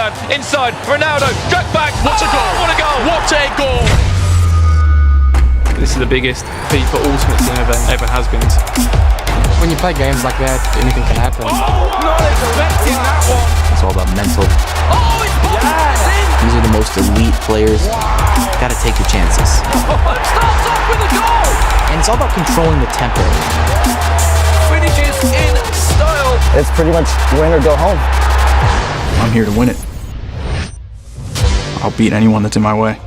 Joksan inside. Ronaldo, track back. What a goal! What a goal! What a goal! This is the biggest FIFA Ultimate Team event ever has been. When you play games like that, anything can happen. Not expecting that one. It's all about mental. Oh, it's These are the most elite players. Gotta take your chances. starts off with a goal. And it's all about controlling the tempo. Finishes in style. It's pretty much win or go home. I'm here to win it. I'll beat anyone that's in my way.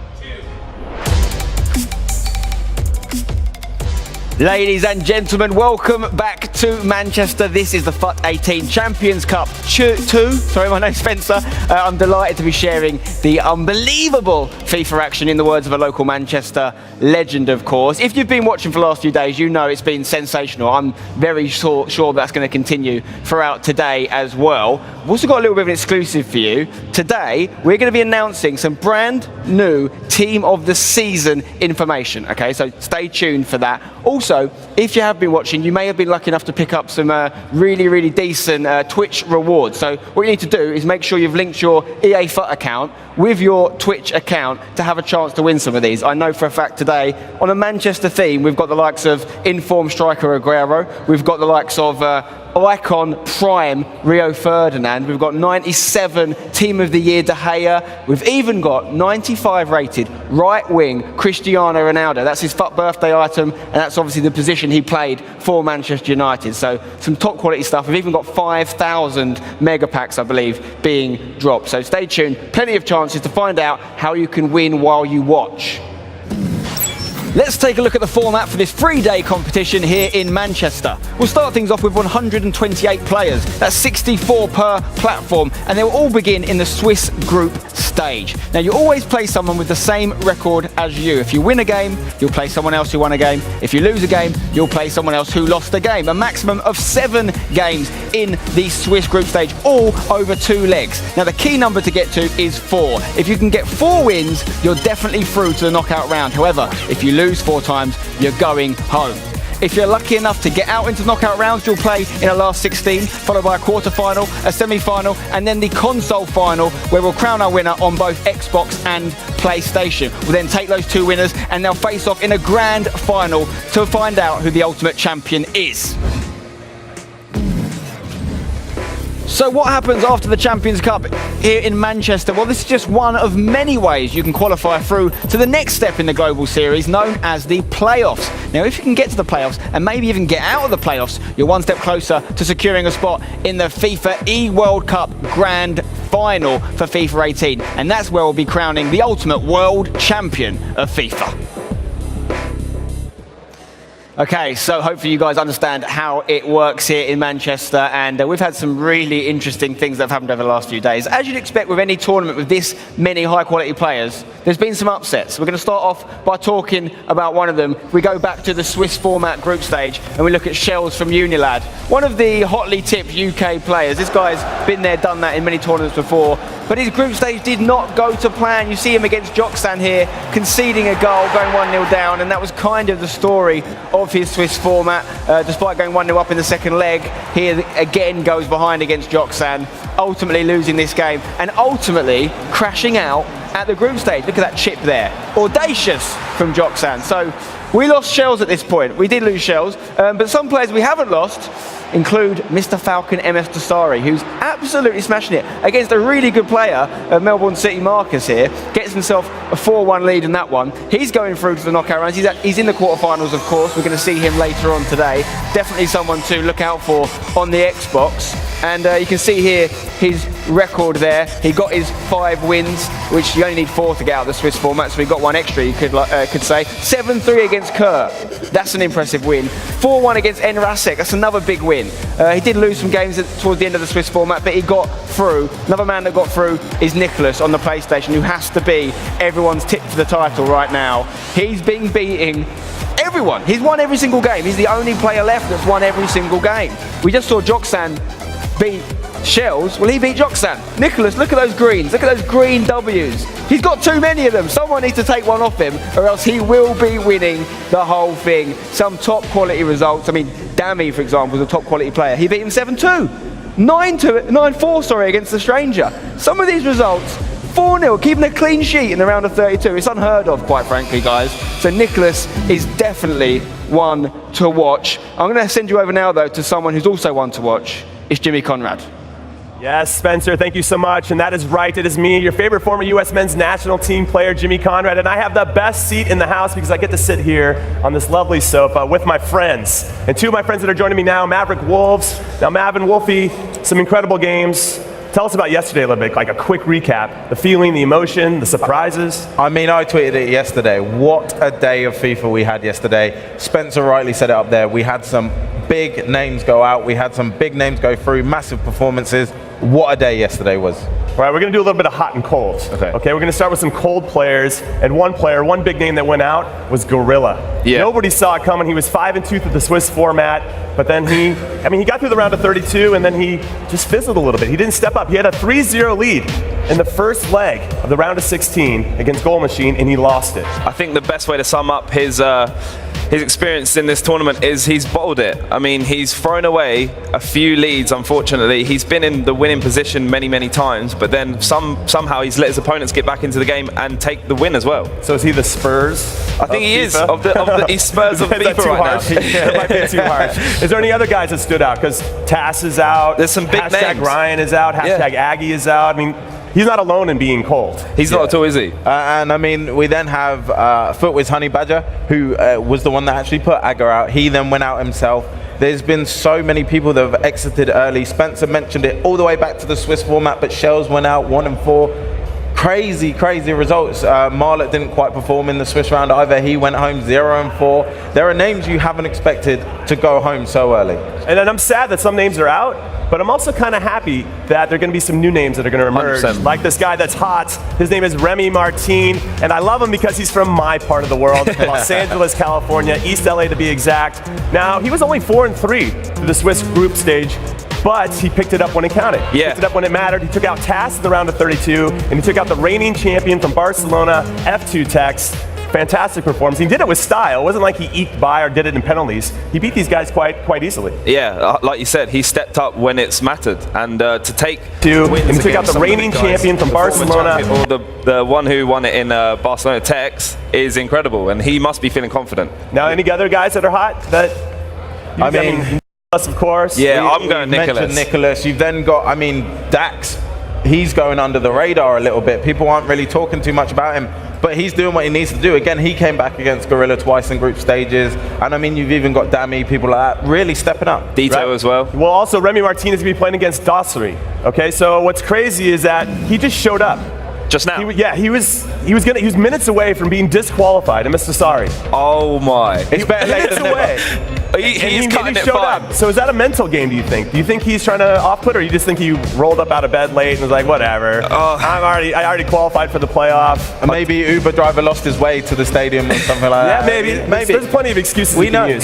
Ladies and gentlemen, welcome back to Manchester. This is the FUT 18 Champions Cup 2. Sorry, my name's Spencer. I'm delighted to be sharing the unbelievable FIFA action, in the words of a local Manchester legend, of course. If you've been watching for the last few days, you know it's been sensational. I'm very sure that's going to continue throughout today as well. We've also got a little bit of an exclusive for you. Today, we're going to be announcing some brand new Team of the Season information. Okay, so stay tuned for that. Also, if you have been watching, you may have been lucky enough to pick up some really decent Twitch rewards. So what you need to do is make sure you've linked your EA FUT account with your Twitch account to have a chance to win some of these. I know for a fact today, on a Manchester theme, we've got the likes of informed striker Aguero, we've got the likes of icon prime Rio Ferdinand, we've got 97 Team of the Year De Gea, we've even got 95 rated right wing Cristiano Ronaldo. That's his FUT birthday item, and that's obviously the position he played for Manchester United. So some top quality stuff. We've even got 5,000 mega packs, I believe, being dropped. So stay tuned, plenty of chances to find out how you can win while you watch. Let's take a look at the format for this 3-day competition here in Manchester. We'll start things off with 128 players. That's 64 per platform, and they'll all begin in the Swiss group stage. Now, you always play someone with the same record as you. If you win a game, you'll play someone else who won a game. If you lose a game, you'll play someone else who lost a game. A maximum of 7 games in the Swiss group stage, all over 2 legs. Now, the key number to get to is 4. If you can get 4 wins, you're definitely through to the knockout round. However, if you lose 4 times, you're going home. If you're lucky enough to get out into knockout rounds, you'll play in a last 16, followed by a quarter-final, a semi-final, and then the console final, where we'll crown our winner on both Xbox and PlayStation. We'll then take those 2 winners, and they'll face off in a grand final to find out who the ultimate champion is. So what happens after the Champions Cup here in Manchester? Well, this is just one of many ways you can qualify through to the next step in the Global Series, known as the playoffs. Now, if you can get to the playoffs and maybe even get out of the playoffs, you're one step closer to securing a spot in the FIFA E-World Cup Grand Final for FIFA 18. And that's where we'll be crowning the ultimate world champion of FIFA. Okay, so hopefully you guys understand how it works here in Manchester, and we've had some really interesting things that have happened over the last few days. As you'd expect with any tournament with this many high-quality players, there's been some upsets. We're going to start off by talking about one of them. We go back to the Swiss format group stage, and we look at Shells from Unilad. One of the hotly tipped UK players. This guy's been there, done that in many tournaments before, but his group stage did not go to plan. You see him against Joksan here, conceding a goal, going 1-0 down, and that was kind of the story of his Swiss format. Despite going 1-0 up in the second leg, he again goes behind against Joksan, ultimately losing this game, and ultimately crashing out at the group stage. Look at that chip there. Audacious from Joksan. So we lost Shells at this point. We did lose Shells, but some players we haven't lost include Mr. Falcon MS Dasari, who's absolutely smashing it against a really good player, Melbourne City Marcus here, gets himself a 4-1 lead in that one. He's going through to the knockout rounds. He's in the quarterfinals, of course. We're going to see him later on today. Definitely someone to look out for on the Xbox. And you can see here his record there. He got his 5 wins, which you only need 4 to get out of the Swiss format, so he got 1 extra, you could say. 7-3 against Kerr. That's an impressive win. 4-1 against Enrasek. That's another big win. He did lose some games towards the end of the Swiss format, but he got through. Another man that got through is Nicholas on the PlayStation, who has to be everyone's tip for the title right now. He's been beating everyone. He's won every single game. He's the only player left that's won every single game. We just saw Joksan beat Shells. Well, he beat Joksan. Nicholas, look at those greens. Look at those green W's. He's got too many of them. Someone needs to take one off him, or else he will be winning the whole thing. Some top quality results. I mean, Dami, for example, is a top quality player. He beat him 7-2. 9-4, sorry, against the stranger. Some of these results, 4-0, keeping a clean sheet in the round of 32. It's unheard of, quite frankly, guys. So Nicholas is definitely one to watch. I'm going to send you over now, though, to someone who's also one to watch. It's Jimmy Conrad. Yes, Spencer, thank you so much. And that is right, it is me, your favorite former U.S. men's national team player, Jimmy Conrad. And I have the best seat in the house because I get to sit here on this lovely sofa with my friends. And two of my friends that are joining me now, Maverick Wolves. Now, Mav and Wolfie, some incredible games. Tell us about yesterday a little bit, like a quick recap. The feeling, the emotion, the surprises. I mean, I tweeted it yesterday. What a day of FIFA we had yesterday. Spencer rightly said it up there. We had some big names go out. We had some big names go through, massive performances. What a day yesterday was. All right, we're going to do a little bit of hot and cold. Okay, we're going to start with some cold players. And one player, one big name that went out was Gorilla. Yeah. Nobody saw it coming. He was 5-2 through the Swiss format. But then he got through the round of 32 and then he just fizzled a little bit. He didn't step up. He had a 3-0 lead in the first leg of the round of 16 against Goal Machine and he lost it. I think the best way to sum up his experience in this tournament is he's bottled it. I mean, he's thrown away a few leads, unfortunately. He's been in the winning position many, many times, but then somehow he's let his opponents get back into the game and take the win as well. So is he the Spurs? I think he is. He's Spurs of FIFA right now. That might be too harsh. Is there any other guys that stood out? Because Tass is out. There's some big Hashtag names. Ryan is out. Hashtag Aggie is out. I mean, he's not alone in being cold. He's not at all, is he? And I mean, we then have FUT Honey Badger, who was the one that actually put Agger out. He then went out himself. There's been so many people that have exited early. Spencer mentioned it all the way back to the Swiss format, but Shells went out 1-4. Crazy, crazy results. Marlett didn't quite perform in the Swiss round either. He went home 0-4. There are names you haven't expected to go home so early. And then I'm sad that some names are out, but I'm also kind of happy that there are going to be some new names that are going to emerge. 100%. Like this guy that's hot. His name is Remy Martin, and I love him because he's from my part of the world, Los Angeles, California, East LA to be exact. Now, he was only 4-3 through the Swiss group stage, but he picked it up when it counted. He picked it up when it mattered. He took out Tass in the round of 32, and he took out the reigning champion from Barcelona, F2 Tex. Fantastic performance. He did it with style. It wasn't like he eked by or did it in penalties. He beat these guys quite easily. Yeah, like you said, he stepped up when it's mattered, and to take and he took out the reigning champion from Barcelona, or the one who won it in Barcelona Tex is incredible, and he must be feeling confident. Now, any other guys that are hot that? I mean, of course. Yeah, I'm going mentioned Nicholas. You've then got, I mean, Dax. He's going under the radar a little bit. People aren't really talking too much about him, but he's doing what he needs to do. Again, he came back against Gorilla twice in group stages, and I mean, you've even got Dami, people like that, really stepping up. Dito as well. Well, also Remy Martinez is going to be playing against Dossary. Okay, so what's crazy is that he just showed up. Just now? He was minutes away from being disqualified, and Mr. Sorry. Oh my. It's better late than away. He's cutting it showed fine. up. So is that a mental game, do you think? Do you think he's trying to off-put, or you just think he rolled up out of bed late and was like, whatever, I already qualified for the playoff. And maybe Uber driver lost his way to the stadium or something like that. Yeah, maybe. There's plenty of excuses We he can know. use.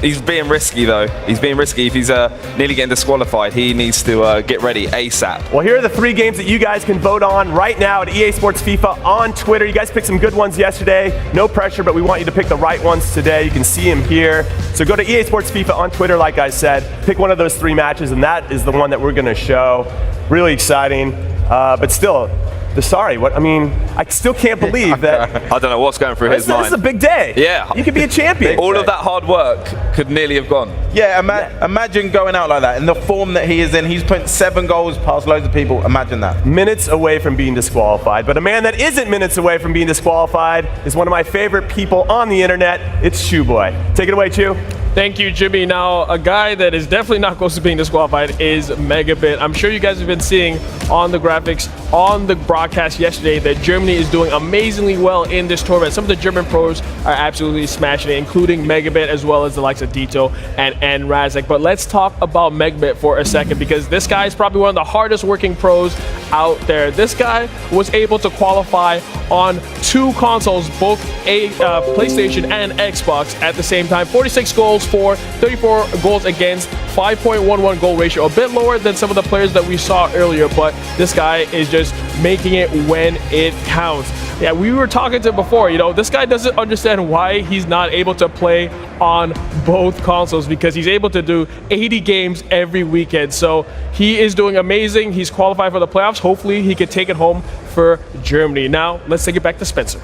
He's being risky though. He's being risky. If he's nearly getting disqualified, he needs to get ready ASAP. Well, here are the 3 games that you guys can vote on right now at EA Sports FIFA on Twitter. You guys picked some good ones yesterday. No pressure, but we want you to pick the right ones today. You can see them here. So go to EA Sports FIFA on Twitter, like I said. Pick one of those 3 matches, and that is the one that we're going to show. Really exciting. But still, I still can't believe that. I don't know what's going through his mind. This is a big day. Yeah. You could be a champion. All of that hard work could nearly have gone. Yeah, imagine going out like that in the form that he is in. He's put 7 goals past loads of people. Imagine that. Minutes away from being disqualified. But a man that isn't minutes away from being disqualified is one of my favorite people on the internet. It's Shoeboy. Take it away, Chew. Thank you, Jimmy. Now, a guy that is definitely not close to being disqualified is Megabit. I'm sure you guys have been seeing on the graphics, on the broadcast yesterday, that Germany is doing amazingly well in this tournament. Some of the German pros are absolutely smashing it, including Megabit, as well as the likes of Dito and Razek. But let's talk about Megabit for a second, because this guy is probably one of the hardest working pros out there. This guy was able to qualify on 2 consoles, both a PlayStation and Xbox at the same time. 46 goals for, 34 goals against, 5.11 goal ratio. A bit lower than some of the players that we saw earlier, but this guy is just making it when it counts. yeah, we were talking to him before, you know, this guy doesn't understand why he's not able to play on both consoles, because he's able to do 80 games every weekend. So he is doing amazing. He's qualified for the playoffs. Hopefully he can take it home for Germany. Now, let's take it back to Spencer.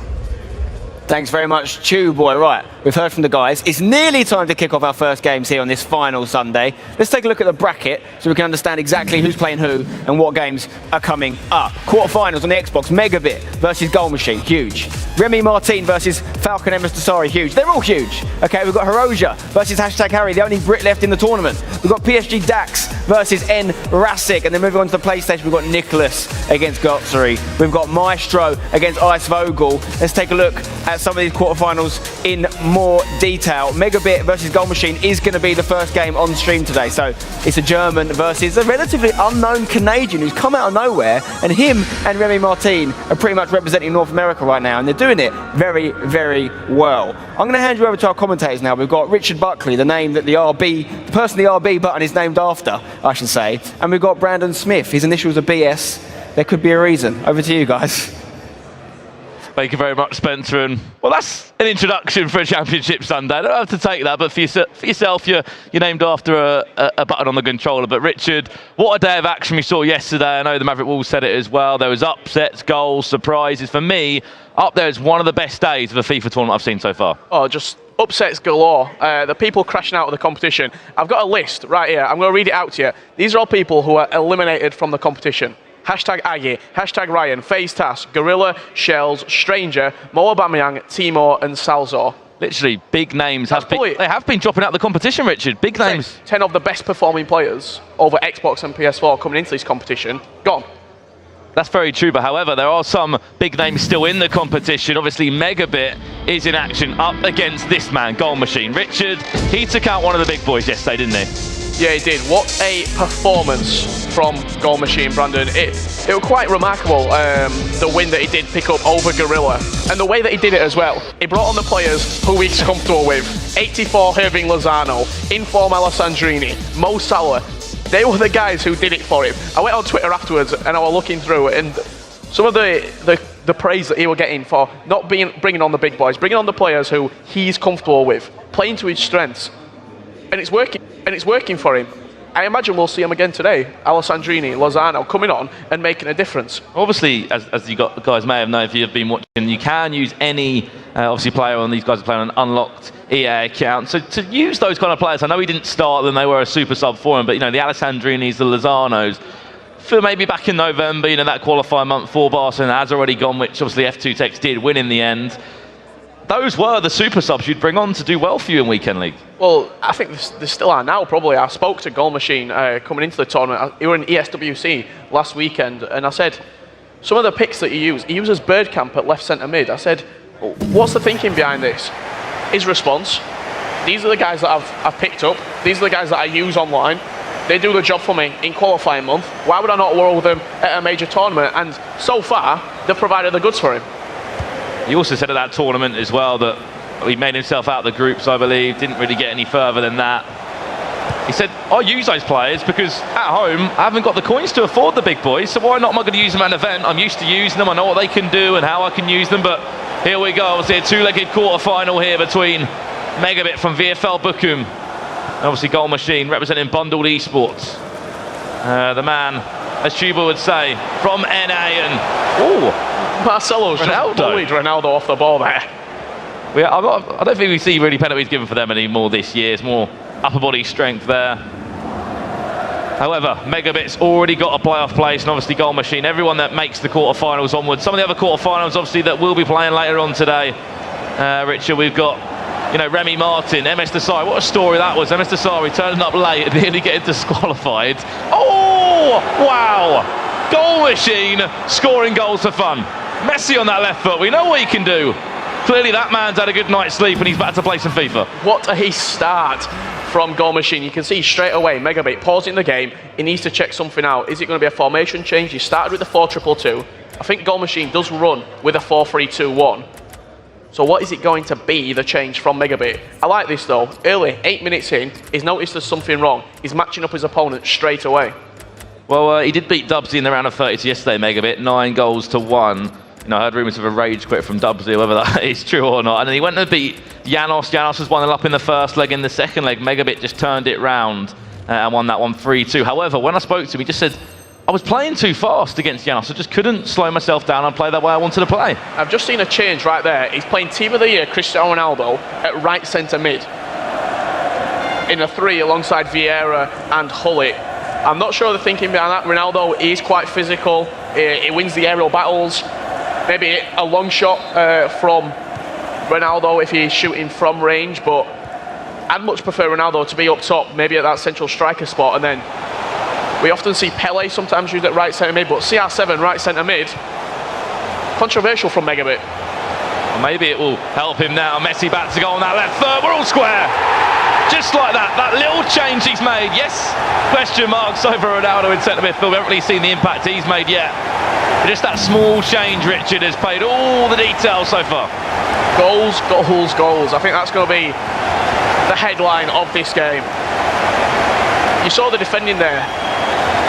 Thanks very much, Chew Boy. Right, we've heard from the guys. It's nearly time to kick off our first games here on this final Sunday. Let's take a look at the bracket so we can understand exactly who's playing who and what games are coming up. Quarterfinals on the Xbox, Megabit versus Goal Machine, huge. Remy Martin versus Falcon Emerson Dasari, huge. They're all huge. Okay, we've got Hiroja versus #Harry, the only Brit left in the tournament. We've got PSG Dax versus N Rasik, and then moving on to the PlayStation, we've got Nicholas against Gotsuri. We've got Maestro against Ice Vogel. Let's take a look at some of these quarterfinals in more detail. Megabit versus Goal Machine is going to be the first game on stream today. So it's a German versus a relatively unknown Canadian who's come out of nowhere, and him and Remy Martin are pretty much representing North America right now, and they're doing it very, very well. I'm going to hand you over to our commentators now. We've got Richard Buckley, the name that the person the RB button is named after, I should say, and we've got Brandon Smith. His initials are BS. There could be a reason. Over to you guys. Thank you very much, Spencer. And well, that's an introduction for a Championship Sunday. I don't have to take that, but for yourself, you're named after a button on the controller. But Richard, what a day of action we saw yesterday. I know the Maverick Wolves said it as well. There was upsets, goals, surprises. For me, up there is one of the best days of a FIFA tournament I've seen so far. Oh, just upsets galore. The people crashing out of the competition. I've got a list right here. I'm going to read it out to you. These are all people who are eliminated from the competition. #Aggie, #Ryan, FaZe Tas, Gorilla, Shells, Stranger, Mo Aubameyang, Timor and Salzor. Literally, big names they have been dropping out of the competition, Richard. Big names. 10 of the best performing players over Xbox and PS4 coming into this competition. Gone. That's very true, but however, there are some big names still in the competition. Obviously, Megabit is in action up against this man, Goal Machine. Richard, he took out one of the big boys yesterday, didn't he? Yeah, he did. What a performance from Goal Machine, Brandon. It was quite remarkable, the win that he did pick up over Gorilla. And the way that he did it as well. He brought on the players who he's comfortable with. 84 Irving Lozano, Inform Alessandrini, Mo Salah. They were the guys who did it for him. I went on Twitter afterwards and I was looking through it, and some of the praise that he was getting for not bringing on the big boys, bringing on the players who he's comfortable with, playing to his strengths. And it's working for him. I imagine we'll see him again today. Alessandrini, Lozano coming on and making a difference. Obviously, as you guys may have known if you have been watching, you can use any obviously player on these guys are playing on an unlocked EA account. So to use those kind of players, I know he didn't start them, they were a super sub for him, but you know, the Alessandrinis, the Lozanos, for maybe back in November, you know, that qualifying month for Barcelona has already gone, which obviously F2 Tex did win in the end. Those were the super subs you'd bring on to do well for you in Weekend League. Well, I think they still are now, probably. I spoke to Goal Machine coming into the tournament. He were in ESWC last weekend, and I said, some of the picks that he uses Birdcamp at left centre mid. I said, what's the thinking behind this? His response, these are the guys that I've picked up. These are the guys that I use online. They do the job for me in qualifying month. Why would I not roll with them at a major tournament? And so far, they've provided the goods for him. He also said at that tournament as well that he made himself out of the groups, I believe, didn't really get any further than that. He said, I use those players because at home, I haven't got the coins to afford the big boys, so why not am I going to use them at an event? I'm used to using them, I know what they can do and how I can use them, but here we go. Obviously a two-legged quarter-final here between Megabit from VFL Bochum and obviously Goal Machine representing Bundled Esports. The man, as Chuba would say, from NA and... Marcelo's just bullied Ronaldo off the ball there. I don't think we see really penalties given for them anymore this year. It's more upper body strength there. However, Megabit's already got a playoff place, and obviously Goal Machine, everyone that makes the quarterfinals onwards. Some of the other quarterfinals, obviously, that we'll be playing later on today. Richard, we've got, you know, Remy Martin, MS Dasari. What a story that was. MS Dasari turning up late and nearly getting disqualified. Oh, wow. Goal Machine scoring goals for fun. Messi on that left foot, we know what he can do. Clearly that man's had a good night's sleep and he's back to play some FIFA. What a start from Goal Machine. You can see straight away, Megabit pausing the game, he needs to check something out. Is it going to be a formation change? He started with the 4-2-2-2. I think Goal Machine does run with a 4-3-2-1. So what is it going to be, the change from Megabit? I like this though. Early, 8 minutes in, he's noticed there's something wrong. He's matching up his opponent straight away. Well, he did beat Dubsy in the round of 32 yesterday, Megabit, 9 goals to 1. You know, I heard rumours of a rage quit from Dubsy, whether that is true or not. And then he went to beat Janos. Janos was 1-0 up in the first leg. In the second leg, Megabit just turned it round and won that one 3-2. However, when I spoke to him, he just said, I was playing too fast against Janos. I just couldn't slow myself down and play that way I wanted to play. I've just seen a change right there. He's playing Team of the Year, Cristiano Ronaldo, at right centre mid. In a 3 alongside Vieira and Hullet. I'm not sure the thinking behind that. Ronaldo is quite physical. He wins the aerial battles. Maybe a long shot from Ronaldo if he's shooting from range, but I'd much prefer Ronaldo to be up top, maybe at that central striker spot, and then we often see Pele sometimes used at right centre mid, but CR7 right centre mid, controversial from Megabit. Well, maybe it will help him now. Messi back to go on that left third. We're all square. Just like that, that little change he's made. Yes, question marks over Ronaldo in centre midfield. We haven't really seen the impact he's made yet. But just that small change, Richard, has paid all the details so far. Goals, goals, goals. I think that's going to be the headline of this game. You saw the defending there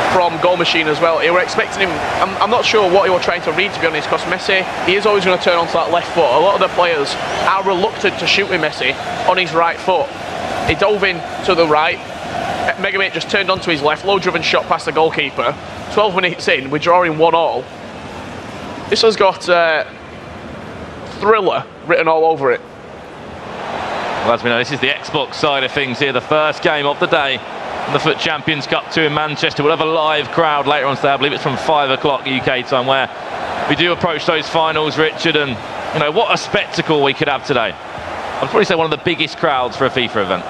from Goal Machine as well. They were expecting him, I'm not sure what he was trying to read, to be honest, because Messi, he is always going to turn onto that left foot. A lot of the players are reluctant to shoot with Messi on his right foot. He dove in to the right. Megabit just turned onto his left, low-driven shot past the goalkeeper. 12 minutes in, we're drawing 1-1. This has got Thriller written all over it. Well, as we know, this is the Xbox side of things here. The first game of the day in the FUT Champions Cup 2 in Manchester. We'll have a live crowd later on today. I believe it's from 5 o'clock UK time, where we do approach those finals, Richard. And, you know, what a spectacle we could have today. I'd probably say one of the biggest crowds for a FIFA event.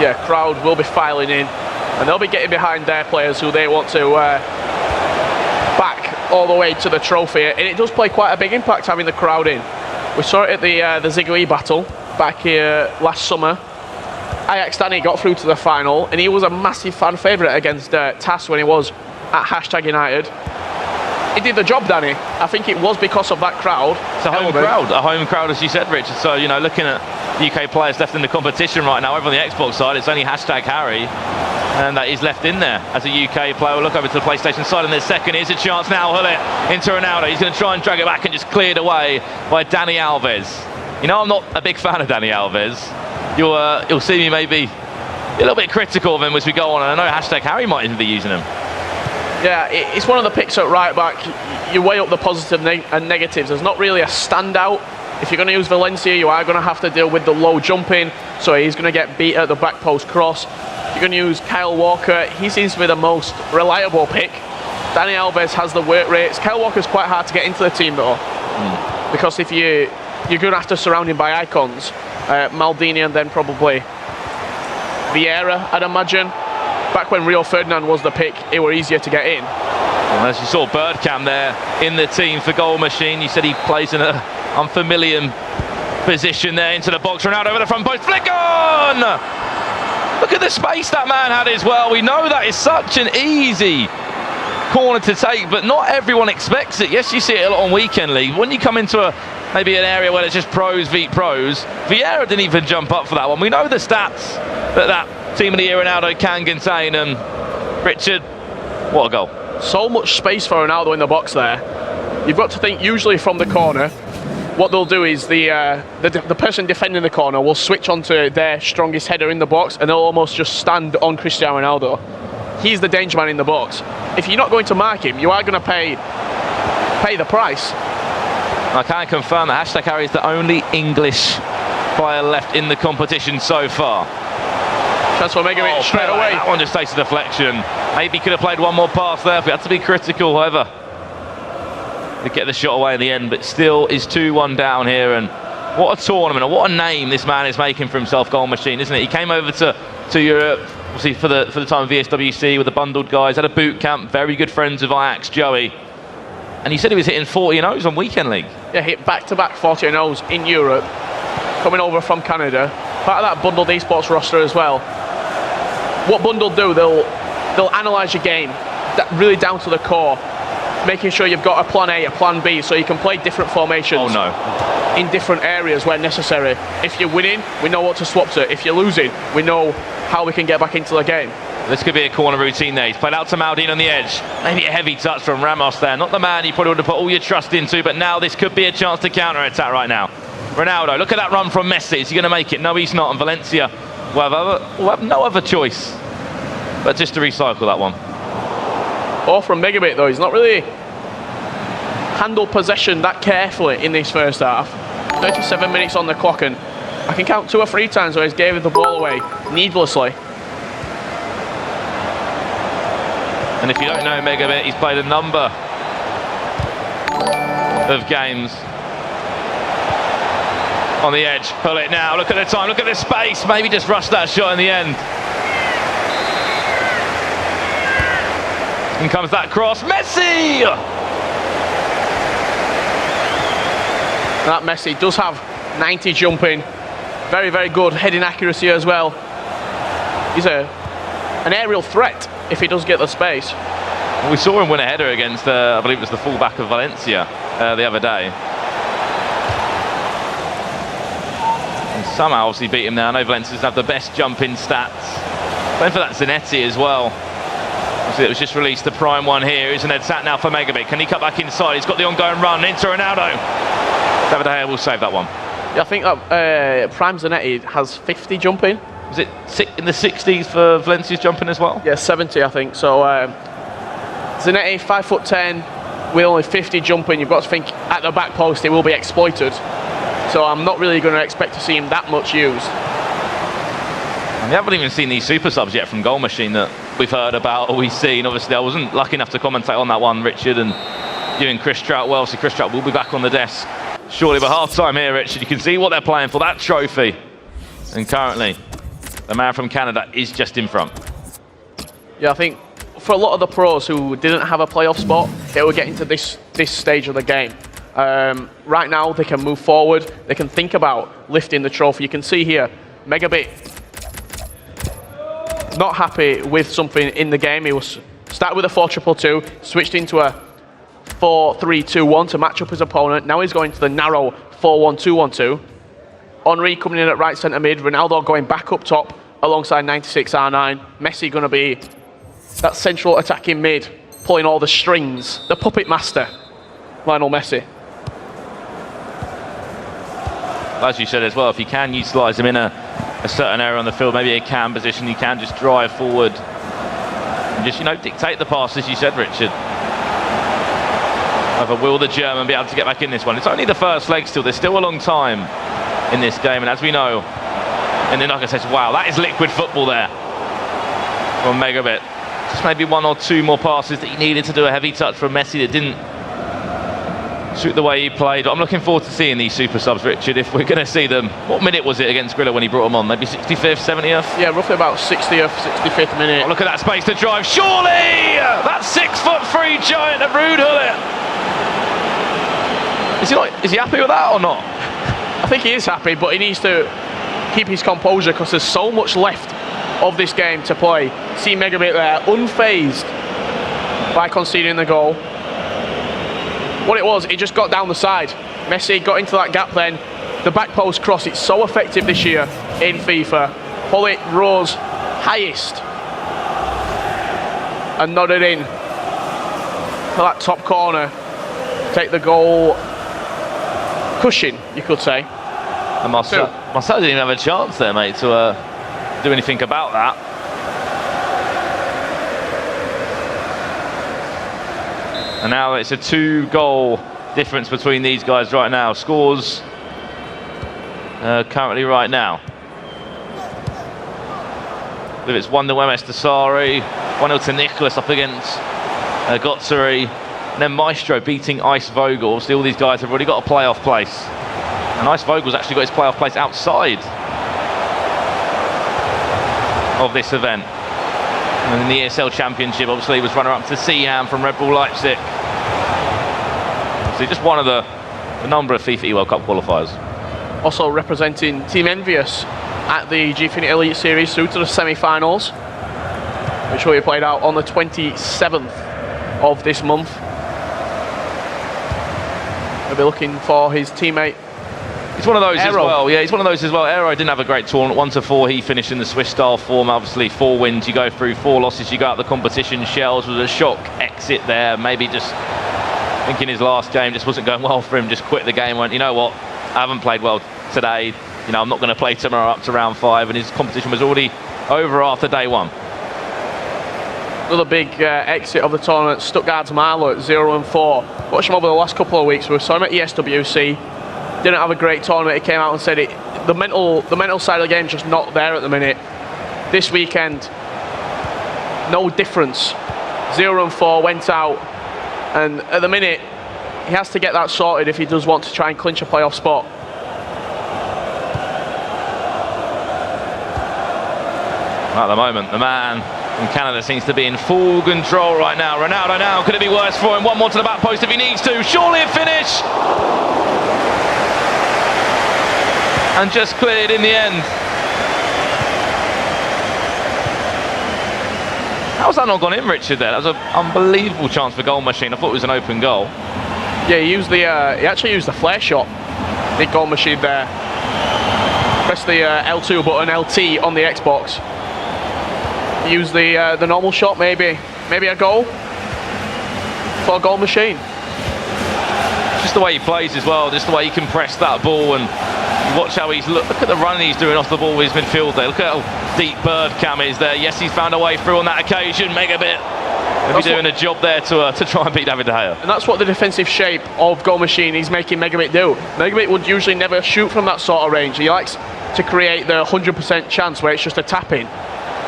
Yeah, crowd will be filing in, and they'll be getting behind their players who they want to back all the way to the trophy. And it does play quite a big impact having the crowd in. We saw it at the Ziggy battle back here last summer. Ajax Danny got through to the final, and he was a massive fan favourite against TAS when he was at #United. He did the job, Danny. I think it was because of that crowd. It's a home crowd, as you said, Richard. So, you know, looking at UK players left in the competition right now, over on the Xbox side, it's only #Harry, and that is left in there as a UK player. We'll look over to the PlayStation side in this second. Here's a chance now, Hullet into Ronaldo. He's going to try and drag it back and just cleared away by Dani Alves. You know, I'm not a big fan of Dani Alves. You'll see me maybe a little bit critical of him as we go on, and I know #Harry might even be using him. Yeah, it's one of the picks at right back. You weigh up the positives and negatives. There's not really a standout. If you're going to use Valencia, you are going to have to deal with the low jumping, so he's going to get beat at the back post cross. You're going to use Kyle Walker. He seems to be the most reliable pick. Dani Alves has the work rates. Kyle Walker's quite hard to get into the team though, because if you're going to have to surround him by icons, Maldini and then probably Vieira, I'd imagine. Back when Rio Ferdinand was the pick, it were easier to get in. And as you saw Birdcam there in the team for Goal Machine, you said he plays in an unfamiliar position there into the box. Ronaldo over the front post, flick on! Look at the space that man had as well. We know that is such an easy corner to take, but not everyone expects it. Yes, you see it a lot on Weekend League. When you come into maybe an area where it's just pros beat pros, Vieira didn't even jump up for that one. We know the stats that Team of the Year Ronaldo can contain, and Richard, what a goal. So much space for Ronaldo in the box there. You've got to think usually from the corner, what they'll do is the person defending the corner will switch onto their strongest header in the box, and they'll almost just stand on Cristiano Ronaldo. He's the danger man in the box. If you're not going to mark him, you are going to pay the price. I can confirm that #Harry is the only English player left in the competition so far. Chance for Megabit straight away. That one just takes a deflection. Maybe could have played one more pass there if we had to be critical, however. To get the shot away in the end, but still is 2-1 down here. And what a tournament, and what a name this man is making for himself, Goal Machine, isn't it? He came over to Europe, obviously for the time of VSWC with the bundled guys, had a boot camp, very good friends of Ajax, Joey. And he said he was hitting 40-0s on Weekend League. Yeah, hit back-to-back 40-0s in Europe, coming over from Canada. Part of that bundled esports roster as well. What bundled do, they'll analyse your game really down to the core, making sure you've got a plan A, a plan B, so you can play different formations in different areas where necessary. If you're winning, we know what to swap to. If you're losing, we know how we can get back into the game. This could be a corner routine there. He's played out to Maldini on the edge. Maybe a heavy touch from Ramos there. Not the man you probably would have put all your trust into, but now this could be a chance to counter-attack right now. Ronaldo, look at that run from Messi. Is he going to make it? No, he's not. And Valencia will have no other choice but just to recycle that one. Or from Megabit, though. He's not really handled possession that carefully in this first half. 37 minutes on the clock, and I can count 2 or 3 times where he's gave the ball away needlessly. And if you don't know Megabit, he's played a number of games on the edge. Pull it now, look at the time, look at the space. Maybe just rush that shot in the end. In comes that cross, Messi! That Messi does have 90 jumping. Very, very good heading accuracy as well. He's an aerial threat if he does get the space. Well, we saw him win a header against, I believe it was the fullback of Valencia the other day. And somehow obviously beat him now. I know Valencia doesn't have the best jumping stats. Playing for that Zanetti as well. Obviously it was just released, the prime one here. It's an attack now for Megabit. Can he cut back inside? He's got the ongoing run into Ronaldo. David will save that one. Yeah, I think that prime Zanetti has 50 jumping. Was it in the 60s for Valencia's jumping as well? Yeah, 70 I think. So Zanetti, 5'10", with only 50 jumping. You've got to think at the back post it will be exploited. So I'm not really going to expect to see him that much used. And we haven't even seen these super subs yet from Goal Machine that we've heard about or we've seen. Obviously I wasn't lucky enough to commentate on that one, Richard, and you and Chris Trout. Well, so Chris Trout will be back on the desk surely by half time here, Richard. You can see what they're playing for, that trophy. And currently the man from Canada is just in front. Yeah, I think for a lot of the pros who didn't have a playoff spot, they were getting to this stage of the game. Right now, they can move forward. They can think about lifting the trophy. You can see here, Megabit not happy with something in the game. He was started with a 4-2-2-2, switched into a 4-3-2-1 to match up his opponent. Now he's going to the narrow 4-1-2-1-2. Henry coming in at right centre mid. Ronaldo going back up top alongside 96 R9. Messi going to be that central attacking mid, pulling all the strings. The puppet master, Lionel Messi. As you said as well, if you can utilise him in a certain area on the field, maybe a cam position, you can just drive forward and just, dictate the pass, as you said, Richard. Either will the German be able to get back in this one? It's only the first leg still. There's still a long time in this game, and as we know, and then like I said, wow, that is liquid football there from Megabit. Just maybe 1 or 2 more passes that he needed to do a heavy touch from Messi that didn't suit the way he played. I'm looking forward to seeing these super subs, Richard, if we're going to see them. What minute was it against Grilla when he brought them on? Maybe 65th, 70th? Yeah, roughly about 60th, 65th minute. Oh, look at that space to drive. Surely! That 6'3" giant of Ruud Gullit. Is he happy with that or not? I think he is happy, but he needs to keep his composure because there's so much left of this game to play. See Megabit there, unfazed by conceding the goal. What it was, he just got down the side. Messi got into that gap then. The back post cross, it's so effective this year in FIFA. Pull it, rose, highest. And nodded in for that top corner. Take the goal cushion, you could say. And Marcel didn't even have a chance there, mate, to do anything about that. And now it's a 2-goal difference between these guys right now. Scores currently right now. I believe it's 1-0 MS Dasari, 1-0 to Nicholas up against Gotzeri. And then Maestro beating Ice Vogel. Obviously all these guys have already got a playoff place. And Ice Vogel's actually got his playoff place outside of this event. And in the ESL Championship, obviously, he was runner-up to Seaham from Red Bull Leipzig. Obviously, just one of the number of FIFA World Cup qualifiers. Also representing Team Envious at the Gfinity Elite Series through to the semi-finals, which will be played out on the 27th of this month. He'll be looking for his teammate. It's one of those as Aero. well. Yeah, it's one of those as well. Aero didn't have a great tournament. 1-4, he finished in the Swiss style form. Obviously, 4 wins, you go through 4 losses, you go out the competition. Shells was a shock exit there. Maybe just thinking his last game just wasn't going well for him. Just quit the game. Went, you know what? I haven't played well today. You know, I'm not going to play tomorrow up to round 5. And his competition was already over after day 1. Another big exit of the tournament, Stuttgart's Marlow at 0-4. Watched him over the last couple of weeks. We saw him at ESWC. Didn't have a great tournament. He came out and said the mental side of the game is just not there at the minute. This weekend, no difference. 0-4, went out, and at the minute, he has to get that sorted if he does want to try and clinch a playoff spot. At the moment, the man from Canada seems to be in full control right now. Ronaldo now, could it be worse for him? One more to the back post if he needs to. Surely a finish! And just cleared in the end. How's that not gone in, Richard, there? That was an unbelievable chance for goal machine. I thought it was an open goal. Yeah, he actually used the flare shot. Big goal machine there. Press the L2 button, LT on the Xbox. Use the normal shot, maybe a goal for a goal machine. Just the way he plays as well, just the way he can press that ball, and watch how he's look at the run he's doing off the ball with his midfield there. Look at how deep bird cam is there. Yes, he's found a way through on that occasion. Megabit will be doing a job there to try and beat David De Gea. And that's what the defensive shape of goal machine is making Megabit do. Megabit would usually never shoot from that sort of range. He likes to create the 100% chance where it's just a tap in.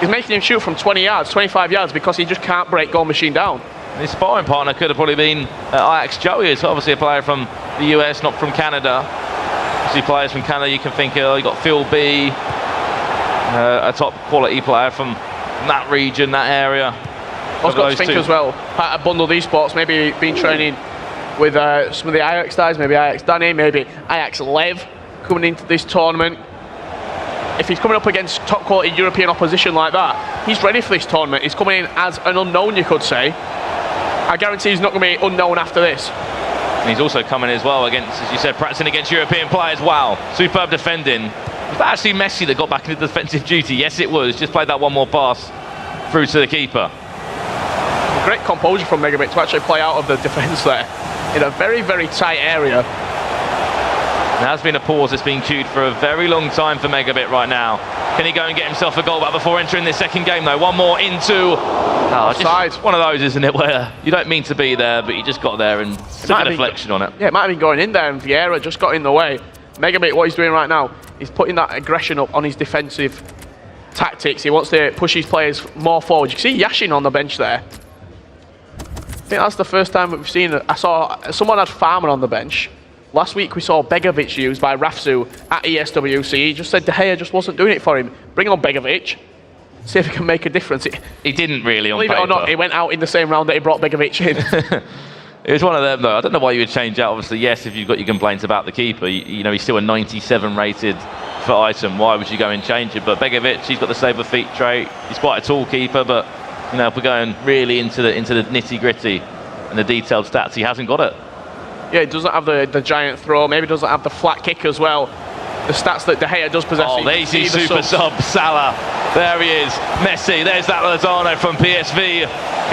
He's making him shoot from 20 yards, 25 yards because he just can't break goal machine down. His sparring partner could have probably been Ajax Joey. It's obviously a player from the US, not from Canada. Obviously players from Canada you can think of. You got Phil B, a top quality player from that region, that area. I was got to think as well, how to bundle these sports, maybe been training with some of the Ajax guys, maybe Ajax Danny, maybe Ajax Lev coming into this tournament. If he's coming up against top quality European opposition like that, he's ready for this tournament. He's coming in as an unknown, you could say. I guarantee he's not going to be unknown after this. And he's also coming as well against, as you said, practicing against European players. Wow, superb defending. Was that actually Messi that got back into defensive duty? Yes, it was. Just played that one more pass through to the keeper. Great composure from Megabit to actually play out of the defence there in a very, very tight area. There has been a pause that's been queued for a very long time for Megabit right now. Can he go and get himself a goal back before entering this second game though? One more into... just one of those, isn't it, where you don't mean to be there, but you just got there and took a deflection on it. Yeah, it might have been going in there and Vieira just got in the way. Megabit, what he's doing right now, he's putting that aggression up on his defensive tactics. He wants to push his players more forward. You can see Yashin on the bench there. I think that's the first time that we've seen it. I saw someone had Farmer on the bench. Last week we saw Begovic used by Rafsu at ESWC. He just said De Gea just wasn't doing it for him. Bring on Begovic. See if he can make a difference. He didn't really on paper. Believe it or not, he went out in the same round that he brought Begovic in. It was one of them though. I don't know why you would change out. Obviously, yes, if you've got your complaints about the keeper, you know, he's still a 97 rated for item. Why would you go and change it? But Begovic, he's got the saber feet trait. He's quite a tall keeper, but you know, if we're going really into the nitty gritty and the detailed stats, he hasn't got it. Yeah, he doesn't have the giant throw. Maybe doesn't have the flat kick as well. The stats that De Gea does possess. Oh, there's his super sub, Salah. There he is. Messi. There's that Lozano from PSV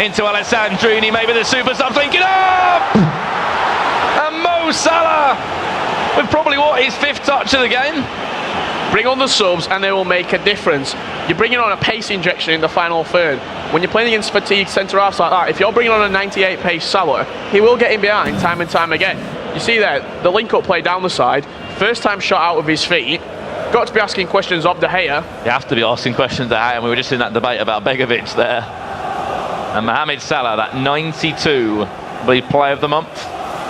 into Alessandrini. Maybe the super sub linking up. And Mo Salah with probably his 5th touch of the game. Bring on the subs and they will make a difference. You're bringing on a pace injection in the final third. When you're playing against fatigued centre-halves like that, if you're bringing on a 98 pace Salah, he will get in behind time and time again. You see there, the link-up play down the side, first time shot out of his feet, got to be asking questions of De Gea. You have to be asking questions of De Gea, and we were just in that debate about Begovic there. And Mohamed Salah, that 92, player of the month.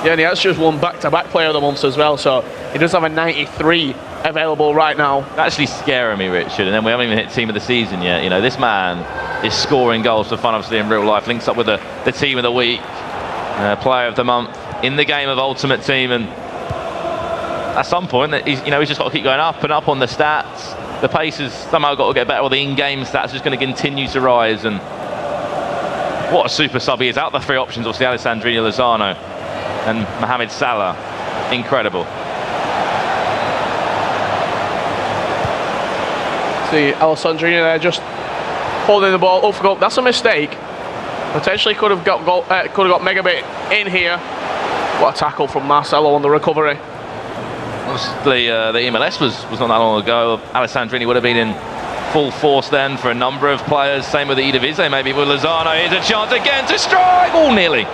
Yeah, and he has just won back-to-back player of the month as well, so he does have a 93 available right now. Actually scaring me, Richard, and then we haven't even hit team of the season yet. You know, this man is scoring goals for fun, obviously, in real life. Links up with the team of the week, player of the month in the game of Ultimate Team, and at some point, he's just got to keep going up and up on the stats. The pace has somehow got to get better, or the in-game stats are just going to continue to rise. And what a super sub he is. Out the 3 options, obviously, Alessandrini, Lozano and Mohamed Salah. Incredible. the Alessandrini there, just holding the ball up. That's a mistake. Potentially could have got Megabit in here. What a tackle from Marcelo on the recovery. Obviously, the MLS was not that long ago. Alessandrini would have been in full force then for a number of players. Same with Idavise, maybe with Lozano. Here's a chance again to strike. Oh, nearly.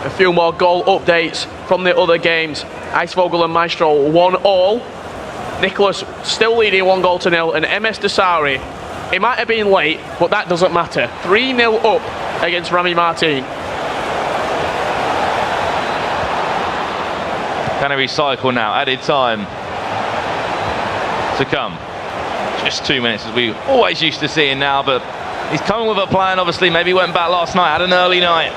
A few more goal updates from the other games. Icevogel and Maestro 1-1. Nicholas still leading 1-0 and MS Desari, it might have been late, but that doesn't matter. 3-0 up against Rami Martin. Can he recycle now? Added time to come. Just 2 minutes, as we always used to seeing now, but he's coming with a plan, obviously. Maybe he went back last night, had an early night.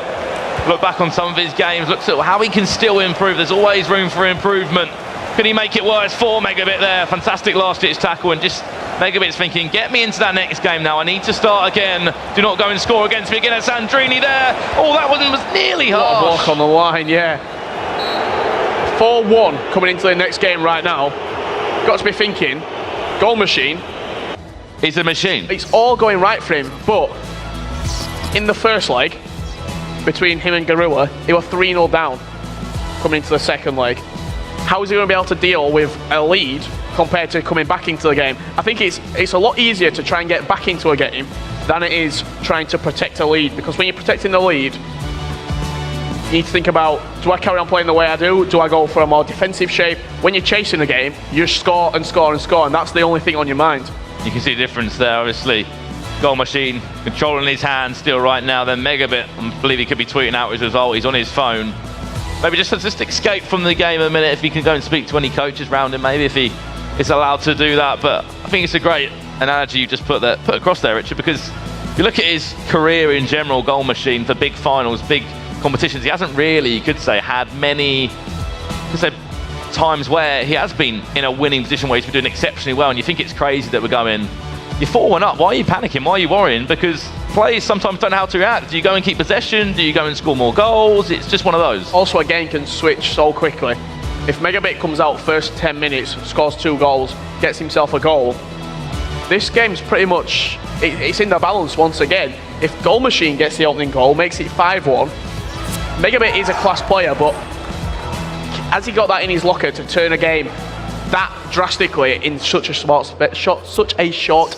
Look back on some of his games, looks at how he can still improve. There's always room for improvement. Can he make it worse for Megabit there? Fantastic last-ditch tackle, and just Megabit's thinking, get me into that next game now. I need to start again. Do not go and score against me again. Sandrini there. Oh, that one was nearly harsh. What a block on the line, yeah. 4-1 coming into the next game right now. Got to be thinking, goal machine. He's a machine. It's all going right for him, but in the first leg, between him and Gorilla, they were 3-0 down coming into the second leg. How is he going to be able to deal with a lead compared to coming back into the game? I think it's a lot easier to try and get back into a game than it is trying to protect a lead, because when you're protecting the lead, you need to think about, do I carry on playing the way I do? Do I go for a more defensive shape? When you're chasing the game, you score and score and score, and that's the only thing on your mind. You can see the difference there, obviously. Goal machine, controlling his hands still right now. Then Megabit, I believe he could be tweeting out his result. He's on his phone. Maybe just escape from the game a minute, if he can go and speak to any coaches around him, maybe if he is allowed to do that. But I think it's a great analogy you just put across there, Richard, because if you look at his career in general, goal machine, for big finals, big competitions, he hasn't really, you could say, had many times where he has been in a winning position where he's been doing exceptionally well, and you think it's crazy that we're going, you're 4-1 up, why are you panicking, why are you worrying? Because players sometimes don't know how to react. Do you go and keep possession? Do you go and score more goals? It's just one of those. Also, a game can switch so quickly. If Megabit comes out first 10 minutes, scores 2 goals, gets himself a goal, this game's pretty much, it's in the balance once again. If Goal Machine gets the opening goal, makes it 5-1, Megabit is a class player, but has he got that in his locker to turn a game that drastically in such a short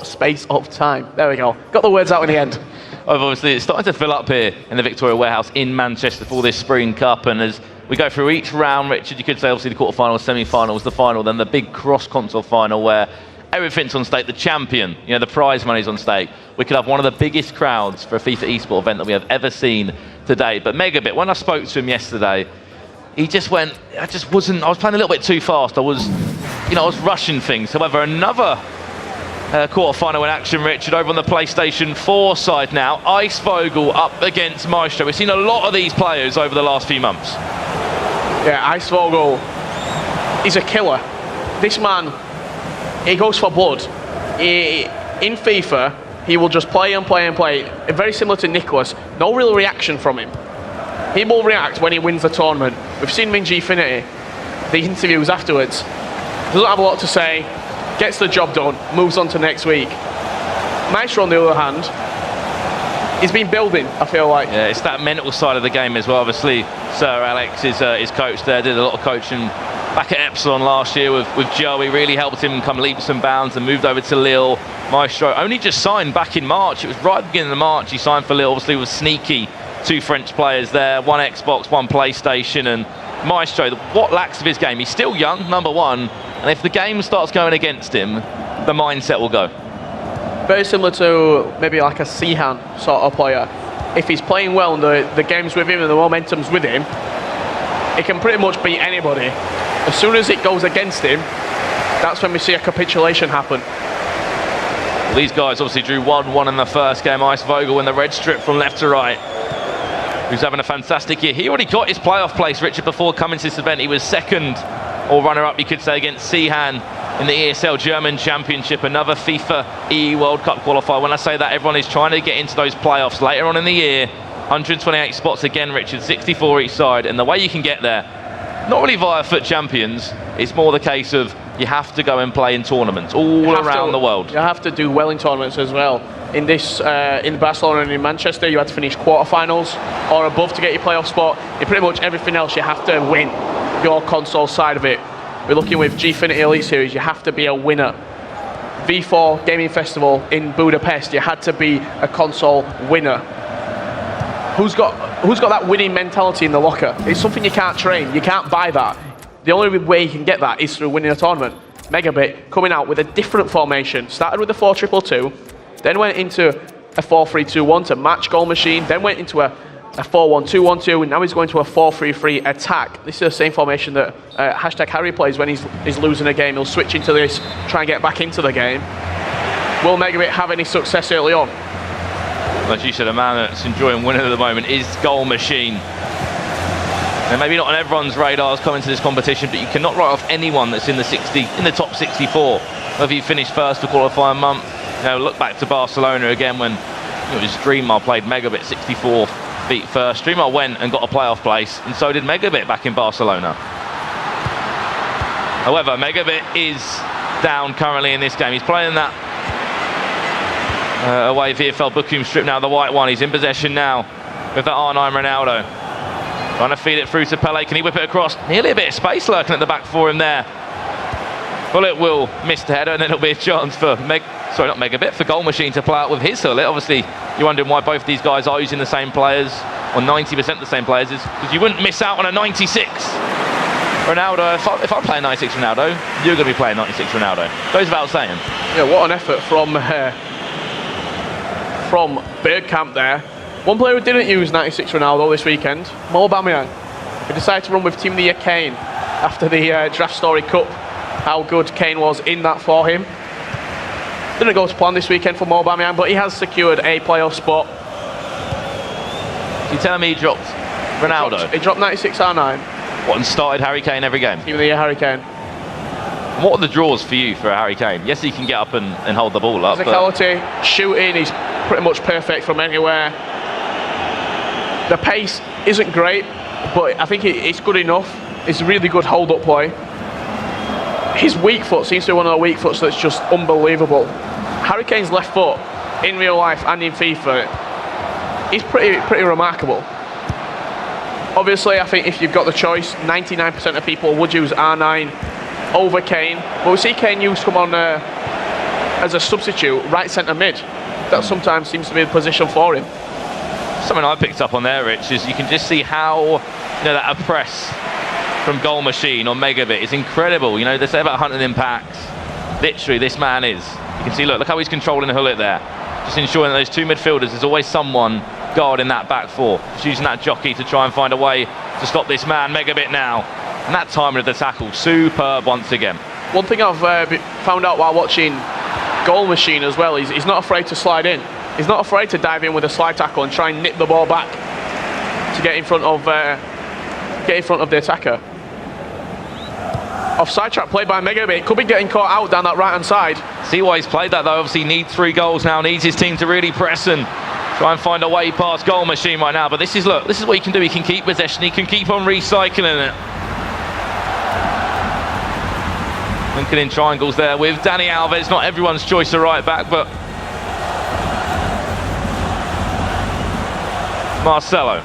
space of time? There we go. Got the words out in the end. Obviously, it's starting to fill up here in the Victoria Warehouse in Manchester for this Spring Cup, and as we go through each round, Richard, you could say obviously the quarterfinals, semi-finals, the final, then the big cross-console final where everything's on stake. The champion, the prize money's on stake. We could have one of the biggest crowds for a FIFA eSport event that we have ever seen to date. But Megabit, when I spoke to him yesterday, he just went, I was playing a little bit too fast. I was rushing things. However, another quarter-final in action, Richard, over on the PlayStation 4 side now. Icevogel up against Maestro. We've seen a lot of these players over the last few months. Yeah, Icevogel, he's a killer. This man, he goes for blood. In FIFA, he will just play and play and play. Very similar to Nicholas. No real reaction from him. He will react when he wins the tournament. We've seen Minji Infinity, the interviews afterwards. Doesn't have a lot to say, gets the job done, moves on to next week. Maestro, on the other hand, he's been building, I feel like. Yeah, it's that mental side of the game as well. Obviously, Sir Alex is his coach there, did a lot of coaching back at Epsilon last year with Joey, really helped him come leaps and bounds and moved over to Lille. Maestro only just signed back in March. It was right at the beginning of March he signed for Lille, obviously with Sneaky. 2 French players there, 1 Xbox, 1 PlayStation, and Maestro, what lacks of his game? He's still young, number 1, and if the game starts going against him, the mindset will go. Very similar to maybe like a Sihan sort of player. If he's playing well and the game's with him and the momentum's with him, he can pretty much beat anybody. As soon as it goes against him, that's when we see a capitulation happen. Well, these guys obviously drew 1-1 in the first game. Icevogel in the red strip from left to right, who's having a fantastic year. He already got his playoff place, Richard, before coming to this event. He was second, or runner-up, you could say, against Sihan in the ESL German Championship, another FIFA E World Cup qualifier. When I say that, everyone is trying to get into those playoffs later on in the year. 128 spots again, Richard, 64 each side, and the way you can get there not really via FUT Champions. It's more the case of you have to go and play in tournaments all around the world. You have to do well in tournaments as well. In this, in Barcelona and in Manchester, you had to finish quarterfinals or above to get your playoff spot. In pretty much everything else, you have to win your console side of it. We're looking with Gfinity Elite Series, you have to be a winner. V4 Gaming Festival in Budapest, you had to be a console winner. Who's got that winning mentality in the locker? It's something you can't train, you can't buy that. The only way you can get that is through winning a tournament. Megabit coming out with a different formation. Started with a 4-2-2, then went into a 4-3-2-1 to match Goal Machine, then went into a 4-1-2-1-2, and now he's going to a 4-3-3 attack. This is the same formation that hashtag Harry plays when he's losing a game. He'll switch into this, try and get back into the game. Will Megabit have any success early on? As you said, a man that's enjoying winning at the moment is Goal Machine. And maybe not on everyone's radars coming to this competition, but you cannot write off anyone that's in the top 64. Whether you finish first for qualifying month, look back to Barcelona again when it was Dreamar played Megabit 64, beat first. Dreamar went and got a playoff place, and so did Megabit back in Barcelona. However, Megabit is down currently in this game. He's playing that away VFL Bochum strip now, the white one. He's in possession now with that R9 Ronaldo. Trying to feed it through to Pele. Can he whip it across? Nearly a bit of space lurking at the back for him there. Bullet will miss the header, and then it'll be a chance for for Goal Machine to play out with his Hullet. Obviously, you're wondering why both these guys are using the same players, or 90% the same players, is because you wouldn't miss out on a 96 Ronaldo. If I'm playing 96 Ronaldo, you're going to be playing 96 Ronaldo. Goes without saying. Yeah, what an effort from Bergkamp there. One player who didn't use 96 Ronaldo this weekend, Mo Aubameyang. He decided to run with Team of the Year Kane after the Draft Story Cup. How good Kane was in that for him. Didn't go to plan this weekend for Mo Aubameyang, but he has secured a playoff spot. You telling me he dropped Ronaldo? He dropped 96 R9. What, and started Harry Kane every game? Team of the Year Harry Kane. And what are the draws for you for Harry Kane? Yes, he can get up and hold the ball up. Physicality, shooting, he's pretty much perfect from anywhere. The pace isn't great, but I think it's good enough. It's a really good hold-up play. His weak foot seems to be one of the weak foots that's just unbelievable. Harry Kane's left foot, in real life and in FIFA, is pretty remarkable. Obviously, I think if you've got the choice, 99% of people would use R9 over Kane. But we see Kane used to come on as a substitute, right centre mid. That sometimes seems to be the position for him. Something I picked up on there, Rich, is you can just see how that press from Goal Machine on Megabit is incredible. They say about hunting impacts. Literally, this man is. You can see, look how he's controlling Hullet there. Just ensuring that those two midfielders, there's always someone guarding that back four. Just using that jockey to try and find a way to stop this man, Megabit now. And that timing of the tackle, superb once again. One thing I've found out while watching Goal Machine as well is he's not afraid to slide in. He's not afraid to dive in with a slide tackle and try and nip the ball back to get in front of the attacker. Offside trap played by Megabit. Could be getting caught out down that right-hand side. See why he's played that though. Obviously needs 3 goals now. Needs his team to really press and try and find a way past Goal Machine right now. But this is what he can do. He can keep possession. He can keep on recycling it. Linking in triangles there with Dani Alves. Not everyone's choice of right back, but Marcelo.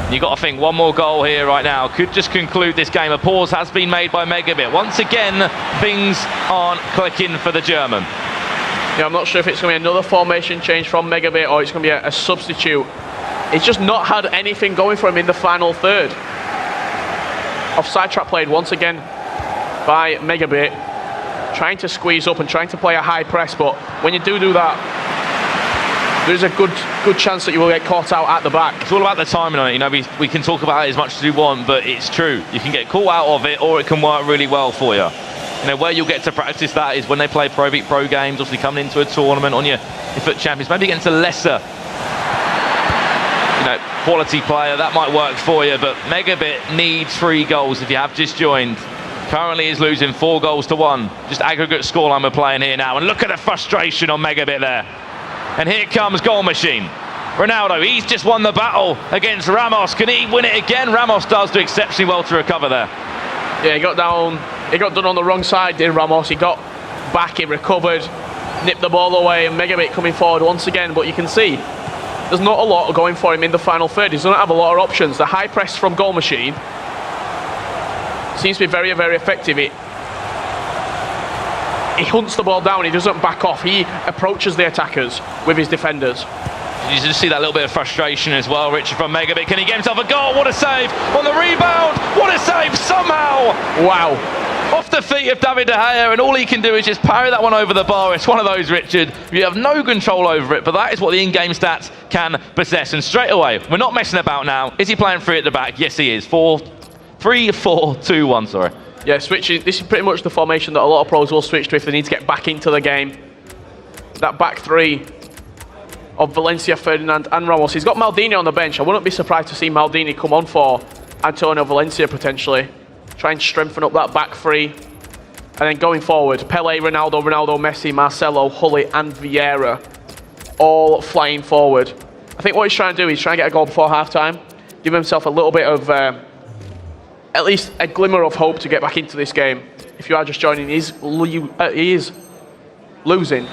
You've got to think one more goal here right now could just conclude this game. A pause has been made by Megabit. Once again, things aren't clicking for the German. Yeah, I'm not sure if it's going to be another formation change from Megabit or it's going to be a substitute. He's just not had anything going for him in the final third. Offside trap played once again by Megabit. Trying to squeeze up and trying to play a high press, but when you do that, there's a good chance that you will get caught out at the back. It's all about the timing on it. We can talk about it as much as we want, but it's true. You can get caught out of it, or it can work really well for you. Where you'll get to practice that is when they play Pro Beat Pro games, obviously coming into a tournament on your FUT Champions, maybe against a lesser quality player. That might work for you, but Megabit needs 3 goals if you have just joined. Currently is losing 4 goals to 1. Just aggregate scoreline we're playing here now, and look at the frustration on Megabit there. And here comes Goal Machine. Ronaldo, he's just won the battle against Ramos. Can he win it again? Ramos does do exceptionally well to recover there. Yeah, he got done on the wrong side, did Ramos. He got back, he recovered, nipped the ball away, and Megabit coming forward once again. But you can see there's not a lot going for him in the final third. He doesn't have a lot of options. The high press from Goal Machine seems to be very, very effective. He hunts the ball down, he doesn't back off. He approaches the attackers with his defenders. You just see that little bit of frustration as well, Richard, from Megabit. Can he get himself a goal? What a save on the rebound. What a save somehow. Wow. Off the feet of David De Gea, and all he can do is just parry that one over the bar. It's one of those, Richard, you have no control over it, but that is what the in-game stats can possess. And straight away, we're not messing about now. Is he playing free at the back? Yes, he is. 3-4-2-1, sorry. Yeah, switching. This is pretty much the formation that a lot of pros will switch to if they need to get back into the game. That back three of Valencia, Ferdinand and Ramos. He's got Maldini on the bench. I wouldn't be surprised to see Maldini come on for Antonio Valencia potentially. Try and strengthen up that back three. And then going forward, Pele, Ronaldo, Messi, Marcelo, Hully and Vieira all flying forward. I think what he's trying to do is try and get a goal before half-time. Give himself a little bit of, at least a glimmer of hope to get back into this game. If you are just joining, he is losing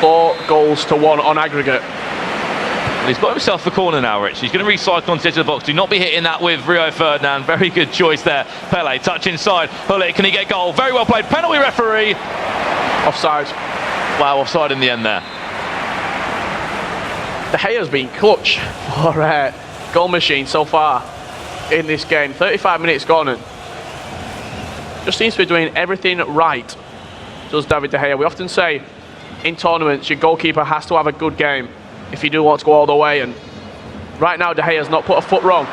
4-1 on aggregate. Well, he's got himself a corner now, Rich. He's going to recycle on the edge of the box. Do not be hitting that with Rio Ferdinand. Very good choice there. Pele, touch inside. Hullet, can he get goal? Very well played. Penalty referee. Offside. Wow, offside in the end there. De Gea's been clutch for Goal Machine so far in this game. 35 minutes gone and just seems to be doing everything right, does David De Gea. We often say in tournaments your goalkeeper has to have a good game if you do want to go all the way, and right now De Gea's not put a foot wrong.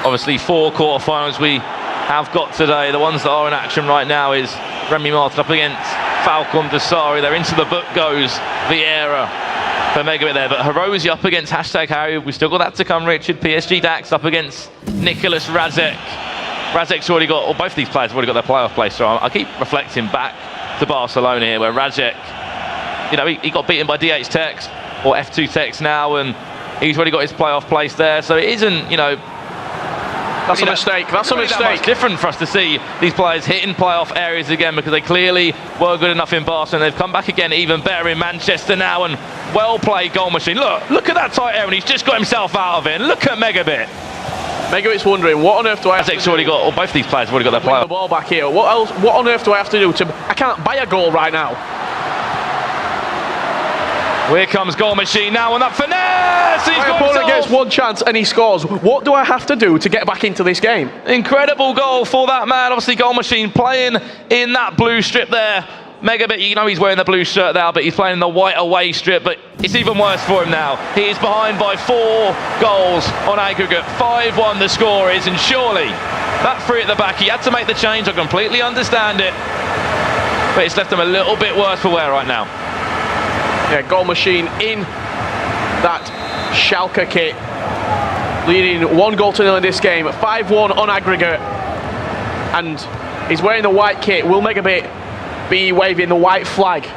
Obviously 4 quarterfinals we have got today. The ones that are in action right now is Remy Martin up against Falcon Desari. They're into the book goes Vieira for Megabit there, but Hiroshi up against #Harry. We've still got that to come, Richard. PSG Dax up against Nicholas Razek. Razek's already got, or both these players have already got their playoff place, so I keep reflecting back to Barcelona here, where Razek, you know, he got beaten by DH Tex, or F2 Tex now, and he's already got his playoff place there, so it isn't, you know, that's a mistake. That's a mistake. That much different for us to see these players hitting playoff areas again, because they clearly were good enough in Barcelona. They've come back again even better in Manchester now, and well played Goal Machine. Look at that tight area, and he's just got himself out of it. Look at Megabit. Megabit's wondering, what on earth do I have to do? Already got, or both these players have already got their playoff. The ball back here. What else? What on earth do I have to do I can't buy a goal right now. Here comes Goal Machine now, and that finesse! He's My opponent gets one chance and he scores. What do I have to do to get back into this game? Incredible goal for that man. Obviously, Goal Machine playing in that blue strip there. Megabit, you know he's wearing the blue shirt now, but he's playing in the white away strip, but it's even worse for him now. He is behind by 4 goals on aggregate. 5-1 the score is, and surely that free at the back, he had to make the change. I completely understand it, but it's left him a little bit worse for wear right now. Yeah, Goal Machine in that Schalke kit, leading 1-0 in this game, 5-1 on aggregate, and he's wearing the white kit. Will Megabit be waving the white flag?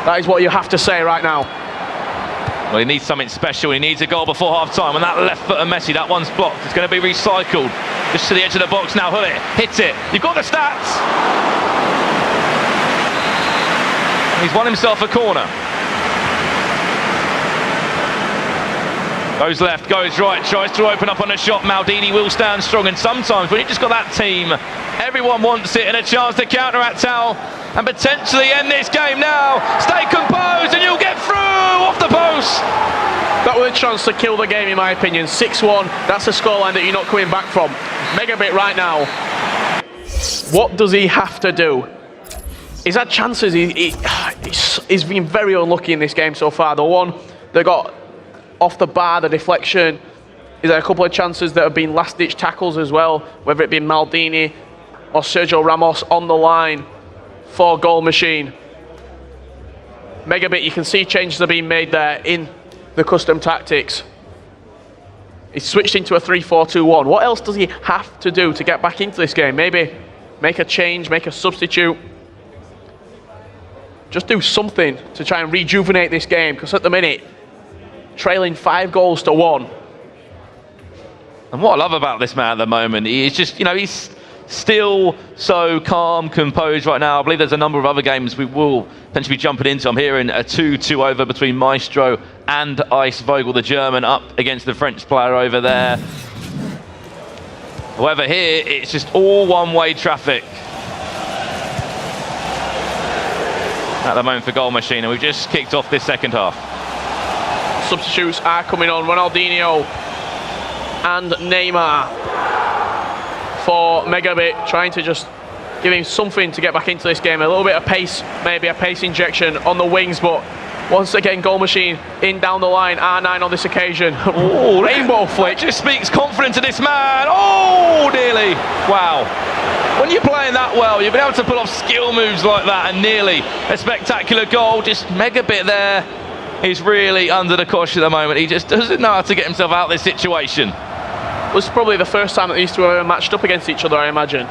That is what you have to say right now. Well, he needs something special. He needs a goal before half-time, and that left foot of Messi, that one's blocked. It's going to be recycled just to the edge of the box now. Hullet hits it. You've got the stats. He's won himself a corner. Goes left, goes right, tries to open up on a shot. Maldini will stand strong, and sometimes when you've just got that team, everyone wants it and a chance to counter-act Tal and potentially end this game now. Stay composed and you'll get through off the post. That was a chance to kill the game, in my opinion. 6-1, that's a scoreline that you're not coming back from. Megabit right now, what does he have to do? He's had chances, he's been very unlucky in this game so far. The one that got off the bar, the deflection, he's had a couple of chances that have been last-ditch tackles as well, whether it be Maldini or Sergio Ramos on the line for Goal Machine. Megabit, you can see changes are being made there in the custom tactics. He's switched into a 3-4-2-1. What else does he have to do to get back into this game? Maybe make a change, make a substitute. Just do something to try and rejuvenate this game, because at the minute, trailing 5-1. And what I love about this man at the moment, he's just, he's still so calm, composed right now. I believe there's a number of other games we will potentially be jumping into. I'm hearing a 2-2 over between Maestro and Ice Vogel, the German, up against the French player over there. However, here, it's just all one-way traffic at the moment for Goal Machine, and we've just kicked off this second half. Substitutes are coming on. Ronaldinho and Neymar for Megabit, trying to just give him something to get back into this game. A little bit of pace, maybe a pace injection on the wings, but once again, Goal Machine in down the line. R9 on this occasion. Oh, rainbow flick. Just speaks confidence to this man. Oh, nearly. Wow. When you're playing that well, you've been able to pull off skill moves like that, and nearly a spectacular goal. Just Megabit there. He's really under the cosh at the moment. He just doesn't know how to get himself out of this situation. It was probably the first time that these two ever matched up against each other, I imagine.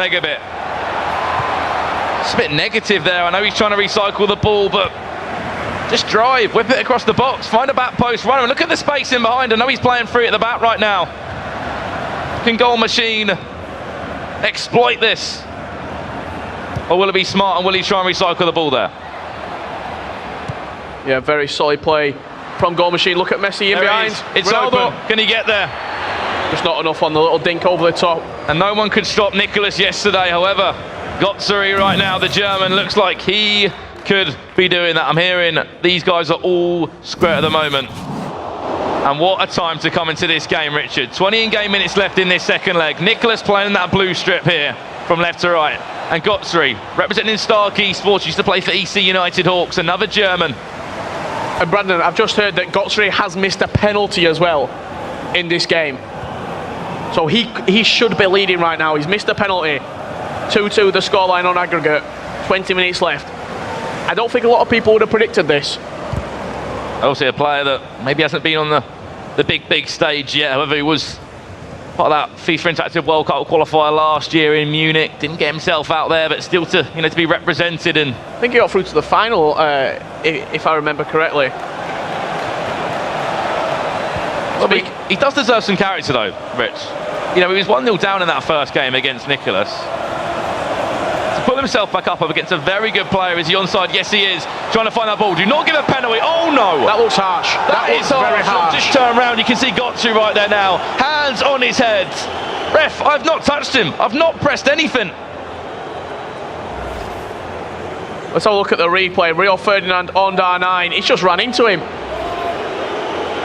Megabit. It's a bit negative there. I know he's trying to recycle the ball, but just drive, whip it across the box, find a back post runner, and look at the space in behind. I know he's playing free at the back right now. Can Goal Machine exploit this? Or will it be smart and will he try and recycle the ball there? Yeah, very solid play from Goal Machine. Look at Messi in behind. It's Ronaldo. open. Can he get there? Just not enough on the little dink over the top. And no one could stop Nicholas yesterday. However, Gotzuri right now, the German, looks like he could be doing that. I'm hearing these guys are all square at the moment. And what a time to come into this game, Richard. 20 in-game minutes left in this second leg. Nicholas playing that blue strip here from left to right. And Gotzuri, representing Stark Esports, used to play for EC United Hawks, another German. And Brandon, I've just heard that Gotzuri has missed a penalty as well in this game. So he should be leading right now. He's missed a penalty. 2-2 the scoreline on aggregate. 20 minutes left. I don't think a lot of people would have predicted this. Also a player that maybe hasn't been on the big stage yet. However, he was part of that FIFA Interactive World Cup qualifier last year in Munich. Didn't get himself out there, but still to be represented. And I think he got through to the final, if I remember correctly. Well, he does deserve some character though, Rich. He was 1-0 down in that first game against Nicholas. To pull himself back up against a very good player. Is he onside? Yes, he is. Trying to find that ball. Do not give a penalty. Oh no! That looks harsh. That is very harsh. Just turn around. You can see Gotsu right there now. Hands on his head. Ref, I've not touched him. I've not pressed anything. Let's have a look at the replay. Rio Ferdinand on R9. He's just ran into him.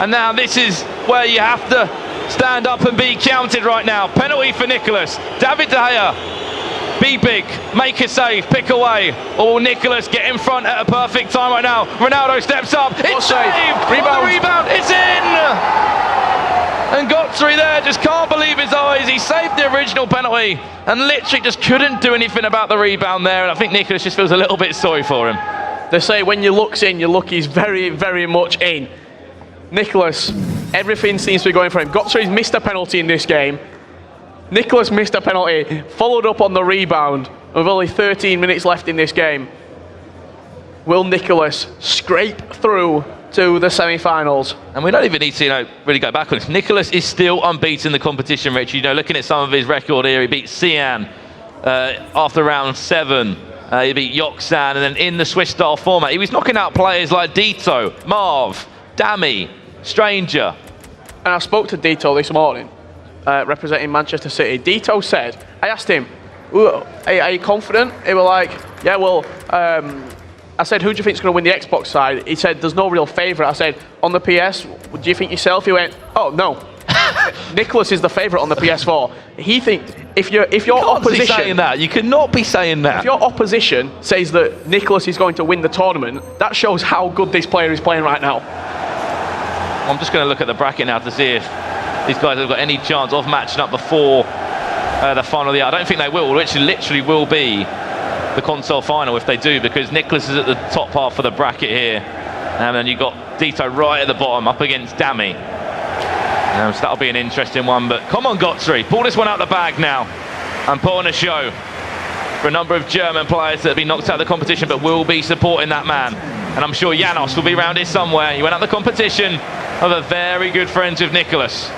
And now this is where you have to stand up and be counted right now. Penalty for Nicholas. David De Gea, be big, make a save, pick away. Or will Nicholas get in front at a perfect time right now? Ronaldo steps up. It's saved. Rebound. Rebound. It's in. And Gotzuri there just can't believe his eyes. He saved the original penalty and literally just couldn't do anything about the rebound there. And I think Nicholas just feels a little bit sorry for him. They say when your luck's in, your luck is very, very much in. Nicholas, everything seems to be going for him. Gotzuri's missed a penalty in this game. Nicholas missed a penalty, followed up on the rebound with only 13 minutes left in this game. Will Nicholas scrape through to the semi-finals? And we don't even need to really go back on this. Nicholas is still unbeaten in the competition, Rich. Looking at some of his record here, he beat Sian after round 7. He beat Yoksan, and then in the Swiss-style format, he was knocking out players like Dito, Marv, Dami, Stranger. And I spoke to Dito this morning, representing Manchester City. Dito said, I asked him, are you confident? He was like, yeah, well, I said, who do you think is going to win the Xbox side? He said, there's no real favourite. I said, on the PS, do you think yourself? He went, oh, no. Nicholas is the favourite on the PS4. He thinks if your opposition saying that, you cannot be saying that. If your opposition says that Nicholas is going to win the tournament, that shows how good this player is playing right now. I'm just going to look at the bracket now to see if these guys have got any chance of matching up before the final of the year. I don't think they will, which literally will be the console final if they do, because Nicholas is at the top half of the bracket here, and then you've got Dito right at the bottom up against Dami. So that'll be an interesting one, but come on Gotzuri, pull this one out the bag now and put on a show for a number of German players that have been knocked out of the competition but will be supporting that man. And I'm sure Janos will be around here somewhere. He went up the competition of a very good friends with Nicholas.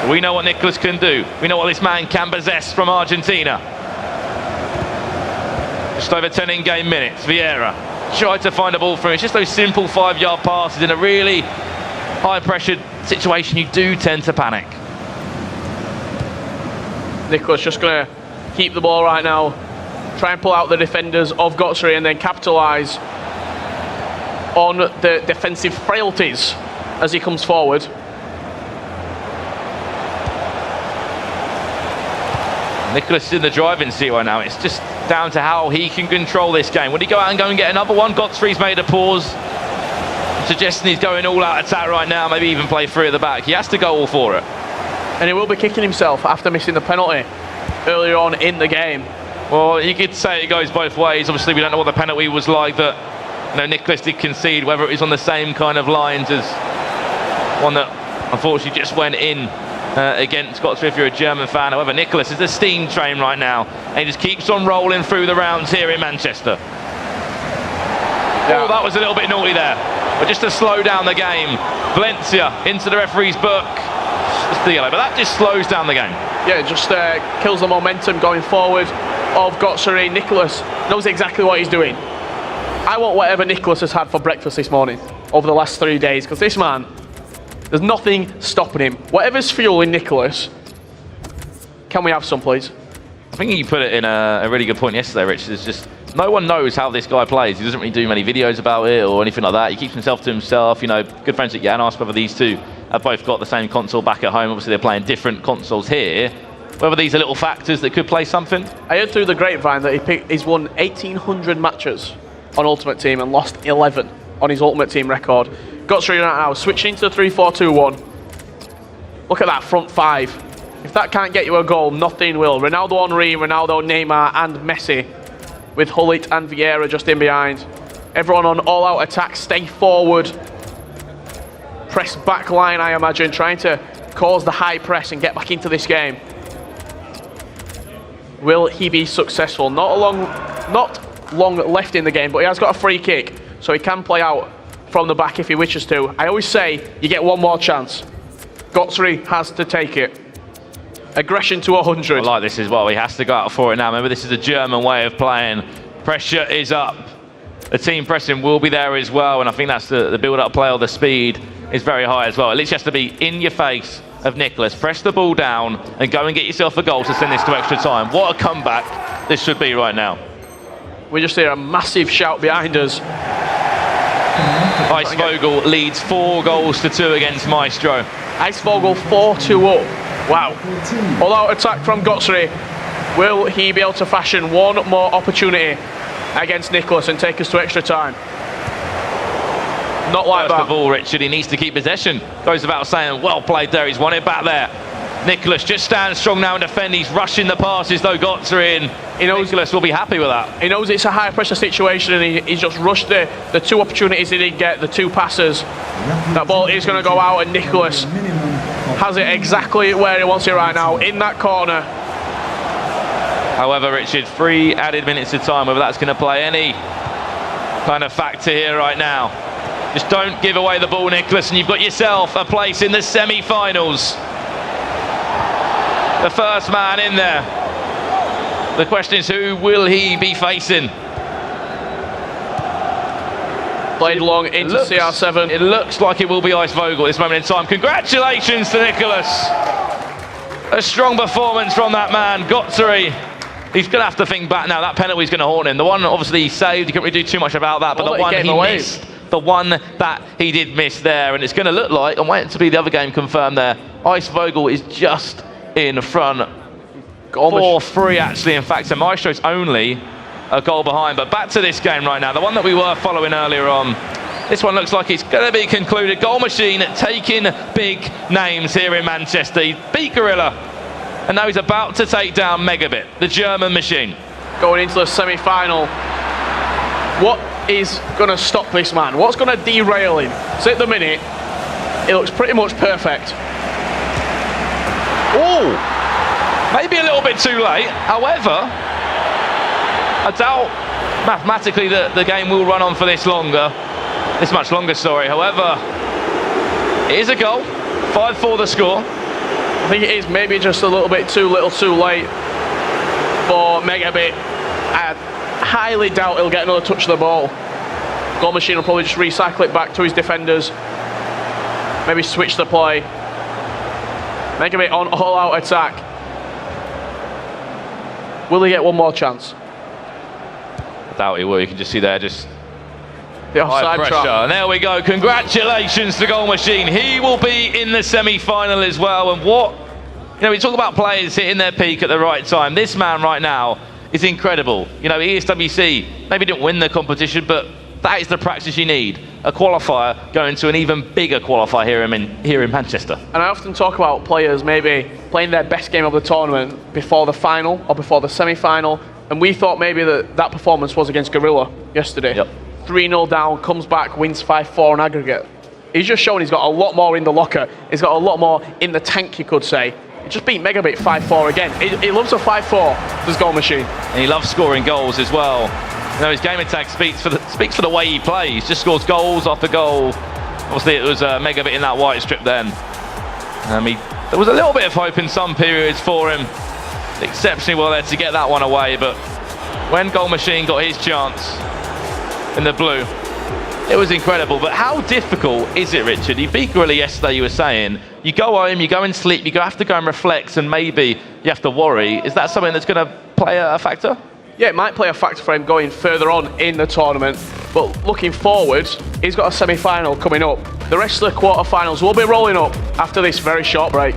We know what Nicholas can do. We know what this man can possess from Argentina. Just over 10 in-game minutes. Vieira tried to find a ball for him. It's just those simple 5-yard passes in a really high-pressured situation. You do tend to panic. Nicholas just going to keep the ball right now. Try and pull out the defenders of Gotsuri and then capitalise on the defensive frailties as he comes forward. Nicholas is in the driving seat right now. It's just down to how he can control this game. Would he go out and go and get another one? Gotsuri's made a pause, suggesting he's going all out attack right now, maybe even play 3 at the back. He has to go all for it. And he will be kicking himself after missing the penalty earlier on in the game. Well, you could say it goes both ways. Obviously, we don't know what the penalty was like that Nicholas did concede, whether it was on the same kind of lines as one that unfortunately just went in against Gotsuri if you're a German fan. However, Nicholas is a steam train right now, and he just keeps on rolling through the rounds here in Manchester. Yeah. Oh, that was a little bit naughty there. But just to slow down the game, Valencia into the referee's book. Just the yellow, but that just slows down the game. Yeah, it just kills the momentum going forward of Gotsuri. Nicholas knows exactly what he's doing. I want whatever Nicholas has had for breakfast this morning over the last 3 days, because this man, there's nothing stopping him. Whatever's fueling Nicholas, can we have some, please? I think you put it in a really good point yesterday, Rich. There's just no one knows how this guy plays. He doesn't really do many videos about it or anything like that. He keeps himself to himself. You know, good friends at Janos, whether these two have both got the same console back at home. Obviously, they're playing different consoles here. Whether these are little factors that could play something. I heard through the grapevine that he's won 1,800 matches on Ultimate Team and lost 11 on his Ultimate Team record. Gotsuri right now switching to 3-4-2-1. Look at that front 5. If that can't get you a goal, nothing will. Ronaldo Henry, Ronaldo, Neymar and Messi, with Hullit and Vieira just in behind. Everyone on all-out attack, stay forward. Press back line, I imagine, trying to cause the high press and get back into this game. Will he be successful? Not long left in the game, but he has got a free kick, so he can play out from the back if he wishes to. I always say, you get one more chance. Gotsuri has to take it. Aggression to 100. I like this as well. He has to go out for it now. Remember, this is a German way of playing. Pressure is up. The team pressing will be there as well, and I think that's the build-up play, or the speed is very high as well. At least you have to be in your face of Nicholas. Press the ball down and go and get yourself a goal to send this to extra time. What a comeback this should be right now. We just hear a massive shout behind us. Icevogel leads 4-2 against Maestro. Icevogel 4-2 up. Wow. All-out attack from Gotsuri. Will he be able to fashion one more opportunity against Nicholas and take us to extra time? Not like that. First of all, Richard, he needs to keep possession. Goes without saying, well played there. He's won it back there. Nicholas just stands strong now and defend. He's rushing the passes though, Gotsuri in. He knows Nicholas will be happy with that. He knows it's a high pressure situation, and he's just rushed the 2 opportunities he did get, the 2 passes. That ball is going to go out, and Nicholas has it exactly where he wants it right now, in that corner. However, Richard, 3 added minutes of time, whether that's going to play any kind of factor here right now. Just don't give away the ball, Nicholas, and you've got yourself a place in the semi-finals. The first man in there. The question is, who will he be facing? Played long into CR7. It looks like it will be Icevogel at this moment in time. Congratulations to Nicholas. A strong performance from that man, Gotsuri. He's going to have to think back now. That penalty's going to haunt him. The one obviously he saved, he couldn't really do too much about that, but the one he missed, the one that he did miss there, and it's going to look like, I'm waiting to be the other game confirmed there, Icevogel is just in front. 4-3 actually, in fact, so Maestro's only a goal behind. But back to this game right now, the one that we were following earlier on. This one looks like it's going to be concluded. Goal Machine taking big names here in Manchester. He beat Gorilla, and now he's about to take down Megabit, the German machine. Going into the semi-final. What is going to stop this man? What's going to derail him? So at the minute, it looks pretty much perfect. Oh, maybe a little bit too late. However, I doubt mathematically the game will run on for this much longer, sorry. However, it is a goal. 5-4 the score. I think it is maybe just a little bit too little too late for Megabit. I highly doubt he'll get another touch of the ball. Goal Machine will probably just recycle it back to his defenders. Maybe switch the play. Megabit on all-out attack. Will he get one more chance? I doubt he will. You can just see there, just the offside pressure. trap. And there we go. Congratulations to Goal Machine. He will be in the semi-final as well. And what, we talk about players hitting their peak at the right time. This man right now is incredible. ESWC maybe didn't win the competition, but that is the practice you need. A qualifier going to an even bigger qualifier here in Manchester. And I often talk about players maybe playing their best game of the tournament before the final or before the semi-final. And we thought maybe that performance was against Gorilla yesterday. Yep. 3-0 down, comes back, wins 5-4 on aggregate. He's just shown he's got a lot more in the locker. He's got a lot more in the tank, you could say. He just beat Megabit 5-4 again. He loves a 5-4, this Goal Machine. And he loves scoring goals as well. His game attack speaks for the way he plays. Just scores goals after goal. Obviously, it was Megabit in that white strip then. There was a little bit of hope in some periods for him. Exceptionally well there to get that one away, but when Goal Machine got his chance in the blue, it was incredible. But how difficult is it, Richard? You beat Gorilla yesterday, you were saying. You go home, you go and sleep, you have to go and reflect, and maybe you have to worry. Is that something that's going to play a factor? Yeah, it might play a factor for him going further on in the tournament. But looking forward, he's got a semi-final coming up. The rest of the quarterfinals will be rolling up after this very short break.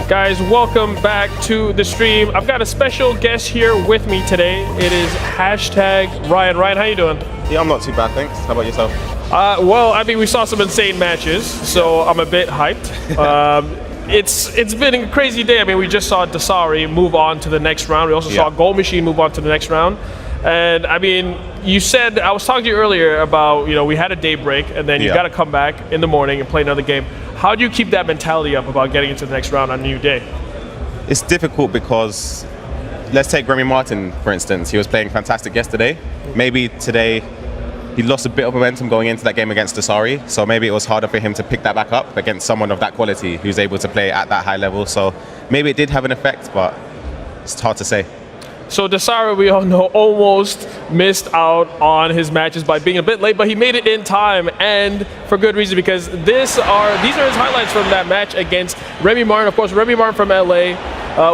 Guys, welcome back to the stream. I've got a special guest here with me today. It is #Ryan. Ryan, how you doing? Yeah, I'm not too bad, thanks. How about yourself? Well, I mean, we saw some insane matches, so I'm a bit hyped. It's been a crazy day. I mean, we just saw Dasari move on to the next round. We also saw Goal Machine move on to the next round. And I mean, you said, I was talking to you earlier about, we had a day break, and then you got to come back in the morning and play another game. How do you keep that mentality up about getting into the next round on a new day? It's difficult because, let's take Remy Martin, for instance. He was playing fantastic yesterday. Maybe today he lost a bit of momentum going into that game against Dasari, so maybe it was harder for him to pick that back up against someone of that quality who's able to play at that high level. So maybe it did have an effect, but it's hard to say. So Dasari, we all know, almost missed out on his matches by being a bit late, but he made it in time, and for good reason, because these are his highlights from that match against Remy Martin. Of course, Remy Martin from LA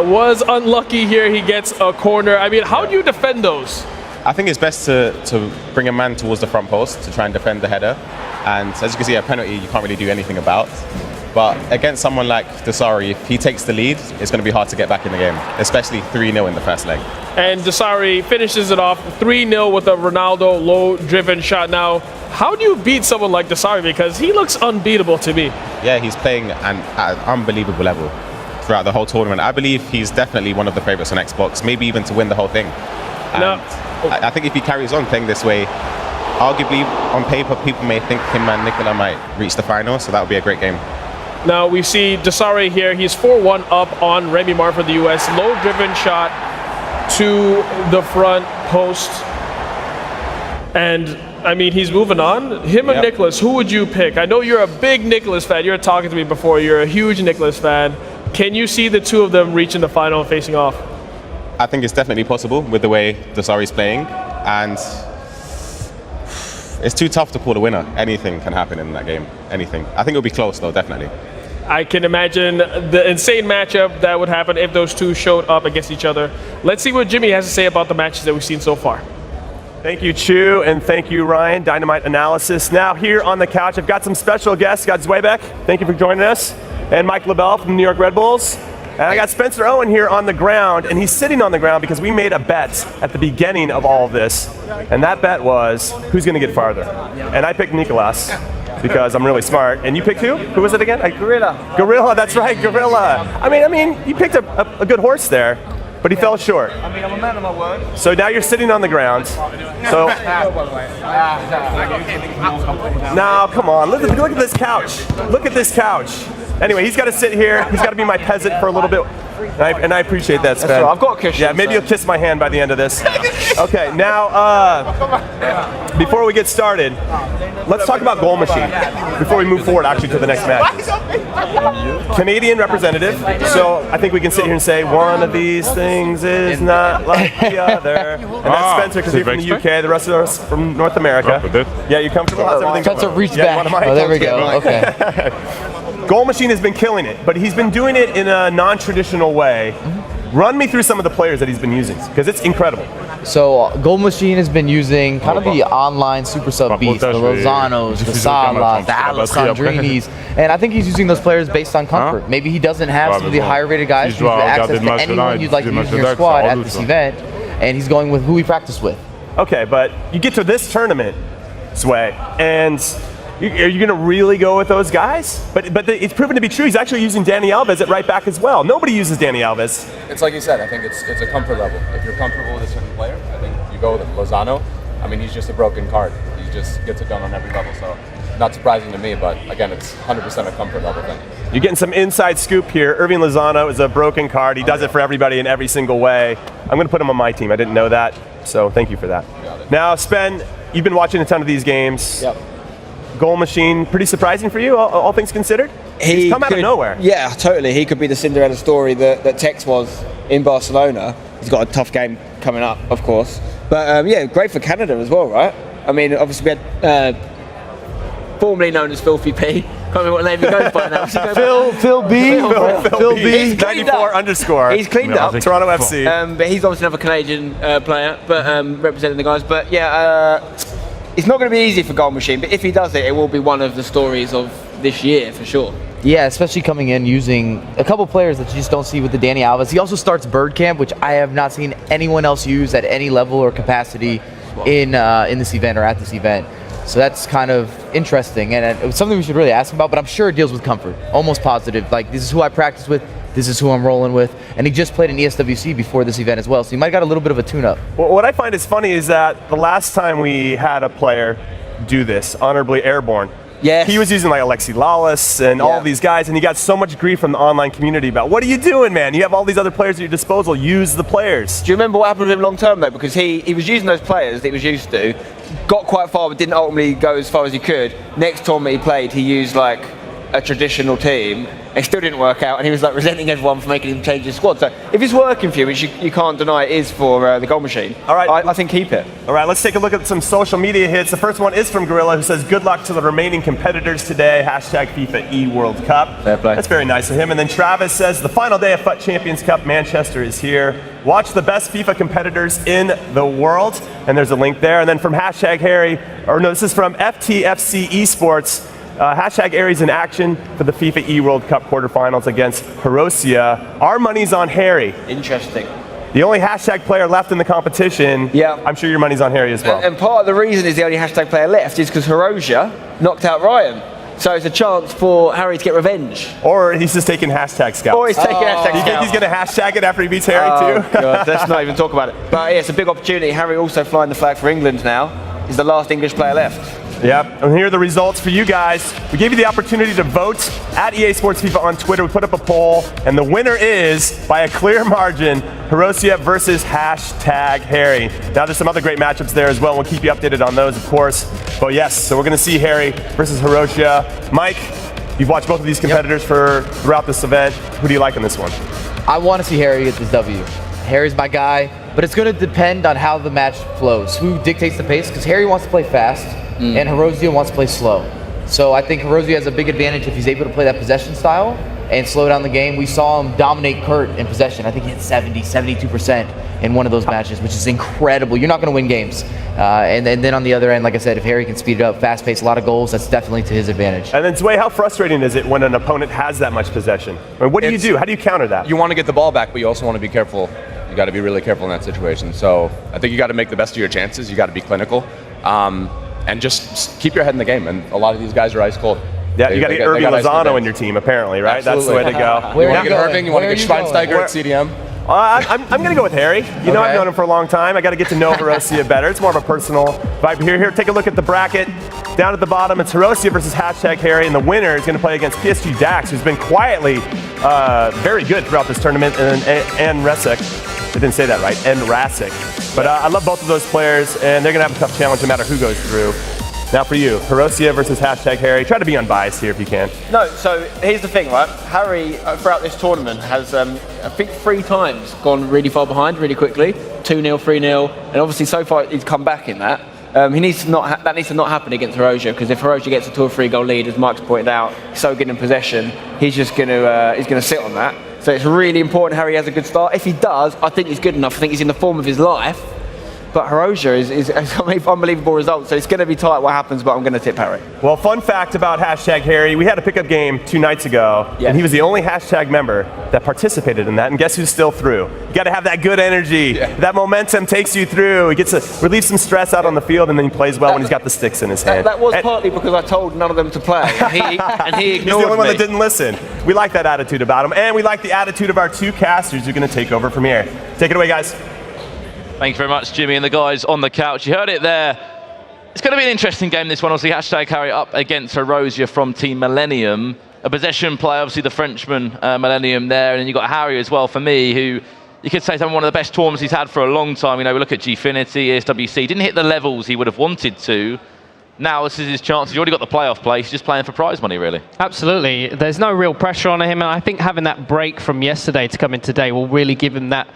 was unlucky here. He gets a corner. I mean, how do you defend those? I think it's best to bring a man towards the front post to try and defend the header. And as you can see, a penalty you can't really do anything about. But against someone like Dasari, if he takes the lead, it's going to be hard to get back in the game, especially 3-0 in the first leg. And Dasari finishes it off 3-0 with a Ronaldo low-driven shot. Now, how do you beat someone like Dasari? Because he looks unbeatable to me. Yeah, he's playing at an unbelievable level throughout the whole tournament. I believe he's definitely one of the favourites on Xbox, maybe even to win the whole thing. And I think if he carries on playing this way, arguably on paper people may think him and Nicola might reach the final, so that would be a great game. Now we see Dasari here. He's 4-1 up on Remy Martin for the US. Low-driven shot to the front post. And, I mean, he's moving on. Him and Nicholas, who would you pick? I know you're a big Nicholas fan. You were talking to me before. You're a huge Nicholas fan. Can you see the two of them reaching the final and facing off? I think it's definitely possible with the way Dasari's playing. And it's too tough to call a winner. Anything can happen in that game. Anything. I think it'll be close, though, definitely. I can imagine the insane matchup that would happen if those two showed up against each other. Let's see what Jimmy has to say about the matches that we've seen so far. Thank you, Chu, and thank you, Ryan. Dynamite analysis. Now here on the couch, I've got some special guests. Got Zwebeck, thank you for joining us, and Mike LaBelle from the New York Red Bulls. And I got Spencer Owen here on the ground, and he's sitting on the ground because we made a bet at the beginning of all of this, and that bet was who's going to get farther. And I picked Nicolas because I'm really smart. And you picked who? Who was it again? Gorilla. Gorilla, that's right, Gorilla. I mean, you picked a good horse there, but he fell short. I mean, I'm a man of my word. So now you're sitting on the ground. So now, come on, look at this couch. Look at this couch. Anyway, he's got to sit here. He's got to be my peasant for a little bit. And I appreciate that, Sven. Right. I've got a cushion. Yeah, maybe you'll kiss my hand by the end of this. Okay, now, before we get started, let's talk about Goal Machine before we move forward, actually, to the next match. Canadian representative, so I think we can sit here and say one of these things is not like the other. And that's Spencer, because you're from the UK, the rest of us from North America. Yeah, you comfortable? How's everything going? Spencer, reach back. Oh, there we go. Okay. Goal Machine has been killing it, but he's been doing it in a non-traditional way. Run me through some of the players that he's been using, because it's incredible. So Goal Machine has been using kind of the online super sub beast, the Lozanos, the Salas, the Alessandrinis, and I think he's using those players based on comfort. Maybe he doesn't have some of the higher rated guys who have access to anyone you'd like to use in your squad at this event, and he's going with who he practiced with. Okay, but you get to this tournament, Sway, and are you going to really go with those guys? But it's proven to be true. He's actually using Danny Alves at right back as well. Nobody uses Danny Alves. It's like you said. I think it's a comfort level. If you're comfortable with a certain player, I think you go with him. Lozano, I mean, he's just a broken card. He just gets it done on every level. So not surprising to me, but again, it's 100% a comfort level thing. You're getting some inside scoop here. Irving Lozano is a broken card. He does it for everybody in every single way. I'm going to put him on my team. I didn't know that, so thank you for that. Now, Spen, you've been watching a ton of these games. Yep. Goal Machine, pretty surprising for you, all things considered? He's come out of nowhere. Yeah, totally. He could be the Cinderella story that Tex was in Barcelona. He's got a tough game coming up, of course. But yeah, great for Canada as well, right? I mean, obviously we had formerly known as Filthy P. Can't remember what name he goes by now. Phil B. 94 underscore. He's cleaned up. Toronto FC. But he's obviously another Canadian player, but representing the guys. But yeah, it's not going to be easy for Goal Machine, but if he does it, it will be one of the stories of this year for sure. Yeah, especially coming in using a couple players that you just don't see with the Dani Alves. He also starts Bird Camp, which I have not seen anyone else use at any level or capacity in this event or at this event. So that's kind of interesting, and it was something we should really ask him about, but I'm sure it deals with comfort. Almost positive. Like, this is who I practice with, this is who I'm rolling with, and he just played an ESWC before this event as well, so he might have got a little bit of a tune-up. Well, what I find is funny is that the last time we had a player do this, honorably airborne, he was using like Alexi Lawless and all these guys, and he got so much grief from the online community about, what are you doing, man? You have all these other players at your disposal. Use the players. Do you remember what happened with him long term, though? Because he was using those players that he was used to, got quite far, but didn't ultimately go as far as he could. Next tournament he played, he used like a traditional team. It still didn't work out, and he was like resenting everyone for making him change his squad. So if it's working for you, which you can't deny it is for the Goal Machine, all right, I think keep it. All right, let's take a look at some social media hits. The first one is from Gorilla, who says, good luck to the remaining competitors today. Hashtag FIFA E World Cup. Fair play. That's very nice of him. And then Travis says, the final day of FUT Champions Cup Manchester is here. Watch the best FIFA competitors in the world. And there's a link there. And then from hashtag Harry, or no, this is from FTFC Esports. Hashtag Aries in action for the FIFA E World Cup quarterfinals against Hiroshia. Our money's on Harry. Interesting. The only hashtag player left in the competition. Yeah. I'm sure your money's on Harry as well. And part of the reason is the only hashtag player left is because Hiroshia knocked out Ryan. So it's a chance for Harry to get revenge. Or he's just taking hashtag scouts. Or he's taking hashtag scouts. You think he's going to hashtag it after he beats Harry too? God, let's not even talk about it. But yeah, it's a big opportunity. Harry also flying the flag for England now. He's the last English player left. Yep, and here are the results for you guys. We gave you the opportunity to vote at EA Sports FIFA on Twitter. We put up a poll, and the winner is, by a clear margin, Hiroshia versus hashtag Harry. Now there's some other great matchups there as well. We'll keep you updated on those, of course. But yes, so we're going to see Harry versus Hiroshia. Mike, you've watched both of these competitors throughout this event. Who do you like in this one? I want to see Harry get this W. Harry's my guy, but it's going to depend on how the match flows. Who dictates the pace? Because Harry wants to play fast, and Hiroshia wants to play slow. So I think Hiroshia has a big advantage if he's able to play that possession style and slow down the game. We saw him dominate Kurt in possession. I think he had 72% in one of those matches, which is incredible. You're not going to win games. And then on the other end, like I said, if Harry can speed it up, fast pace, a lot of goals, that's definitely to his advantage. And then, Zway, how frustrating is it when an opponent has that much possession? I mean, what do you do? How do you counter that? You want to get the ball back, but you also want to be careful. You got to be really careful in that situation. So I think you got to make the best of your chances. You got to be clinical. And just keep your head in the game. And a lot of these guys are ice cold. Yeah, you got to get Irving Lozano in your team, apparently, right? Absolutely. That's the way to go. You want to get Irving, you want to get Schweinsteiger at CDM? I'm going to go with Harry. You know, I've known him for a long time. I got to get to know Hiroshia better. It's more of a personal vibe here. Here, take a look at the bracket. Down at the bottom, it's Hiroshia versus hashtag Harry, and the winner is going to play against PSG Dax, who's been quietly very good throughout this tournament, and Resik. I didn't say that right, and Rasik. But I love both of those players, and they're going to have a tough challenge no matter who goes through. Now for you, Hiroshia versus hashtag Harry. Try to be unbiased here if you can. No, so here's the thing, right? Harry, throughout this tournament, has, I think, 3 times gone really far behind really quickly. 2-0, 3-0, and obviously so far he's come back in that. That needs to not happen against Hiroshia, because if Hiroshia gets a 2 or 3 goal lead, as Mike's pointed out, so good in possession, he's just going to sit on that. So it's really important Harry has a good start. If he does, I think he's good enough. I think he's in the form of his life. But Hiroshia is unbelievable results, so it's going to be tight what happens, but I'm going to tip Harry. Well, fun fact about hashtag Harry, we had a pickup game 2 nights ago, and he was the only hashtag member that participated in that, and guess who's still through? You got to have that good energy. That momentum takes you through. He gets to relieve some stress out on the field, and then he plays well when he's got the sticks in his hand. That was partly because I told none of them to play, and he ignored me. He's the only one that didn't listen. We like that attitude about him, and we like the attitude of our 2 casters who are going to take over from here. Take it away, guys. Thank you very much, Jimmy, and the guys on the couch. You heard it there. It's going to be an interesting game, this one. Obviously, hashtag Harry up against Hiroshia from Team Millennium. A possession play, obviously the Frenchman, Millennium there. And then you've got Harry as well, for me, who you could say is having one of the best tournaments he's had for a long time. You know, we look at Gfinity, ESWC. Didn't hit the levels he would have wanted to. Now this is his chance. He's already got the playoff place. He's just playing for prize money, really. Absolutely. There's no real pressure on him. And I think having that break from yesterday to come in today will really give him that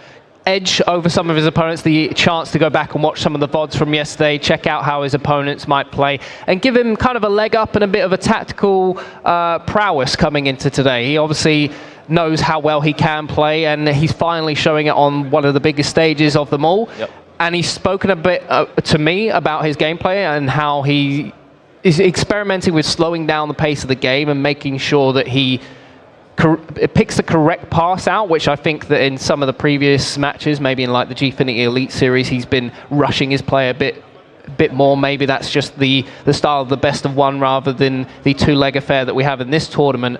edge over some of his opponents, the chance to go back and watch some of the VODs from yesterday, check out how his opponents might play, and give him kind of a leg up and a bit of a tactical prowess coming into today. He obviously knows how well he can play, and he's finally showing it on one of the biggest stages of them all. And he's spoken a bit to me about his gameplay and how he is experimenting with slowing down the pace of the game and making sure that he picks the correct pass out, which I think that in some of the previous matches, maybe in like the Gfinity Elite Series, he's been rushing his play a bit more. Maybe that's just the style of the best of one rather than the two-leg affair that we have in this tournament.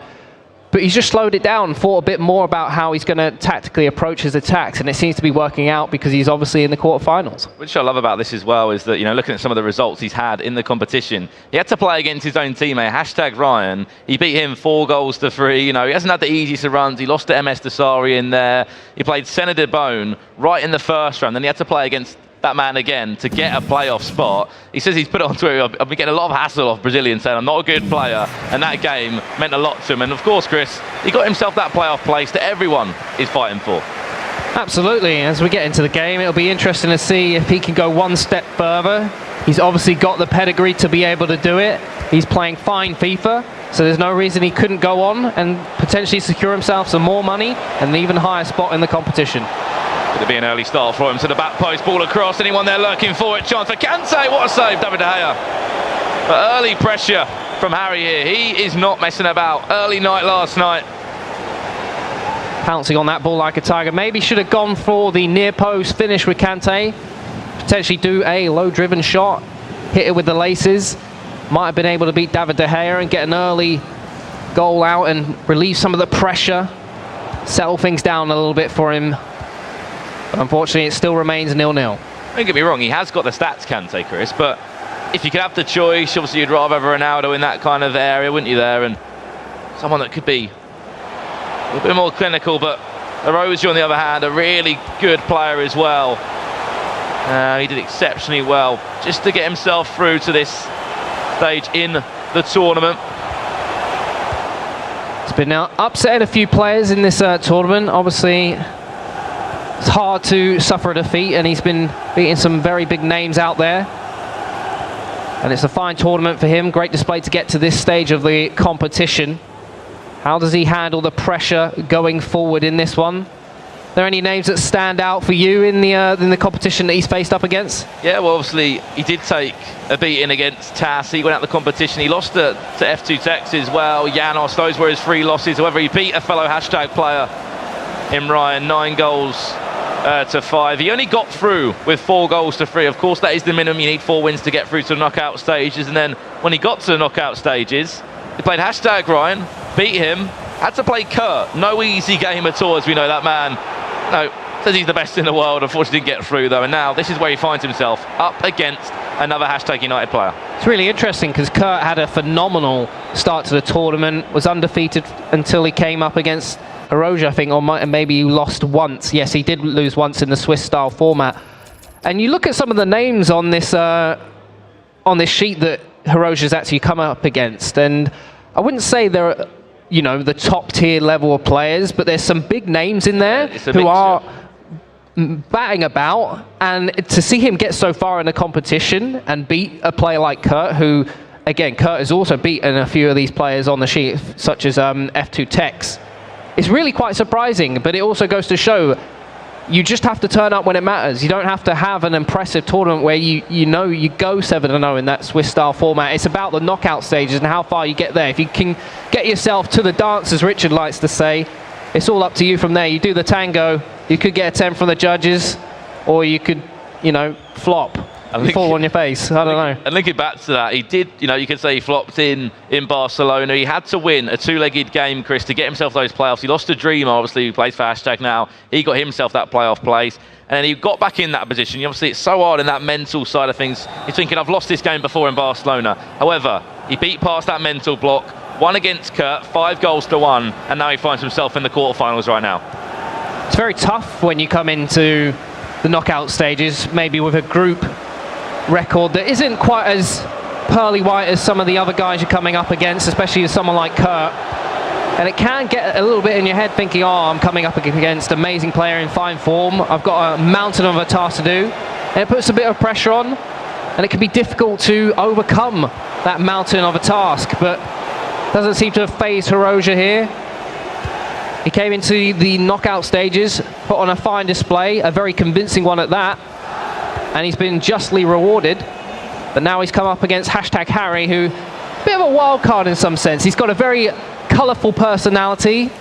But he's just slowed it down and thought a bit more about how he's going to tactically approach his attacks, and it seems to be working out because he's obviously in the quarterfinals. Which I love about this as well is that, you know, looking at some of the results he's had in the competition, he had to play against his own teammate, #Ryan. He beat him 4-3. You know, he hasn't had the easiest of runs. He lost to MS Dasari in there. He played Senator Bone right in the first round. Then he had to play against that man again to get a playoff spot. He says he's put it on Twitter, I've been getting a lot of hassle off Brazilians saying I'm not a good player, and that game meant a lot to him. And of course, Chris, he got himself that playoff place that everyone is fighting for. Absolutely. As we get into the game, it'll be interesting to see if he can go one step further. He's obviously got the pedigree to be able to do it. He's playing fine FIFA, so there's no reason he couldn't go on and potentially secure himself some more money and an even higher spot in the competition. Could be an early start for him to the back post, ball across, anyone there lurking for it, chance for Kante, what a save, David De Gea. But early pressure from Harry here, he is not messing about, early night last night. Pouncing on that ball like a tiger, maybe should have gone for the near post finish with Kante, potentially do a low driven shot, hit it with the laces, might have been able to beat David De Gea and get an early goal out and relieve some of the pressure, settle things down a little bit for him. But unfortunately, it still remains 0-0. Don't get me wrong, he has got the stats, Kante, Chris, but if you could have the choice, obviously you'd rather have Ronaldo in that kind of area, wouldn't you, there? And someone that could be a little bit more clinical, but Araujo, on the other hand, a really good player as well. He did exceptionally well just to get himself through to this stage in the tournament. It's been now upsetting a few players in this tournament. Obviously, it's hard to suffer a defeat, and he's been beating some very big names out there. And it's a fine tournament for him. Great display to get to this stage of the competition. How does he handle the pressure going forward in this one? Are there any names that stand out for you in the competition that he's faced up against? Yeah, well, obviously, he did take a beating against TAS. He went out the competition. He lost to F2 Tex as well. Janos, those were his 3 losses. However, he beat a fellow player in Ryan, 9 goals to 5. He only got through with 4 goals to 3. Of course, that is the minimum. You need 4 wins to get through to the knockout stages. And then when he got to the knockout stages, he played #Ryan, beat him, had to play Kurt. No easy game at all, as we know. That man, says he's the best in the world. Unfortunately, didn't get through, though. And now this is where he finds himself up against another #United player. It's really interesting because Kurt had a phenomenal start to the tournament, was undefeated until he came up against Araujo, I think, or maybe he lost once. Yes, he did lose once in the Swiss-style format. And you look at some of the names on this sheet that Araujo's actually come up against, and I wouldn't say they're, you know, the top-tier level of players, but there's some big names in there who are batting about, and to see him get so far in the competition and beat a player like Kurt, who, again, Kurt has also beaten a few of these players on the sheet, such as F2 Tex. It's really quite surprising, but it also goes to show you just have to turn up when it matters. You don't have to have an impressive tournament where you know you go 7-0 in that Swiss-style format. It's about the knockout stages and how far you get there. If you can get yourself to the dance, as Richard likes to say, it's all up to you from there. You do the tango, you could get a 10 from the judges, or you could, you know, flop. Fall on your face. I don't know. And linking back to that, he did, you know, you could say he flopped in Barcelona. He had to win a 2-legged game, Chris, to get himself those playoffs. He lost to Dreamer, obviously, who plays for now. He got himself that playoff place. And then he got back in that position. Obviously, it's so hard in that mental side of things. He's thinking, I've lost this game before in Barcelona. However, he beat past that mental block, won against Kurt, 5-1, and now he finds himself in the quarterfinals right now. It's very tough when you come into the knockout stages, maybe with a group record that isn't quite as pearly white as some of the other guys you're coming up against, especially with someone like Kurt. And it can get a little bit in your head thinking, oh, I'm coming up against an amazing player in fine form. I've got a mountain of a task to do. And it puts a bit of pressure on, and it can be difficult to overcome that mountain of a task. But doesn't seem to have phased Araujo here. He came into the knockout stages, put on a fine display, a very convincing one at that. And he's been justly rewarded. But now he's come up against #Harry, who, a bit of a wild card in some sense. He's got a very colourful personality,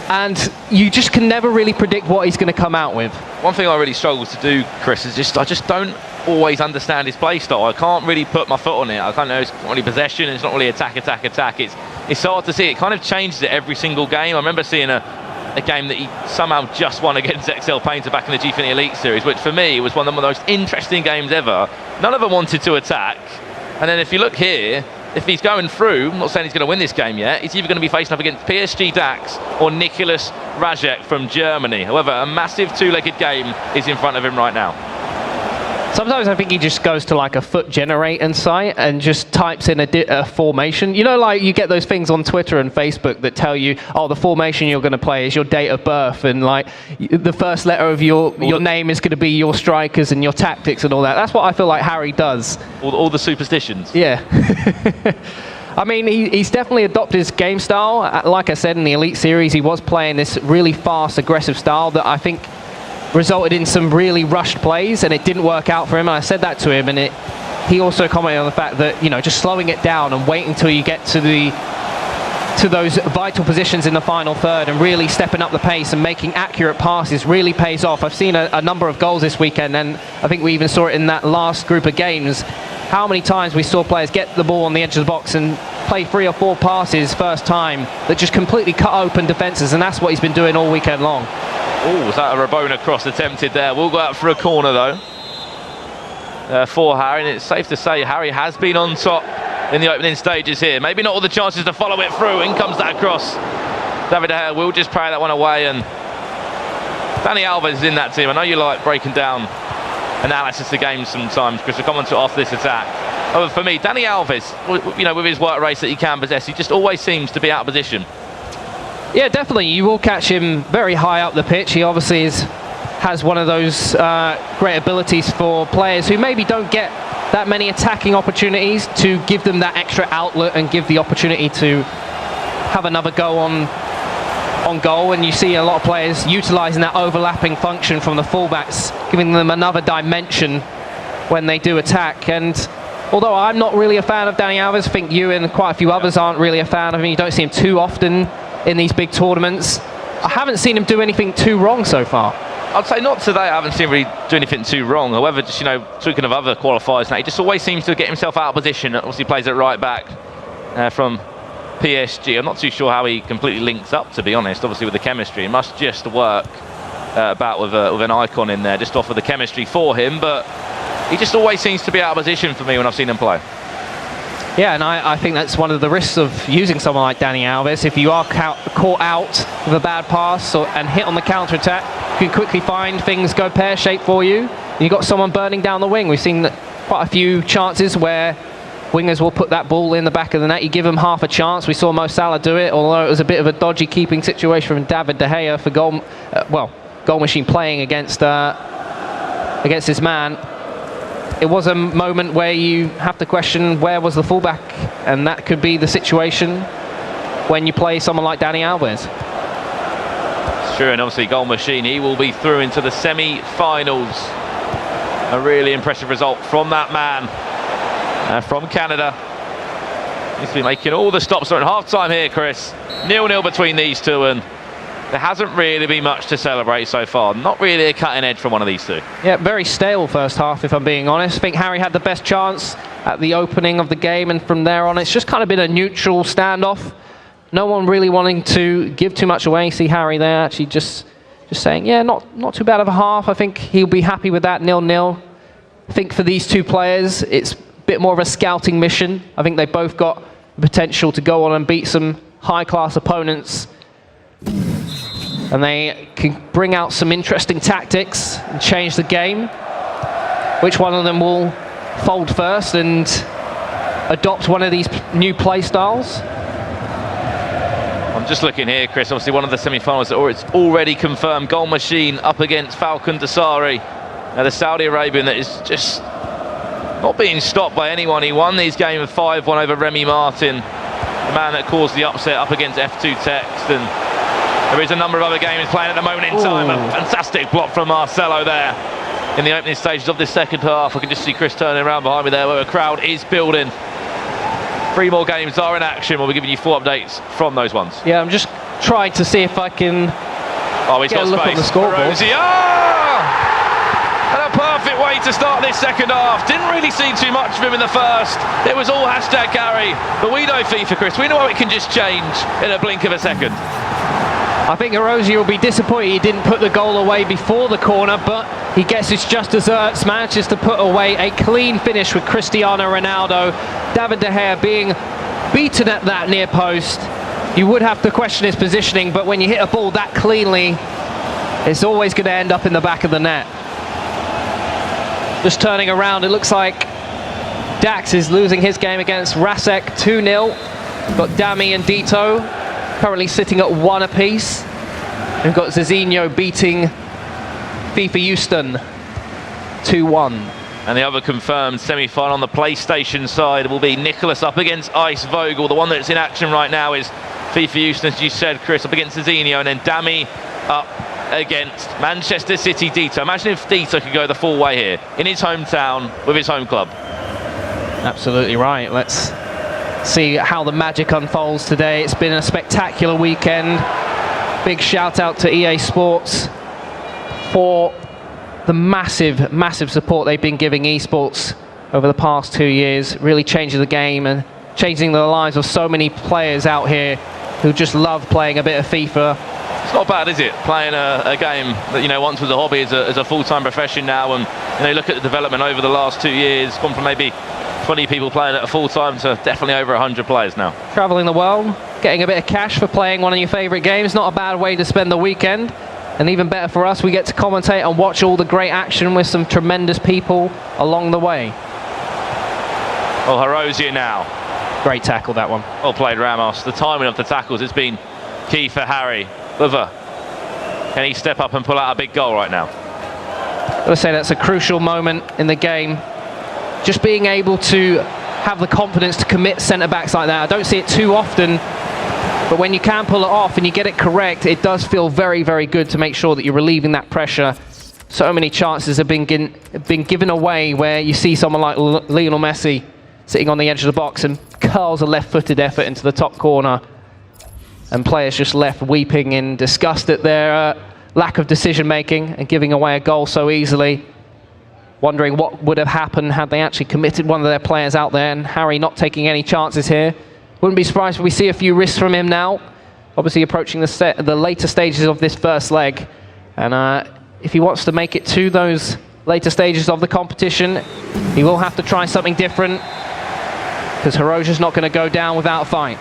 and you just can never really predict what he's going to come out with. One thing I really struggle to do, Chris, is I just don't always understand his play style. I can't really put my foot on it. I can't know it's not really possession, it's not really attack. It's hard to see. It kind of changes it every single game. I remember seeing a game that he somehow just won against XL Painter back in the G-Fini Elite Series, which for me was one of the most interesting games ever. None of them wanted to attack. And then if you look here, if he's going through, I'm not saying he's going to win this game yet, he's either going to be facing up against PSG Dax or Nicolas Rajek from Germany. However, a massive two-legged game is in front of him right now. Sometimes I think he just goes to like a FUT generating site and just types in a formation. You know, like you get those things on Twitter and Facebook that tell you, oh, the formation you're going to play is your date of birth, and like the first letter of your name is going to be your strikers and your tactics and all that. That's what I feel like Harry does. All the superstitions. Yeah. I mean, he's definitely adopted his game style. Like I said, in the Elite Series, he was playing this really fast, aggressive style that I think resulted in some really rushed plays, and it didn't work out for him. And I said that to him, and he also commented on the fact that, you know, just slowing it down and waiting until you get to those vital positions in the final third and really stepping up the pace and making accurate passes really pays off. I've seen a number of goals this weekend, and I think we even saw it in that last group of games, how many times we saw players get the ball on the edge of the box and play 3 or 4 passes first time that just completely cut open defences, and that's what he's been doing all weekend long. Oh, was that a Rabona cross attempted there? We'll go out for a corner though for Harry, and it's safe to say Harry has been on top in the opening stages here. Maybe not all the chances to follow it through. In comes that cross. David De Gea will just parry that one away, and Dani Alves is in that team. I know you like breaking down analysis of games sometimes, Chris. We'll come on to after this attack. However, for me, Dani Alves, you know, with his work race that he can possess, he just always seems to be out of position. Yeah, definitely. You will catch him very high up the pitch. He obviously has one of those great abilities for players who maybe don't get that many attacking opportunities to give them that extra outlet and give the opportunity to have another go on goal. And you see a lot of players utilising that overlapping function from the fullbacks, giving them another dimension when they do attack. And although I'm not really a fan of Dani Alves, I think you and quite a few others aren't really a fan of him. You don't see him too often in these big tournaments. I haven't seen him do anything too wrong so far. I'd say not today. I haven't seen him really do anything too wrong. However, just, you know, talking of other qualifiers now, he just always seems to get himself out of position. Obviously plays it right back from PSG. I'm not too sure how he completely links up, to be honest. Obviously with the chemistry, it must just work about with an icon in there, just offer the chemistry for him. But he just always seems to be out of position for me when I've seen him play. Yeah, and I think that's one of the risks of using someone like Dani Alves. If you are caught out with a bad pass and hit on the counter-attack, you can quickly find things go pear-shaped for you. You've got someone burning down the wing. We've seen quite a few chances where wingers will put that ball in the back of the net. You give them half a chance. We saw Mo Salah do it, although it was a bit of a dodgy keeping situation from David De Gea for Goal Machine playing against his man. It was a moment where you have to question where was the fullback, and that could be the situation when you play someone like Dani Alves. It's true, and obviously Goal Machine, he will be through into the semi-finals. A really impressive result from that man from Canada. He's been making all the stops. We're in half-time here, Chris. 0-0 between these two, and there hasn't really been much to celebrate so far. Not really a cutting edge from one of these two. Yeah, very stale first half, if I'm being honest. I think Harry had the best chance at the opening of the game, and from there on, it's just kind of been a neutral standoff. No one really wanting to give too much away. See Harry there actually just saying, yeah, not too bad of a half. I think he'll be happy with that, 0-0. I think for these two players, it's a bit more of a scouting mission. I think they both got the potential to go on and beat some high-class opponents. And they can bring out some interesting tactics and change the game. Which one of them will fold first and adopt one of these new play styles? I'm just looking here, Chris. Obviously, one of the semi-finals that it's already confirmed. Goal Machine up against Falcon Dasari, the Saudi Arabian that is just not being stopped by anyone. He won his game of 5-1 over Remy Martin, the man that caused the upset up against F2 Text. And there is a number of other games playing at the moment in time. A fantastic block from Marcelo there. in the opening stages of this second half. I can just see Chris turning around behind me there where a crowd is building. 3 more games are in action. We'll be giving you full updates from those ones. Yeah, I'm just trying to see if I can he's get got a look space. on the scoreboard. Rosie, and a perfect way to start this second half. Didn't really see too much of him in the first. It was all hashtag carry. But we know FIFA, Chris. We know how it can just change in a blink of a second. I think Hiroshi will be disappointed he didn't put the goal away before the corner, but he gets his just desserts, manages to put away a clean finish with Cristiano Ronaldo. David De Gea being beaten at that near post. You would have to question his positioning, but when you hit a ball that cleanly, it's always going to end up in the back of the net. Just turning around, it looks like Dax is losing his game against Rasek 2-0. Got Dami and Dito currently sitting at 1 apiece. We've got Zizinho beating FIFA Houston 2-1. And the other confirmed semi-final on the PlayStation side will be Nicholas up against Ice Vogel. The one that's in action right now is FIFA Houston, as you said, Chris, up against Zizinho, and then Dami up against Manchester City Dito. Imagine if Dito could go the full way here, in his hometown, with his home club. Absolutely right. Let's see how the magic unfolds today. It's been a spectacular weekend. Big shout out to EA Sports for the massive, massive support they've been giving esports over the past 2 years, really changing the game and changing the lives of so many players out here who just love playing a bit of FIFA. It's not bad, is it? Playing a game that, you know, once was a hobby as a full-time profession now, and, you know, look at the development over the last 2 years, gone from maybe 20 people playing at a full-time to definitely over 100 players now. Traveling the world, getting a bit of cash for playing one of your favorite games, not a bad way to spend the weekend. And even better for us, we get to commentate and watch all the great action with some tremendous people along the way. Oh, Hiroshi now. Great tackle, that one. Well played, Ramos. The timing of the tackles has been key for Harry. Liver, can he step up and pull out a big goal right now? I would say that's a crucial moment in the game. Just being able to have the confidence to commit centre-backs like that. I don't see it too often, but when you can pull it off and you get it correct, it does feel very, very good to make sure that you're relieving that pressure. So many chances have been given away where you see someone like Lionel Messi sitting on the edge of the box and curls a left-footed effort into the top corner, and players just left weeping in disgust at their lack of decision-making and giving away a goal so easily, wondering what would have happened had they actually committed one of their players out there. And Harry not taking any chances here. Wouldn't be surprised if we see a few risks from him now, obviously approaching the later stages of this first leg. And if he wants to make it to those later stages of the competition, he will have to try something different, because Hiroshi's not going to go down without a fight.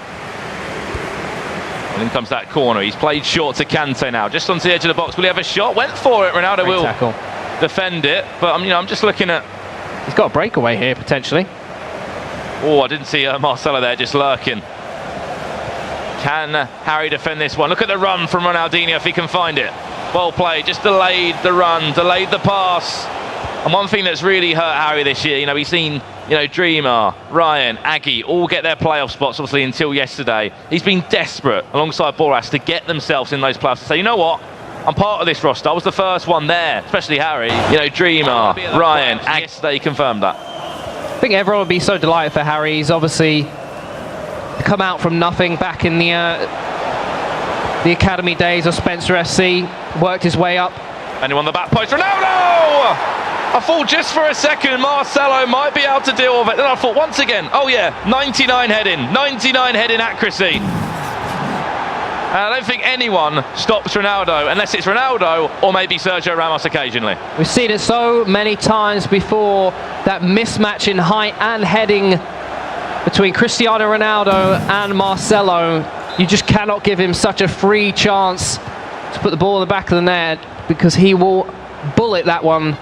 And in comes that corner. He's played short to Kante now, just onto the edge of the box. Will he have a shot? Went for it. Ronaldo Great will tackle. Defend it, but I'm just looking at. He's got a breakaway here potentially. Oh, I didn't see Marcelo there, just lurking. Can Harry defend this one? Look at the run from Ronaldinho if he can find it. Well played, just delayed the run, delayed the pass. And one thing that's really hurt Harry this year, you know, we've seen, you know, Dreamer, Ryan, Aggie all get their playoff spots, obviously, until yesterday. He's been desperate, alongside Boras, to get themselves in those playoffs, to say, you know what, I'm part of this roster. I was the first one there, especially Harry. You know, Dreamer, Ryan, Aggie, yesterday confirmed that. I think everyone would be so delighted for Harry. He's obviously come out from nothing back in the academy days of Spencer FC, worked his way up. And he won the back post. Ronaldo! I thought just for a second Marcelo might be able to deal with it. Then I thought once again, oh yeah, 99 heading accuracy. And I don't think anyone stops Ronaldo, unless it's Ronaldo or maybe Sergio Ramos occasionally. We've seen it so many times before, that mismatch in height and heading between Cristiano Ronaldo and Marcelo. You just cannot give him such a free chance to put the ball in the back of the net, because he will bullet that one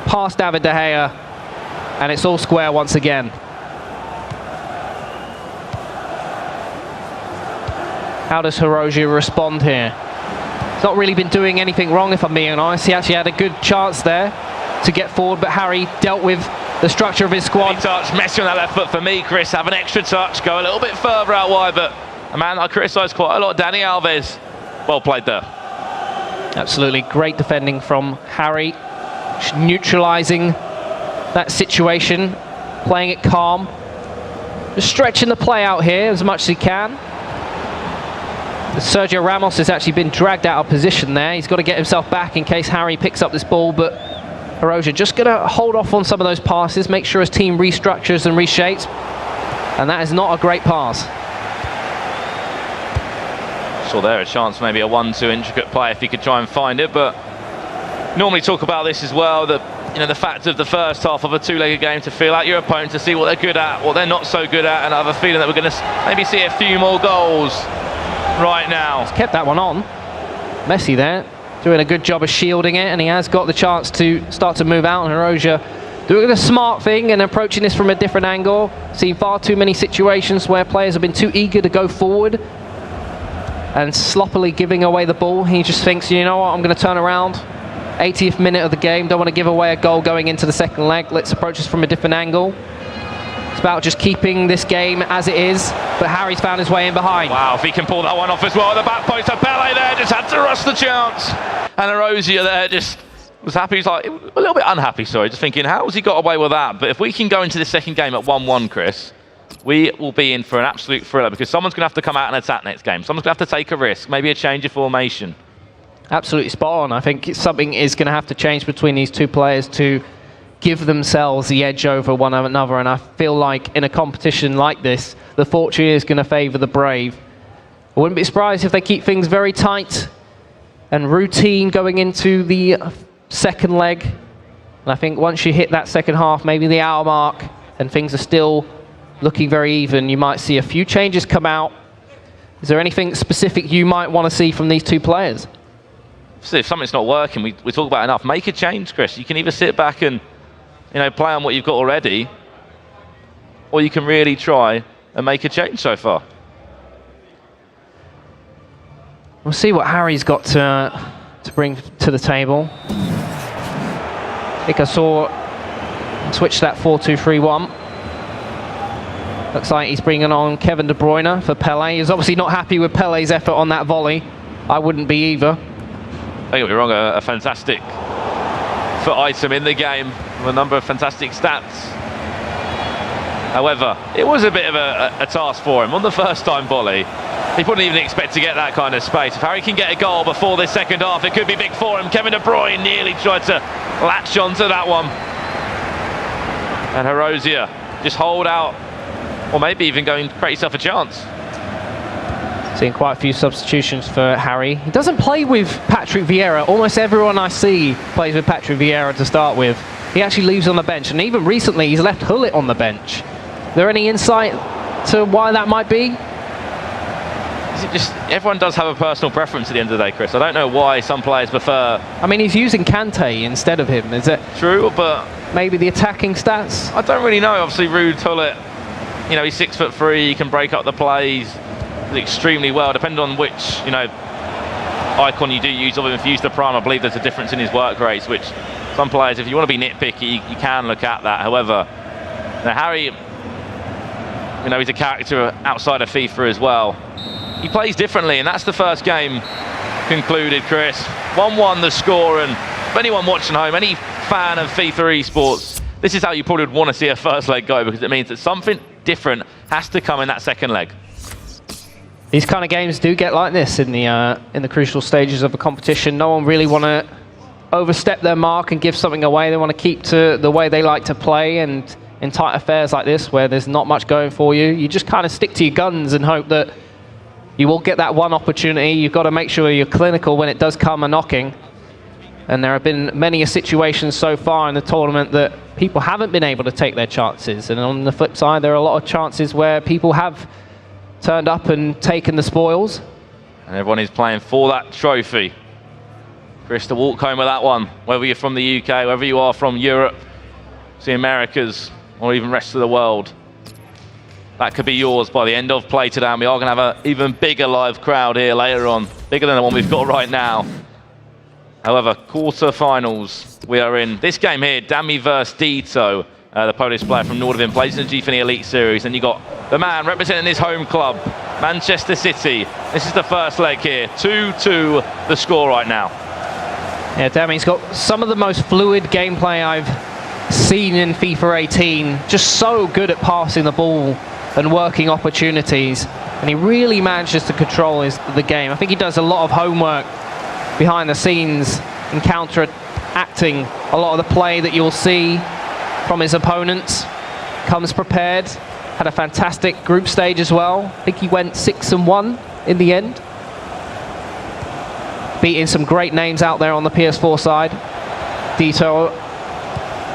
past David De Gea, and it's all square once again. How does Hiroshi respond here? He's not really been doing anything wrong, if I'm being honest. He actually had a good chance there to get forward, but Harry dealt with the structure of his squad. Touch, Messi on that left foot for me, Chris. Have an extra touch, go a little bit further out wide, but a man I criticised quite a lot, Dani Alves. Well played there. Absolutely great defending from Harry. neutralizing that situation, playing it calm, just stretching the play out here as much as he can. Sergio Ramos has actually been dragged out of position there. He's got to get himself back in case Harry picks up this ball, but Hiroja just going to hold off on some of those passes, make sure his team restructures and reshapes, and that is not a great pass. Saw there a chance, maybe a 1-2 intricate play if he could try and find it, but normally talk about this as well, that the fact of the first half of a two-legged game, to feel out your opponent, to see what they're good at, what they're not so good at, and I have a feeling that we're going to maybe see a few more goals right now. He's kept that one on. Messi there, doing a good job of shielding it, and he has got the chance to start to move out, and Hiroja doing a smart thing and approaching this from a different angle. Seen far too many situations where players have been too eager to go forward and sloppily giving away the ball. He just thinks, you know what, I'm going to turn around. 80th minute of the game, don't want to give away a goal going into the second leg. Let's approach this from a different angle. It's about just keeping this game as it is, but Harry's found his way in behind. Wow, if he can pull that one off as well. The back post of Pele there, just had to rush the chance. And Arozia there just was happy. He's like, a little bit unhappy, sorry, just thinking, how has he got away with that? But if we can go into the second game at 1-1, Chris, we will be in for an absolute thriller, because someone's going to have to come out and attack next game. Someone's going to have to take a risk, maybe a change of formation. Absolutely spot on. I think something is going to have to change between these two players to give themselves the edge over one another, and I feel like in a competition like this, the fortune is going to favour the brave. I wouldn't be surprised if they keep things very tight and routine going into the second leg. And I think once you hit that second half, maybe the hour mark, and things are still looking very even, you might see a few changes come out. Is there anything specific you might want to see from these two players? So if something's not working, we talk about enough. Make a change, Chris. You can either sit back and play on what you've got already, or you can really try and make a change so far. We'll see what Harry's got to bring to the table. I think I saw switch that 4-2-3-1. Looks like he's bringing on Kevin De Bruyne for Pele. He's obviously not happy with Pele's effort on that volley. I wouldn't be either. Don't get me wrong, a fantastic FUT item in the game with a number of fantastic stats. However, it was a bit of a task for him on the first time volley. He wouldn't even expect to get that kind of space. If Harry can get a goal before this second half, it could be big for him. Kevin De Bruyne nearly tried to latch onto that one. And Hiroja just hold out, or maybe even go and create yourself a chance. Seeing quite a few substitutions for Harry. He doesn't play with Patrick Vieira. Almost everyone I see plays with Patrick Vieira to start with. He actually leaves on the bench, and even recently he's left Hullet on the bench. Is there any insight to why that might be? Is it just, everyone does have a personal preference at the end of the day, Chris. I don't know why some players prefer... I mean, he's using Kante instead of him. Is it true, but maybe the attacking stats? I don't really know. Obviously, Ruud Hullet, he's 6'3", he can break up the plays extremely well, depending on which icon you do use of him. If you use the prime, I believe there's a difference in his work rates, which some players, if you want to be nitpicky, you can look at that. However, Harry, he's a character outside of FIFA as well. He plays differently, and that's the first game concluded, Chris. 1-1 the score, and for anyone watching home, any fan of FIFA esports, this is how you probably would want to see a first leg go, because it means that something different has to come in that second leg. These kind of games do get like this in the crucial stages of a competition. No one really want to overstep their mark and give something away. They want to keep to the way they like to play, and in tight affairs like this where there's not much going for you, you just kind of stick to your guns and hope that you will get that one opportunity. You've got to make sure you're clinical when it does come a knocking. And there have been many situations so far in the tournament that people haven't been able to take their chances. And on the flip side, there are a lot of chances where people have turned up and taken the spoils. And everyone is playing for that trophy. Chris, to walk home with that one, whether you're from the UK, whether you are from Europe, the Americas, or even rest of the world. That could be yours by the end of play today, and we are going to have an even bigger live crowd here later on, bigger than the one we've got right now. However, quarter-finals we are in. This game here, Dami versus Dito, the Polish player from Nordvin, plays in the G-Fini Elite Series, and you got the man representing his home club, Manchester City. This is the first leg here, 2-2 the score right now. Yeah, Dami's got some of the most fluid gameplay I've seen in FIFA 18. Just so good at passing the ball and working opportunities. And he really manages to control the game. I think he does a lot of homework behind the scenes and counter-acting a lot of the play that you'll see from his opponents. Comes prepared. Had a fantastic group stage as well. I think he went 6-1 in the end. Beating some great names out there on the PS4 side. Dito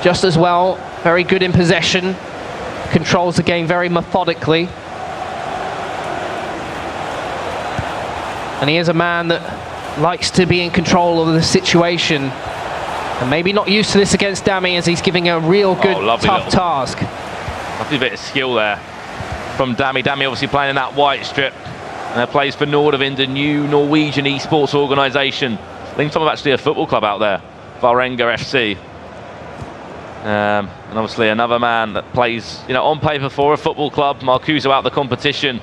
just as well. Very good in possession. Controls the game very methodically. And he is a man that likes to be in control of the situation. And maybe not used to this against Dami, as he's giving a real good, tough task. Lovely bit of skill there from Dami. Dami obviously playing in that white strip. And plays for Nordavind, the new Norwegian esports organisation. Linked up with actually a football club out there, Vålerenga FC. And obviously another man that plays, on paper for a football club. Marcuso out the competition.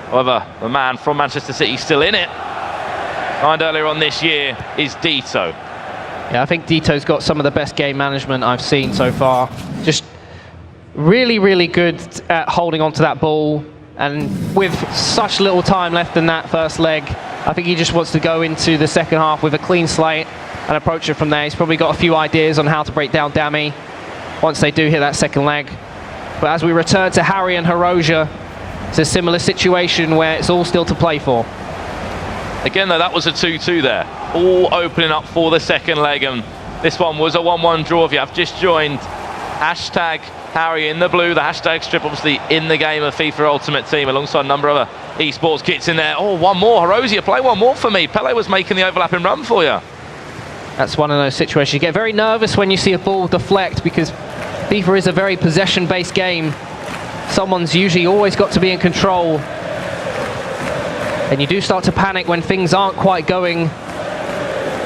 However, the man from Manchester City still in it. Signed earlier on this year is Dito. Yeah, I think Dito's got some of the best game management I've seen so far. Just really, really good at holding on to that ball. And with such little time left in that first leg, I think he just wants to go into the second half with a clean slate and approach it from there. He's probably got a few ideas on how to break down Dami once they do hit that second leg. But as we return to Harry and Hiroja, it's a similar situation where it's all still to play for. Again, though, that was a 2-2 there. All opening up for the second leg, and this one was a 1-1 draw. If you have just joined, hashtag Harry in the blue, the hashtag strip obviously in the game of FIFA Ultimate Team, alongside a number of other esports kits in there. Oh, one more. Hiroja, play one more for me. Pele was making the overlapping run for you. That's one of those situations. You get very nervous when you see a ball deflect, because FIFA is a very possession-based game. Someone's usually always got to be in control. And you do start to panic when things aren't quite going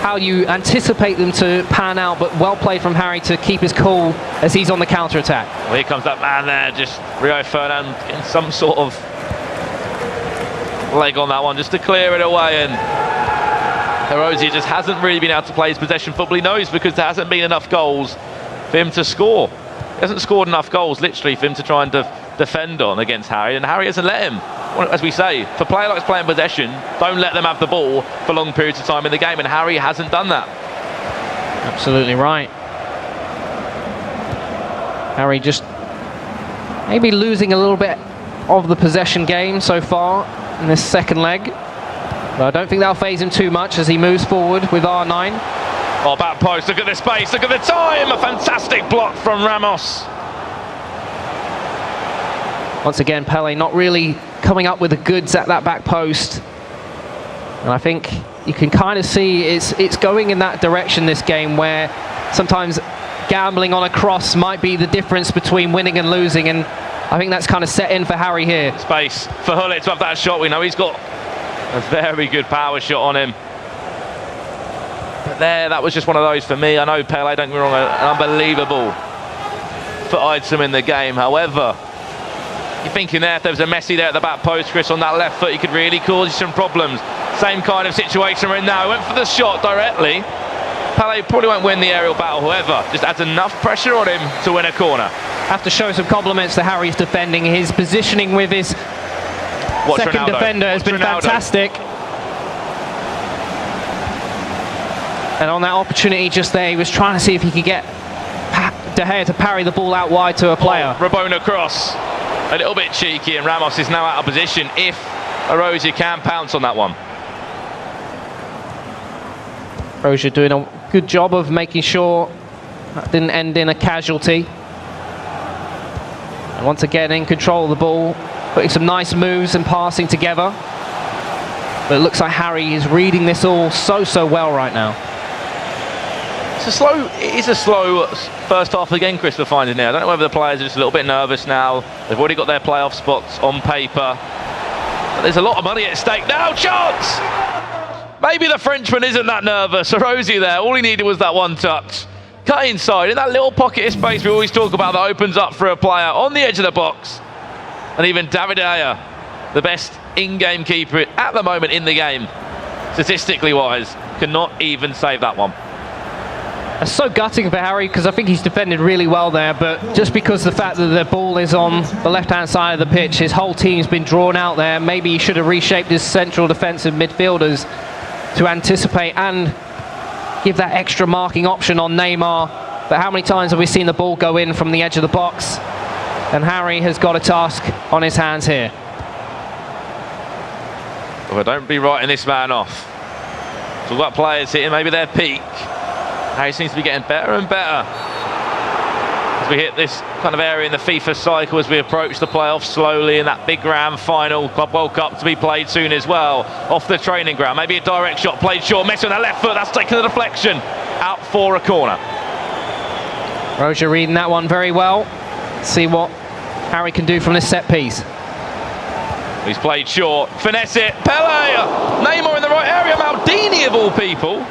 how you anticipate them to pan out, but well played from Harry to keep his cool as he's on the counter-attack. Well, here comes that man there, just Rio Ferdinand getting some sort of leg on that one just to clear it away, and Hiroja just hasn't really been able to play his possession football. He knows, because there hasn't been enough goals for him to score. He hasn't scored enough goals, literally, for him to try and defend on against Harry, and Harry hasn't let him. As we say, for player likes playing possession, don't let them have the ball for long periods of time in the game, and Harry hasn't done that. Absolutely right. Harry just maybe losing a little bit of the possession game so far in this second leg. But I don't think that'll faze him too much as he moves forward with R9. Oh, back post, look at the space, look at the time! A fantastic block from Ramos. Once again, Pele not really coming up with the goods at that back post. And I think you can kind of see it's going in that direction, this game, where sometimes gambling on a cross might be the difference between winning and losing, and I think that's kind of set in for Harry here. Space for Hullet to have that shot. We know he's got a very good power shot on him. But there, that was just one of those for me. I know Pele, don't get me wrong, an unbelievable foot item in the game. However, you're thinking there, if there was a Messi there at the back post, Chris, on that left foot, he could really cause you some problems. Same kind of situation we're in now. He went for the shot directly. Pele probably won't win the aerial battle, however, just adds enough pressure on him to win a corner. Have to show some compliments to Harry's defending. His positioning with his second defender has been fantastic. And on that opportunity just there, he was trying to see if he could get De Gea to parry the ball out wide to a player. Rabona cross, a little bit cheeky, and Ramos is now out of position if Hiroja can pounce on that one. Hiroja doing a good job of making sure that didn't end in a casualty. And once again in control of the ball, putting some nice moves and passing together. But it looks like Harry is reading this all so well right now. It is a slow first half again, Chris, we're finding now. I don't know whether the players are just a little bit nervous now. They've already got their playoff spots on paper. But there's a lot of money at stake now. Chance! Maybe the Frenchman isn't that nervous. Hiroja there, all he needed was that one touch. Cut inside, in that little pocket of space we always talk about that opens up for a player on the edge of the box. And even David De Gea, the best in-game keeper at the moment in the game, statistically wise, Cannot even save that one. It's so gutting for Harry because I think he's defended really well there, but just because the fact that the ball is on the left-hand side of the pitch, his whole team's been drawn out there. Maybe he should have reshaped his central defensive midfielders to anticipate and give that extra marking option on Neymar. But how many times have we seen the ball go in from the edge of the box? And Harry has got a task on his hands here. Well, don't be writing this man off. Talk about players hitting maybe their peak. Harry seems to be getting better and better as we hit this kind of area in the FIFA cycle as we approach the playoffs slowly in that big grand final. Club World Cup to be played soon as well. Off the training ground, maybe a direct shot played short. Messi on the left foot, that's taken the deflection. Out for a corner. Roja reading that one very well. See what Harry can do from this set piece. He's played short, finesse it, Pele! Neymar in the right area, Maldini of all people.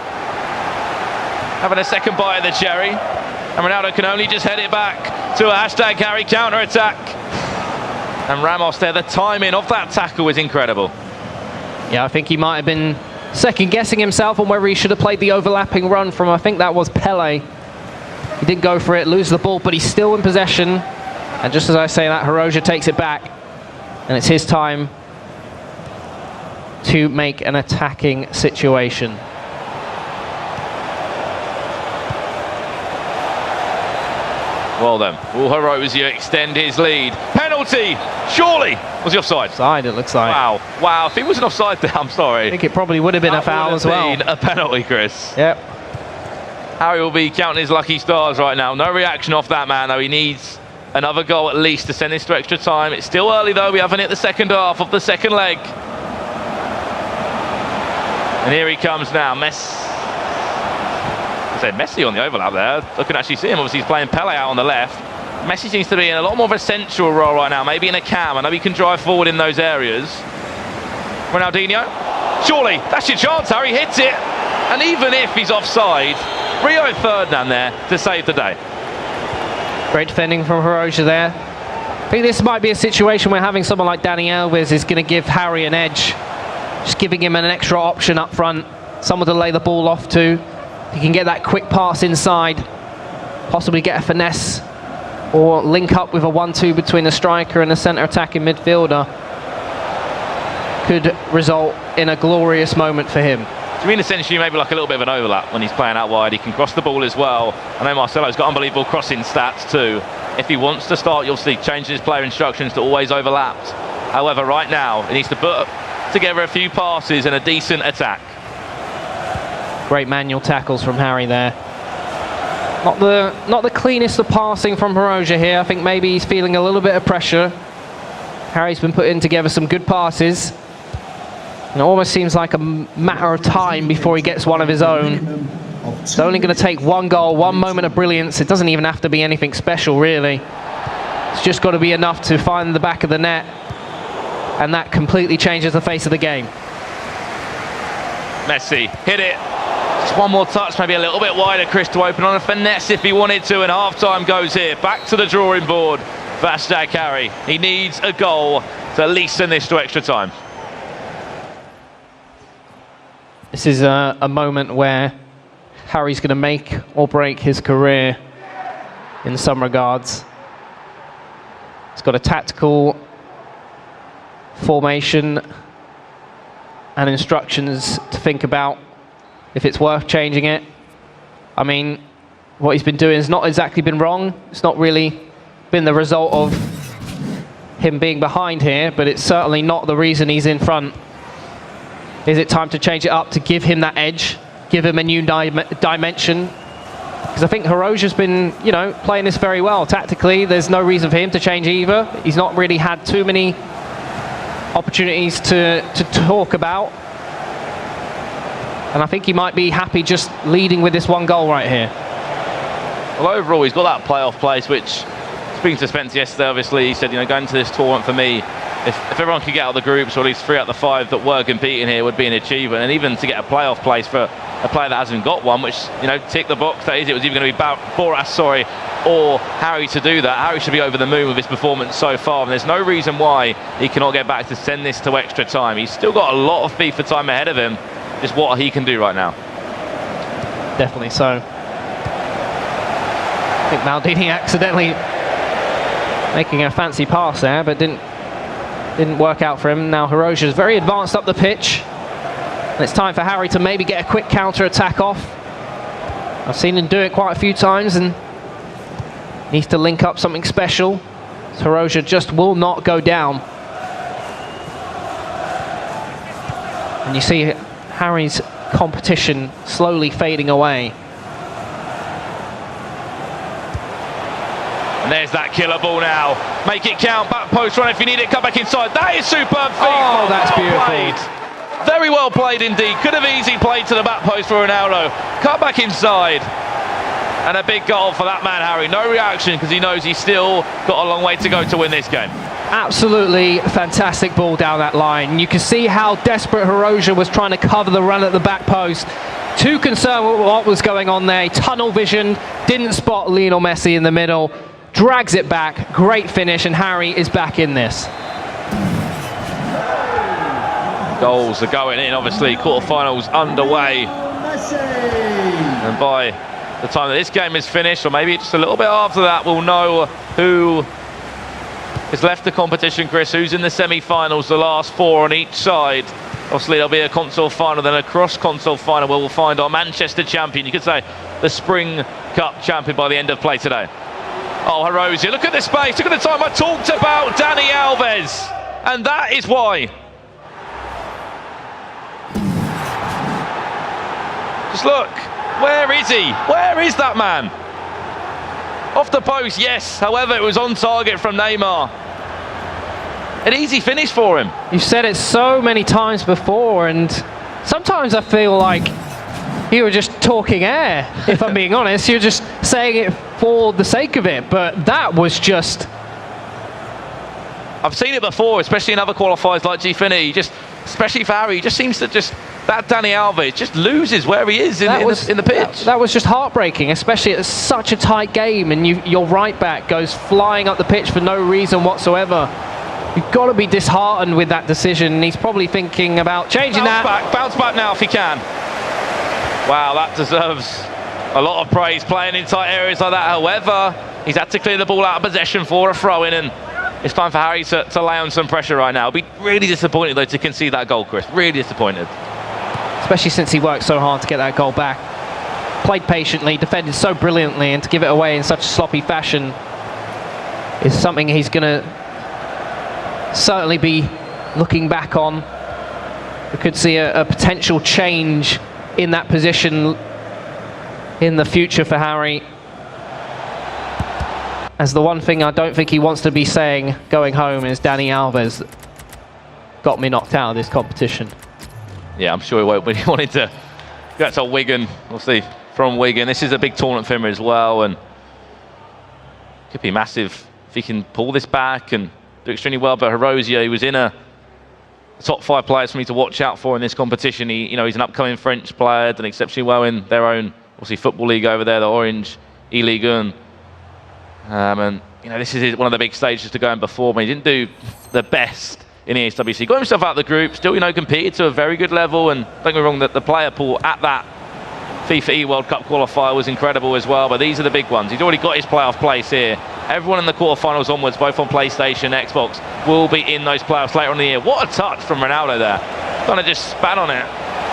Having a second bite of the cherry. And Ronaldo can only just head it back to a hashtag Harry counter-attack. And Ramos there, the timing of that tackle was incredible. Yeah, I think he might have been second-guessing himself on whether he should have played the overlapping run from, I think that was Pele. He did go for it, lose the ball, but he's still in possession. And just as I say that, Hiroja takes it back. And it's his time to make an attacking situation. Well then, will Hiroja extend his lead? Penalty! Surely! Was he offside? Offside, it looks like. Wow, wow, if he wasn't offside there, I'm sorry. I think it probably would have been a foul as well. A penalty, Chris. Yep. Harry will be counting his lucky stars right now. No reaction off that man, though. He needs another goal at least to send this to extra time. It's still early, though. We haven't hit the second half of the second leg. And here he comes now. Messi on the overlap there. I can actually see him. Obviously, he's playing Pele out on the left. Messi seems to be in a lot more of a central role right now, maybe in a cam. I know he can drive forward in those areas. Ronaldinho. Surely, that's your chance, Harry. Hits it. And even if he's offside, Rio Ferdinand there to save the day. Great defending from Hiroja there. I think this might be a situation where having someone like Dani Alves is going to give Harry an edge. Just giving him an extra option up front. Someone to lay the ball off to. He can get that quick pass inside, possibly get a finesse or link up with a 1-2 between a striker and a centre attacking midfielder. Could result in a glorious moment for him. Do you mean essentially maybe like a little bit of an overlap when he's playing out wide? He can cross the ball as well. I know Marcelo's got unbelievable crossing stats too. If he wants to start, you'll see changing his player instructions to always overlapped. However, right now, he needs to put together a few passes and a decent attack. Great manual tackles from Harry there. Not the cleanest of passing from Hiroja here. I think maybe he's feeling a little bit of pressure. Harry's been putting together some good passes. And it almost seems like a matter of time before he gets one of his own. It's only going to take one goal, one moment of brilliance. It doesn't even have to be anything special, really. It's just got to be enough to find the back of the net. And that completely changes the face of the game. Messi, hit it. Just one more touch, maybe a little bit wider, Chris, to open on a finesse if he wanted to, and half-time goes here. Back to the drawing board for hashtag Harry. He needs a goal to at least send this to extra time. This is a moment where Harry's going to make or break his career in some regards. He's got a tactical formation and instructions to think about if it's worth changing it. I mean, what he's been doing has not exactly been wrong. It's not really been the result of him being behind here, but it's certainly not the reason he's in front. Is it time to change it up to give him that edge, give him a new dimension? Because I think Hiroja's been, you know, playing this very well. Tactically, there's no reason for him to change either. He's not really had too many opportunities to talk about. And I think he might be happy just leading with this one goal right here. Well, overall, he's got that playoff place, which, speaking to Spence yesterday, obviously, he said, you know, going to this tournament for me, if everyone could get out of the groups, or at least 3 out of the 5 that were competing here, would be an achievement. And even to get a playoff place for a player that hasn't got one, which, you know, tick the box, that is, it was even going to be Boras, or Harry to do that. Harry should be over the moon with his performance so far, and there's no reason why he cannot get back to send this to extra time. He's still got a lot of FIFA time ahead of him. Just what he can do right now. definitely so. I think Maldini accidentally making a fancy pass there, but didn't work out for him. Now Hirosh's very advanced up the pitch. And it's time for Harry to maybe get a quick counter-attack off. I've seen him do it quite a few times and needs to link up something special. Hirosha just will not go down. And you see Harry's competition slowly fading away. And there's that killer ball now. Make it count, back post run if you need it, come back inside. That is superb. Oh, that's beautiful. Played. Very well played indeed. Could have easily played to the back post for Ronaldo. Cut back inside. And a big goal for that man, Harry. No reaction because he knows he's still got a long way to go to win this game. Absolutely fantastic ball down that line. You can see how desperate Hirosha was trying to cover the run at the back post. Too concerned with what was going on there. Tunnel vision, didn't spot Lionel Messi in the middle. Drags it back, great finish, and Harry is back in this. Goals are going in, obviously, quarterfinals underway. And by the time that this game is finished, or maybe just a little bit after that, we'll know who has left the competition, Chris, who's in the semi-finals, the last 4 on each side. Obviously, there'll be a console final, then a cross-console final where we'll find our Manchester champion, you could say the Spring Cup champion by the end of play today. Oh, Hiroshi, look at the space, look at the time. I talked about Dani Alves, and that is why. Just look, where is he? Where is that man? Off the post, yes, however, it was on target from Neymar. An easy finish for him. You've said it so many times before, and sometimes I feel like you were just talking air, if I'm being honest. You're just saying it for the sake of it, but that was just... I've seen it before, especially in other qualifiers like Gifini, just especially for Harry, he just seems to just, that Dani Alves just loses where he is in the pitch. That was just heartbreaking, especially at such a tight game, and your right back goes flying up the pitch for no reason whatsoever. You've got to be disheartened with that decision, and he's probably thinking about changing Bounce back now if he can. Wow, that deserves a lot of praise, playing in tight areas like that. However, he's had to clear the ball out of possession for a throw-in, and it's time for Harry to lay on some pressure right now. I'll be really disappointed, though, to concede that goal, Chris. Really disappointed. Especially since he worked so hard to get that goal back. Played patiently, defended so brilliantly, and to give it away in such a sloppy fashion is something he's going to certainly be looking back on. We could see a potential change in that position in the future for Harry. As the one thing I don't think he wants to be saying going home is Dani Alves got me knocked out of this competition. Yeah, I'm sure he won't, but he wanted to get to Wigan, obviously, from Wigan. This is a big tournament for him as well, and could be massive if he can pull this back and do extremely well. But Hiroshi, he was in a top 5 players for me to watch out for in this competition. He's an upcoming French player, done exceptionally well in their own, obviously, football league over there, the Orange E-Ligue 1. And this is one of the big stages to go and perform. He didn't do the best in the HWC. Got himself out of the group, still, competed to a very good level. And don't get me wrong, that the player pool at that FIFA E World Cup qualifier was incredible as well. But these are the big ones. He's already got his playoff place here. Everyone in the quarterfinals onwards, both on PlayStation, Xbox, will be in those playoffs later on in the year. What a touch from Ronaldo there. Kind of just spat on it.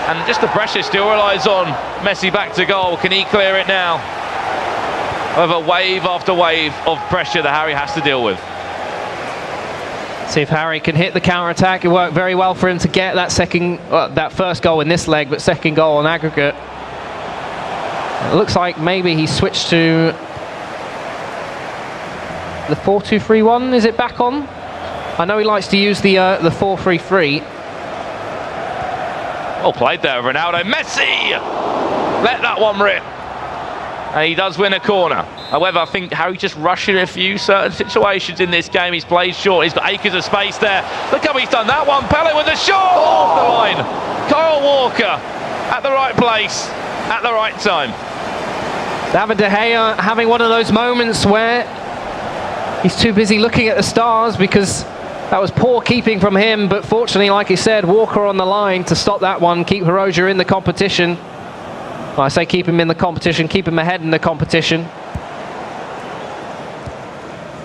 And just the pressure still relies on Messi back to goal. Can he clear it now? Over wave after wave of pressure that Harry has to deal with. See if Harry can hit the counter-attack. It worked very well for him to get that first goal in this leg, but second goal on aggregate. It looks like maybe he switched to the 4-2-3-1. Is it back on? I know he likes to use the 4-3-3. Well played there, Ronaldo. Messi! Let that one rip. And he does win a corner. However, I think Harry just rushing a few certain situations in this game. He's played short. He's got acres of space there. Look how he's done that one. Pele with a shot off the line. Kyle Walker at the right place at the right time. David De Gea having one of those moments where he's too busy looking at the stars, because that was poor keeping from him. But fortunately, like he said, Walker on the line to stop that one, keep Hiroshi in the competition. Well, I say keep him in the competition, keep him ahead in the competition.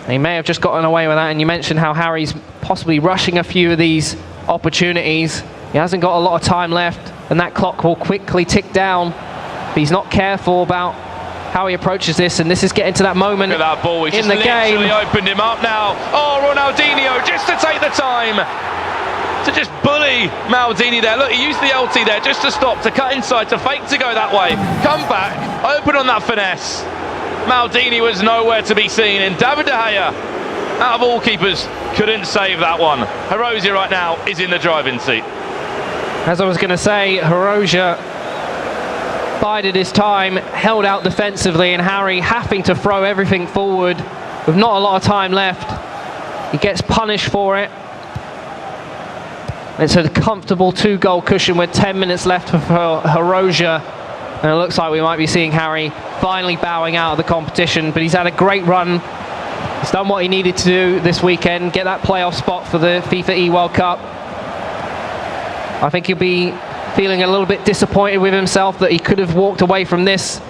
He may have just gotten away with that, and you mentioned how Harry's possibly rushing a few of these opportunities. He hasn't got a lot of time left, and that clock will quickly tick down. But he's not careful about how he approaches this, and this is getting to that moment Look at that ball. He's in just the game. literally opened him up now. Oh, Ronaldinho just to take the time to just bully Maldini there. Look, he used the LT there just to stop, to cut inside, to fake to go that way. Come back, open on that finesse. Maldini was nowhere to be seen, and David De Gea, out of all keepers, couldn't save that one. Hirosia right now is in the driving seat. As I was going to say, Hirosia bided his time, held out defensively, and Harry having to throw everything forward with not a lot of time left. He gets punished for it. It's a comfortable 2-goal cushion with 10 minutes left for Hirosia. And it looks like we might be seeing Harry finally bowing out of the competition, but he's had a great run. He's done what he needed to do this weekend, get that playoff spot for the FIFA E-World Cup. I think he'll be feeling a little bit disappointed with himself that he could have walked away from this,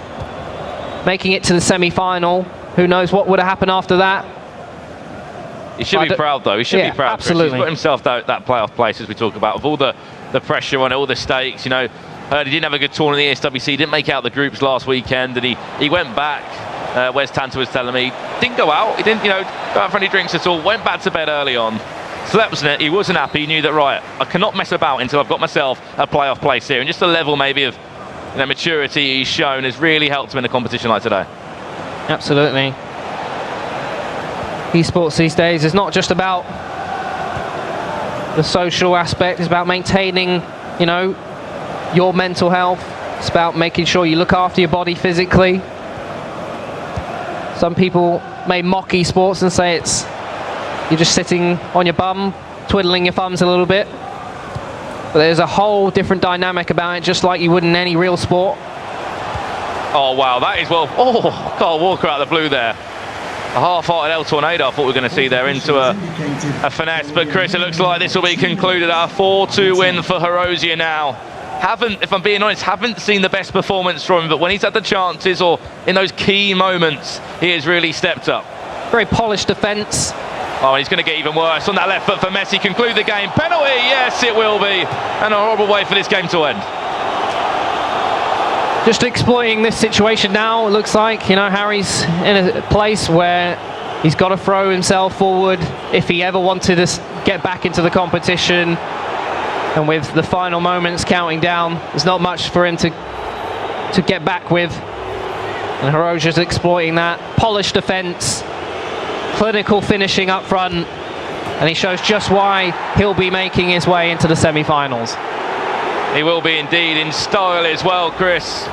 making it to the semi-final. Who knows what would have happened after that. He should be proud, though. He should be proud. Absolutely. Chris. He's got himself that playoff place, as we talk about, with all the pressure on it, all the stakes. You know, heard he didn't have a good tournament in the SWC, didn't make out the groups last weekend, and he went back. Wes Tanta was telling me, didn't go out. He didn't, go out for any drinks at all. Went back to bed early on. Slept in it. He wasn't happy. He knew that, right, I cannot mess about until I've got myself a playoff place here. And just the level maybe of maturity he's shown has really helped him in a competition like today. Absolutely. Esports these days is not just about the social aspect. It's about maintaining, your mental health. It's about making sure you look after your body physically. Some people may mock esports and say you're just sitting on your bum, twiddling your thumbs a little bit. But there's a whole different dynamic about it, just like you would in any real sport. Oh, wow, that is Carl Walker out of the blue there. A half-hearted El Tornado I thought we were going to see there into a finesse. But Chris, it looks like this will be concluded. Our 4-2 win for Hirosia now. If I'm being honest, haven't seen the best performance from him, but when he's had the chances or in those key moments, he has really stepped up. Very polished defence. Oh, he's going to get even worse on that left foot for Messi. Conclude the game. Penalty, yes, it will be. And a horrible way for this game to end. Just exploiting this situation now, it looks like, Harry's in a place where he's got to throw himself forward if he ever wanted to get back into the competition. And with the final moments counting down, there's not much for him to get back with. And Hirosia's exploiting that. Polished defence, clinical finishing up front, and he shows just why he'll be making his way into the semi-finals. He will be indeed, in style as well, Chris.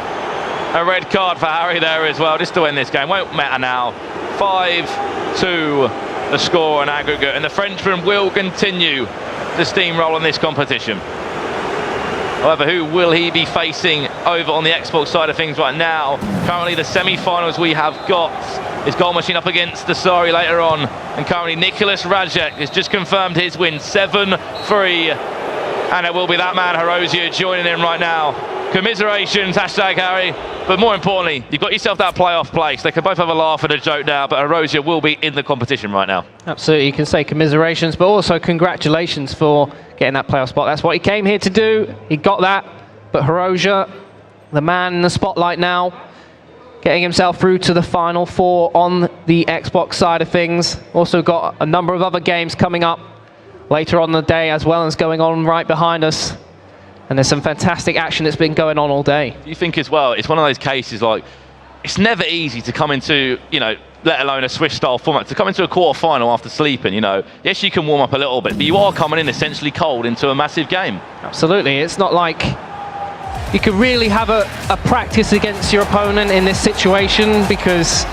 A red card for Harry there as well, just to win this game. Won't matter now. 5-2 the score on aggregate, and the Frenchman will continue to steamroll in this competition. However, who will he be facing over on the Xbox side of things right now? Currently the semi-finals we have got is Goal Machine up against Dasari later on, and currently Nicholas Rajek has just confirmed his win, 7-3. And it will be that man, Hirosia, joining in right now. Commiserations, #Harry. But more importantly, you've got yourself that playoff place. They can both have a laugh and a joke now, but Hirosia will be in the competition right now. Absolutely, you can say commiserations, but also congratulations for getting that playoff spot. That's what he came here to do. He got that. But Hirosia, the man in the spotlight now, getting himself through to the Final Four on the Xbox side of things. Also got a number of other games coming up later on in the day, as well as going on right behind us. And there's some fantastic action that's been going on all day. You think as well, it's one of those cases like, it's never easy to come into, let alone a Swiss-style format, to come into a quarter-final after sleeping, Yes, you can warm up a little bit, but you are coming in essentially cold into a massive game. Absolutely. It's not like you could really have a practice against your opponent in this situation, because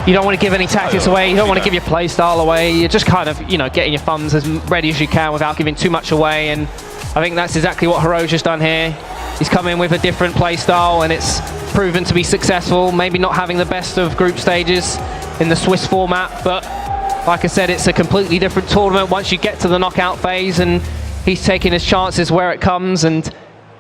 you don't want to give any tactics away, you don't want to give your play style away, you're just kind of, getting your thumbs as ready as you can without giving too much away, and I think that's exactly what Hirosia's done here. He's come in with a different play style, and it's proven to be successful, maybe not having the best of group stages in the Swiss format, but like I said, it's a completely different tournament once you get to the knockout phase, and he's taking his chances where it comes, and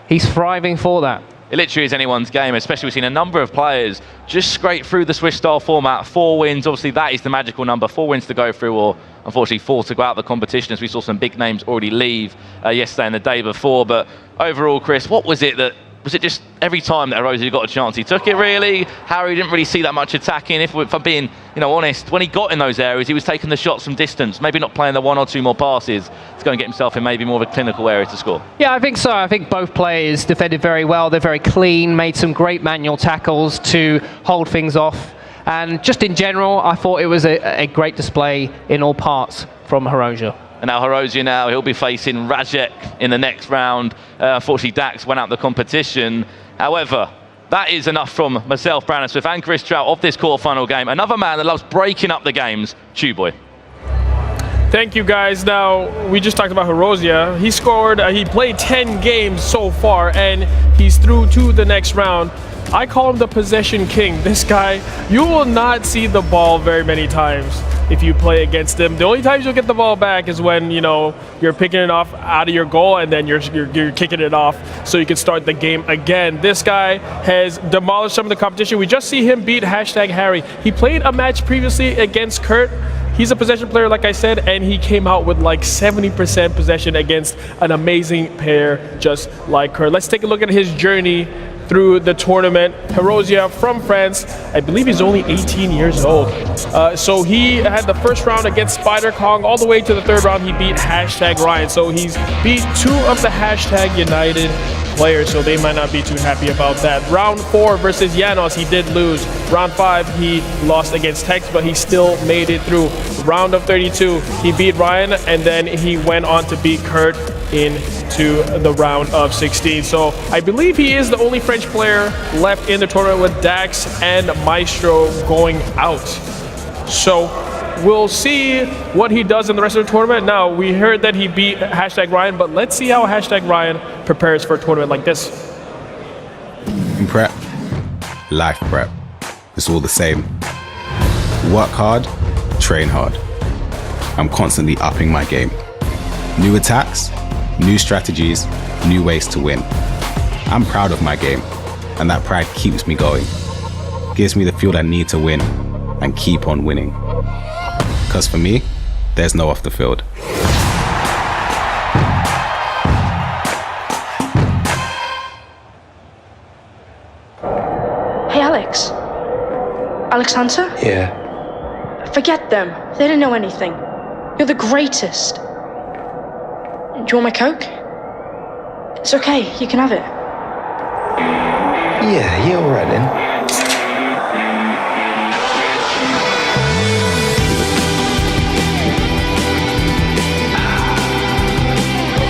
he's thriving for that. it literally is anyone's game, especially we've seen a number of players just scrape through the Swiss style format. 4 wins, obviously that is the magical number, 4 wins to go through, or unfortunately 4 to go out of the competition, as we saw some big names already leave yesterday and the day before. But overall, Chris, what was it that, was it just every time that Arozzi got a chance, he took it really? Harry didn't really see that much attacking. If I'm being, honest, when he got in those areas, he was taking the shots from distance, maybe not playing the 1 or 2 more passes to go and get himself in maybe more of a clinical area to score. Yeah, I think so. I think both players defended very well. They're very clean, made some great manual tackles to hold things off. And just in general, I thought it was a great display in all parts from Arozzi. And now Arozzi he'll be facing Rajek in the next round. Unfortunately, Dax went out the competition. However, that is enough from myself, Brandon Swift, and Chris Trout of this quarterfinal game. Another man that loves breaking up the games, Chew Boy. Thank you, guys. Now, we just talked about Arozzi. He scored, he played 10 games so far, and he's through to the next round. I call him the possession king. This guy, you will not see the ball very many times if you play against him. The only times you'll get the ball back is when, you're picking it off out of your goal and then you're kicking it off so you can start the game again. This guy has demolished some of the competition. We just see him beat #Harry. He played a match previously against Kurt. He's a possession player, like I said, and he came out with like 70% possession against an amazing pair just like Kurt. Let's take a look at his journey through the tournament. Arozzi from France, I believe he's only 18 years old. So he had the first round against Spider Kong, all the way to the 3rd round he beat #Ryan. So he's beat 2 of the #United players, so they might not be too happy about that. Round 4 versus Janos, he did lose. Round 5, he lost against Tex, but he still made it through. Round of 32, he beat Ryan, and then he went on to beat Kurt into the round of 16. So I believe he is the only French player left in the tournament, with Dax and Maestro going out. So we'll see what he does in the rest of the tournament. Now, we heard that he beat #Ryan, but let's see how #Ryan prepares for a tournament like this. In prep, life prep, it's all the same. Work hard, train hard. I'm constantly upping my game. New attacks, new strategies, new ways to win. I'm proud of my game, and that pride keeps me going. Gives me the fuel I need to win and keep on winning. Because for me, there's no off the field. Hey, Alex. Alex Hunter? Yeah. Forget them. They don't know anything. You're the greatest. Do you want my Coke? It's okay. You can have it. Yeah, all right then.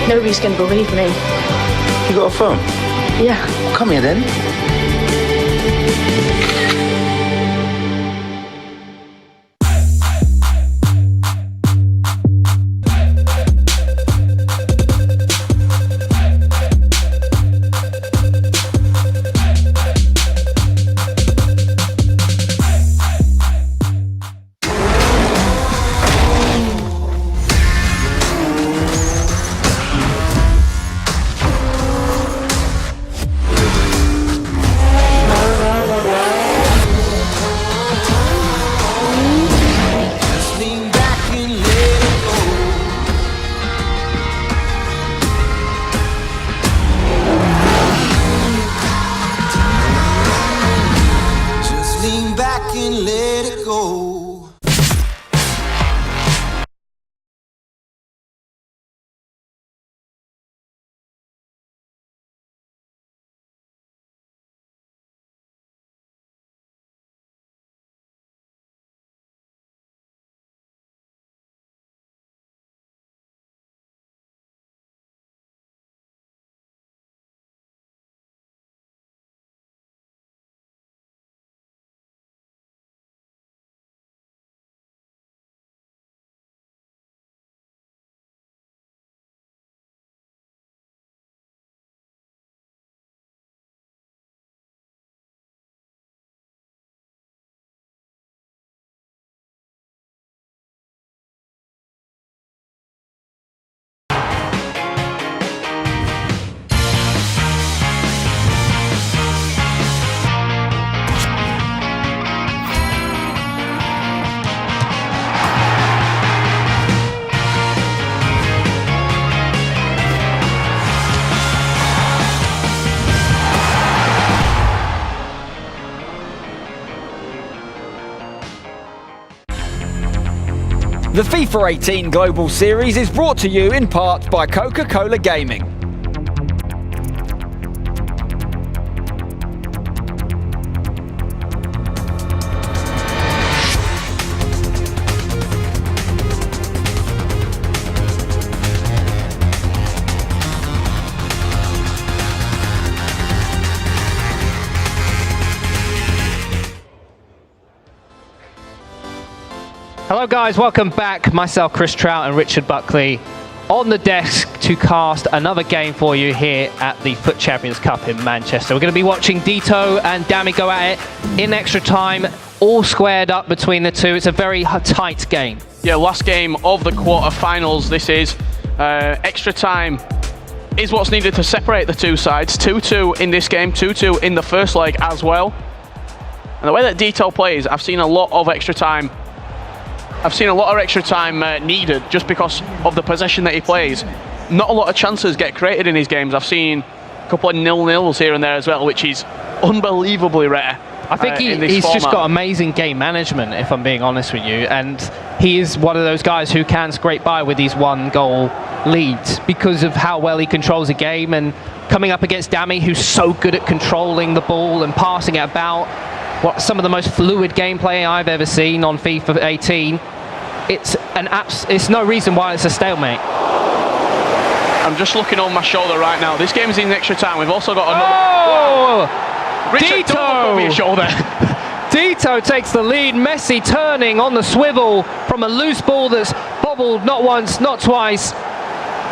Nobody's gonna believe me. You got a phone? Yeah. Come here then. The FIFA 18 Global Series is brought to you in part by Coca-Cola Gaming. Hello guys, welcome back. Myself, Chris Trout and Richard Buckley on the desk to cast another game for you here at the FUT Champions Cup in Manchester. We're going to be watching Dito and Dami go at it in extra time, all squared up between the two. It's a very tight game. Yeah, last game of the quarter-finals. This is extra time is what's needed to separate the two sides. 2-2 in this game, 2-2 in the first leg as well. And the way that Dito plays, I've seen a lot of extra time. Needed just because of the possession that he plays. Not a lot of chances get created in his games. I've seen a couple of 0-0s here and there as well, which is unbelievably rare. I think he's just got amazing game management, if I'm being honest with you, and he is one of those guys who can scrape by with these one-goal leads because of how well he controls the game. And coming up against Dami, who's so good at controlling the ball and passing it about, some of the most fluid gameplay I've ever seen on FIFA 18. It's no reason why it's a stalemate. I'm just looking on my shoulder right now. This game's in extra time. We've also got another. Oh! Richard, don't look over your shoulder. Dito takes the lead. Messi turning on the swivel from a loose ball that's bobbled not once, not twice,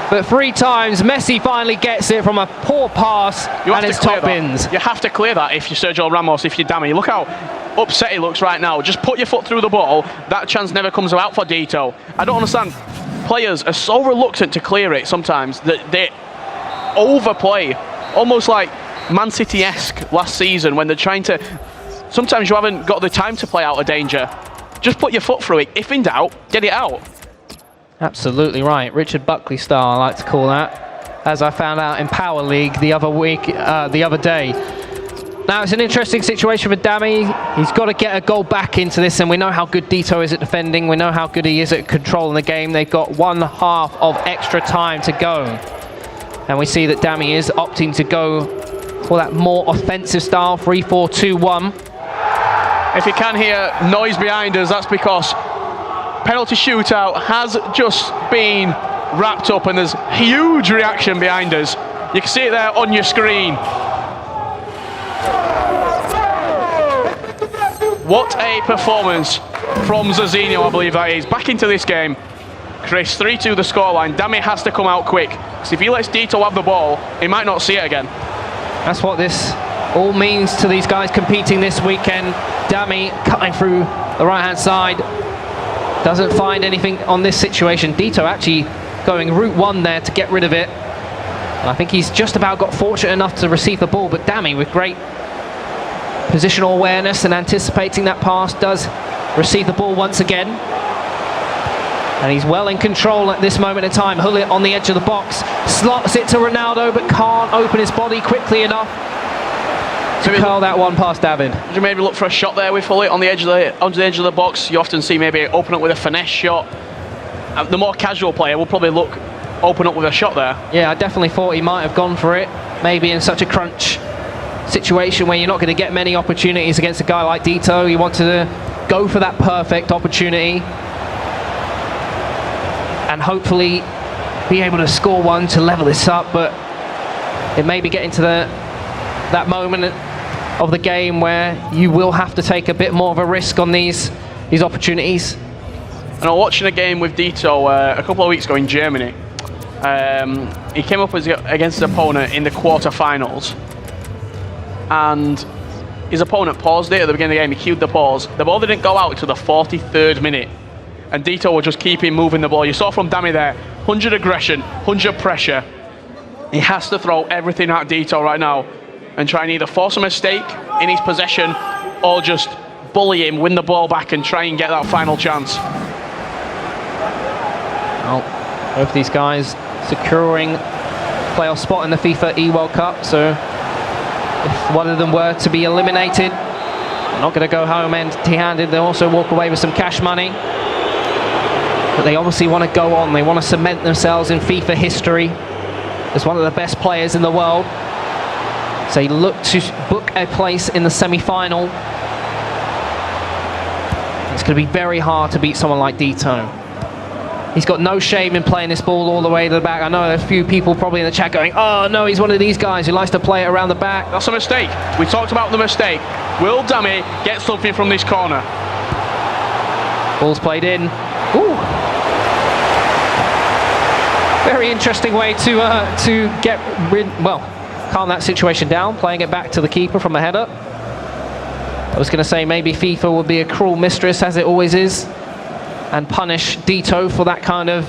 but 3 times. Messi finally gets it from a poor pass, and it's top bins. You have to clear that if you're Sergio Ramos, if you're Dami. Look how upset he looks right now. Just put your foot through the ball. That chance never comes out for Dito. I don't understand. Players are so reluctant to clear it sometimes that they overplay, almost like Man City-esque last season when they're trying to. Sometimes you haven't got the time to play out of danger. Just put your foot through it. If in doubt, get it out. Absolutely right. Richard Buckley style, I like to call that, as I found out in Power League the other day. Now it's an interesting situation with Dami. He's got to get a goal back into this, and we know how good Dito is at defending. We know how good he is at controlling the game. They've got 1/2 of extra time to go, and we see that Dami is opting to go for that more offensive style 3-4-2-1. If you can hear noise behind us, that's because penalty shootout has just been wrapped up and there's huge reaction behind us. You can see it there on your screen. What a performance from Zazinho, I believe that is. Back into this game. Chris, 3-2 the scoreline. Dami has to come out quick, because if he lets Dito have the ball, he might not see it again. That's what this all means to these guys competing this weekend. Dami cutting through the right-hand side. Doesn't find anything on this situation. Dito actually going route 1 there to get rid of it. And I think he's just about got fortunate enough to receive the ball, but Dami with great positional awareness and anticipating that pass does receive the ball once again. And he's well in control at this moment in time. Hullet on the edge of the box, slots it to Ronaldo, but can't open his body quickly enough to curl that one past David. Did you maybe look for a shot there with Hullet on the edge of the box? You often see maybe open up with a finesse shot. The more casual player will probably open up with a shot there. Yeah, I definitely thought he might have gone for it. Maybe in such a crunch situation where you're not going to get many opportunities against a guy like Dito. You want to go for that perfect opportunity and hopefully be able to score one to level this up, but it may be getting to that moment of the game where you will have to take a bit more of a risk on these opportunities. And I was watching a game with Dito a couple of weeks ago in Germany. He came up against his opponent in the quarter-finals, and his opponent paused it at the beginning of the game. He cued the pause. The ball didn't go out until the 43rd minute, and Dito will just keep him moving the ball. You saw from Dami there, 100 aggression, 100 pressure. He has to throw everything at Dito right now and try and either force a mistake in his possession or just bully him, win the ball back and try and get that final chance. Well, both these guys securing playoff spot in the FIFA E-World Cup, so if one of them were to be eliminated, they're not going to go home empty-handed. They'll also walk away with some cash money. But they obviously want to go on. They want to cement themselves in FIFA history as one of the best players in the world. So they look to book a place in the semi-final. It's going to be very hard to beat someone like Dito. He's got no shame in playing this ball all the way to the back. I know there's a few people probably in the chat going, oh no, he's one of these guys who likes to play it around the back. That's a mistake. We talked about the mistake. Will Dami get something from this corner? Ball's played in. Ooh. Very interesting way to get rid, well, calm that situation down, playing it back to the keeper from a header. I was going to say maybe FIFA would be a cruel mistress, as it always is, and punish Dito for that kind of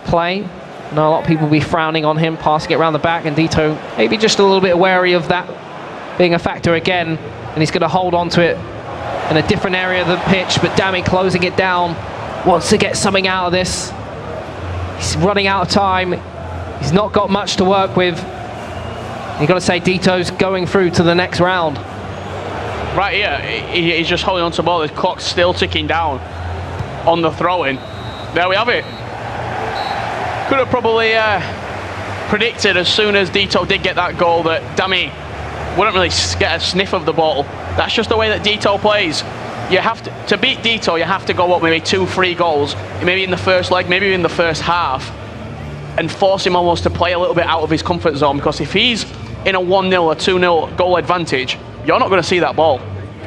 play. I know a lot of people will be frowning on him, passing it around the back, and Dito maybe just a little bit wary of that being a factor again, and he's going to hold on to it in a different area of the pitch, but Dami closing it down, wants to get something out of this. He's running out of time. He's not got much to work with. You've got to say Dito's going through to the next round. Right here, he's just holding on to the ball. The clock's still ticking down on the throw-in. There we have it. Could have probably predicted as soon as Dito did get that goal that Dami wouldn't really get a sniff of the ball. That's just the way that Dito plays. You have to beat Dito, you have to go up maybe 2-3 goals, maybe in the first leg, maybe in the first half, and force him almost to play a little bit out of his comfort zone, because if he's in a 1-0 or 2-0 goal advantage, you're not going to see that ball.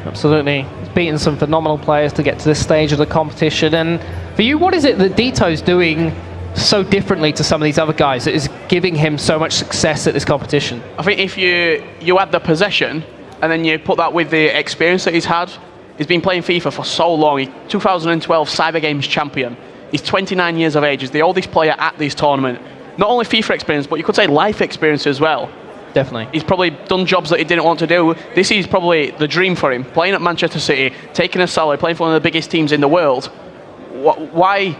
Absolutely. He's beaten some phenomenal players to get to this stage of the competition. And for you, what is it that Dito's doing so differently to some of these other guys that is giving him so much success at this competition? I think if you add the possession and then you put that with the experience that he's had, he's been playing FIFA for so long. He's 2012 Cyber Games champion. He's 29 years of age. He's the oldest player at this tournament. Not only FIFA experience, but you could say life experience as well. Definitely. He's probably done jobs that he didn't want to do. This is probably the dream for him. Playing at Manchester City, taking a salary, playing for one of the biggest teams in the world. Why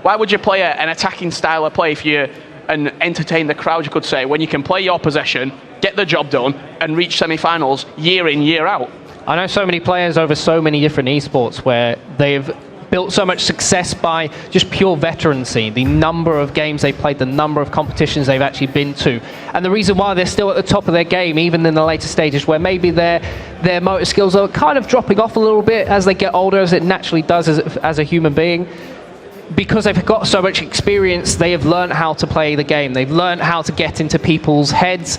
would you play an attacking style of play if you and entertain the crowd, you could say, when you can play your possession, get the job done, and reach semi-finals year in, year out? I know so many players over so many different esports where they've built so much success by just pure veterancy, the number of games they've played, the number of competitions they've actually been to. And the reason why they're still at the top of their game, even in the later stages where maybe their motor skills are kind of dropping off a little bit as they get older, as it naturally does as a human being, because they've got so much experience, they have learned how to play the game. They've learned how to get into people's heads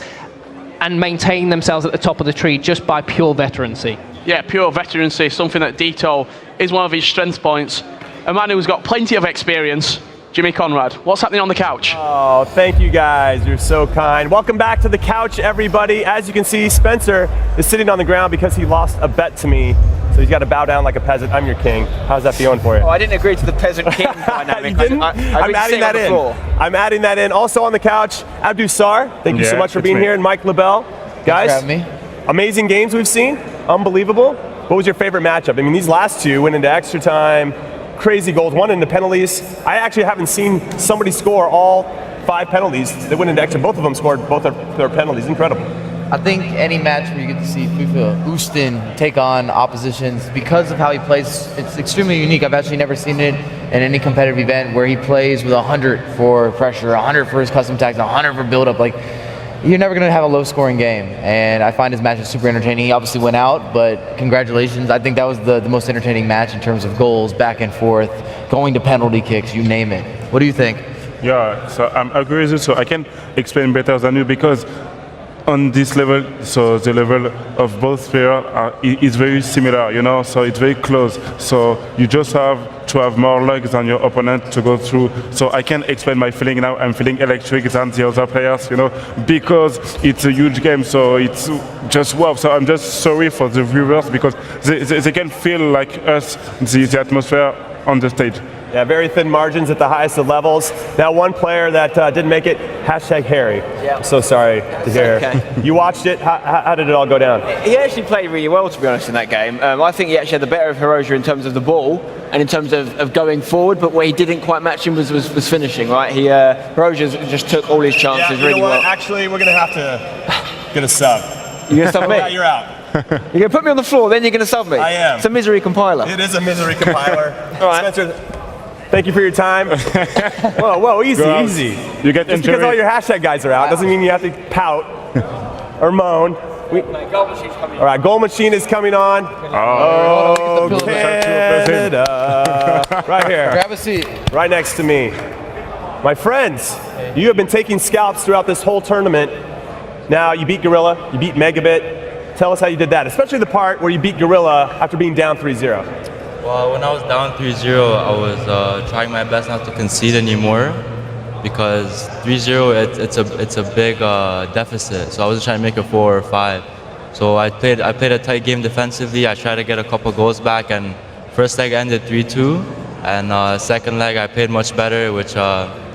and maintain themselves at the top of the tree just by pure veterancy. Yeah, pure veterancy, something that Dito is one of his strength points. A man who's got plenty of experience, Jimmy Conrad. What's happening on the couch? Oh, thank you guys. You're so kind. Welcome back to the couch, everybody. As you can see, Spencer is sitting on the ground because he lost a bet to me. So he's got to bow down like a peasant. I'm your king. How's that feeling for you? Oh, I didn't agree to the peasant king dynamic. You didn't? I'm adding that in. I'm adding that in. Also on the couch, Abdu Sar. Thank you so much for being here. And Mike LaBelle. Guys, Thanks for having me. Amazing games we've seen. Unbelievable. What was your favorite matchup? I mean, these last two went into extra time. Crazy goals, one into penalties. I actually haven't seen somebody score all 5 penalties that went into extra. Both of them scored both their penalties. Incredible. I think any match where you get to see FIFA Houston take on oppositions, because of how he plays, it's extremely unique. I've actually never seen it in any competitive event where he plays with 100 for pressure, 100 for his custom tags, 100 for build-up. Like, you're never going to have a low-scoring game, and I find his matches super entertaining. He obviously went out, but congratulations. I think that was the most entertaining match in terms of goals, back and forth, going to penalty kicks, you name it. What do you think? Yeah, so I agree with you. So I can explain better than you, because on this level, so the level of both players is very similar, you know, so it's very close. So you just have to have more luck than your opponent to go through. So I can explain my feeling now. I'm feeling electric than the other players, you know, because it's a huge game, so it's just wow. So I'm just sorry for the viewers, because they can feel like us, the atmosphere on the stage. Yeah, very thin margins at the highest of levels. Now, one player that didn't make it, #Harry. Yeah. I'm so sorry to hear. Okay. You watched it. How did it all go down? He actually played really well, to be honest, in that game. I think he actually had the better of Hiroja in terms of the ball and in terms of going forward, but where he didn't quite match him was finishing, right? Hiroja just took all his chances really well. Actually, we're going to have to get a sub. You're going to sub me? Yeah, you're out. You're going to put me on the floor, then you're going to sub me? I am. It's a misery compiler. It is a misery compiler. All right. Spencer, Thank you for your time. whoa, easy, easy. You get Just because all your hashtag guys are out doesn't mean you have to pout or moan. All right, goal machine is coming on. Oh, Canada. Right here. Grab a seat. Right next to me. My friends, you have been taking scalps throughout this whole tournament. Now, you beat Gorilla, you beat Megabit. Tell us how you did that, especially the part where you beat Gorilla after being down 3-0. Well, when I was down 3-0, I was trying my best not to concede anymore because 3-0, it's a big deficit. So I was trying to make it 4 or 5. So I played a tight game defensively. I tried to get a couple goals back, and first leg ended 3-2, and second leg I played much better, which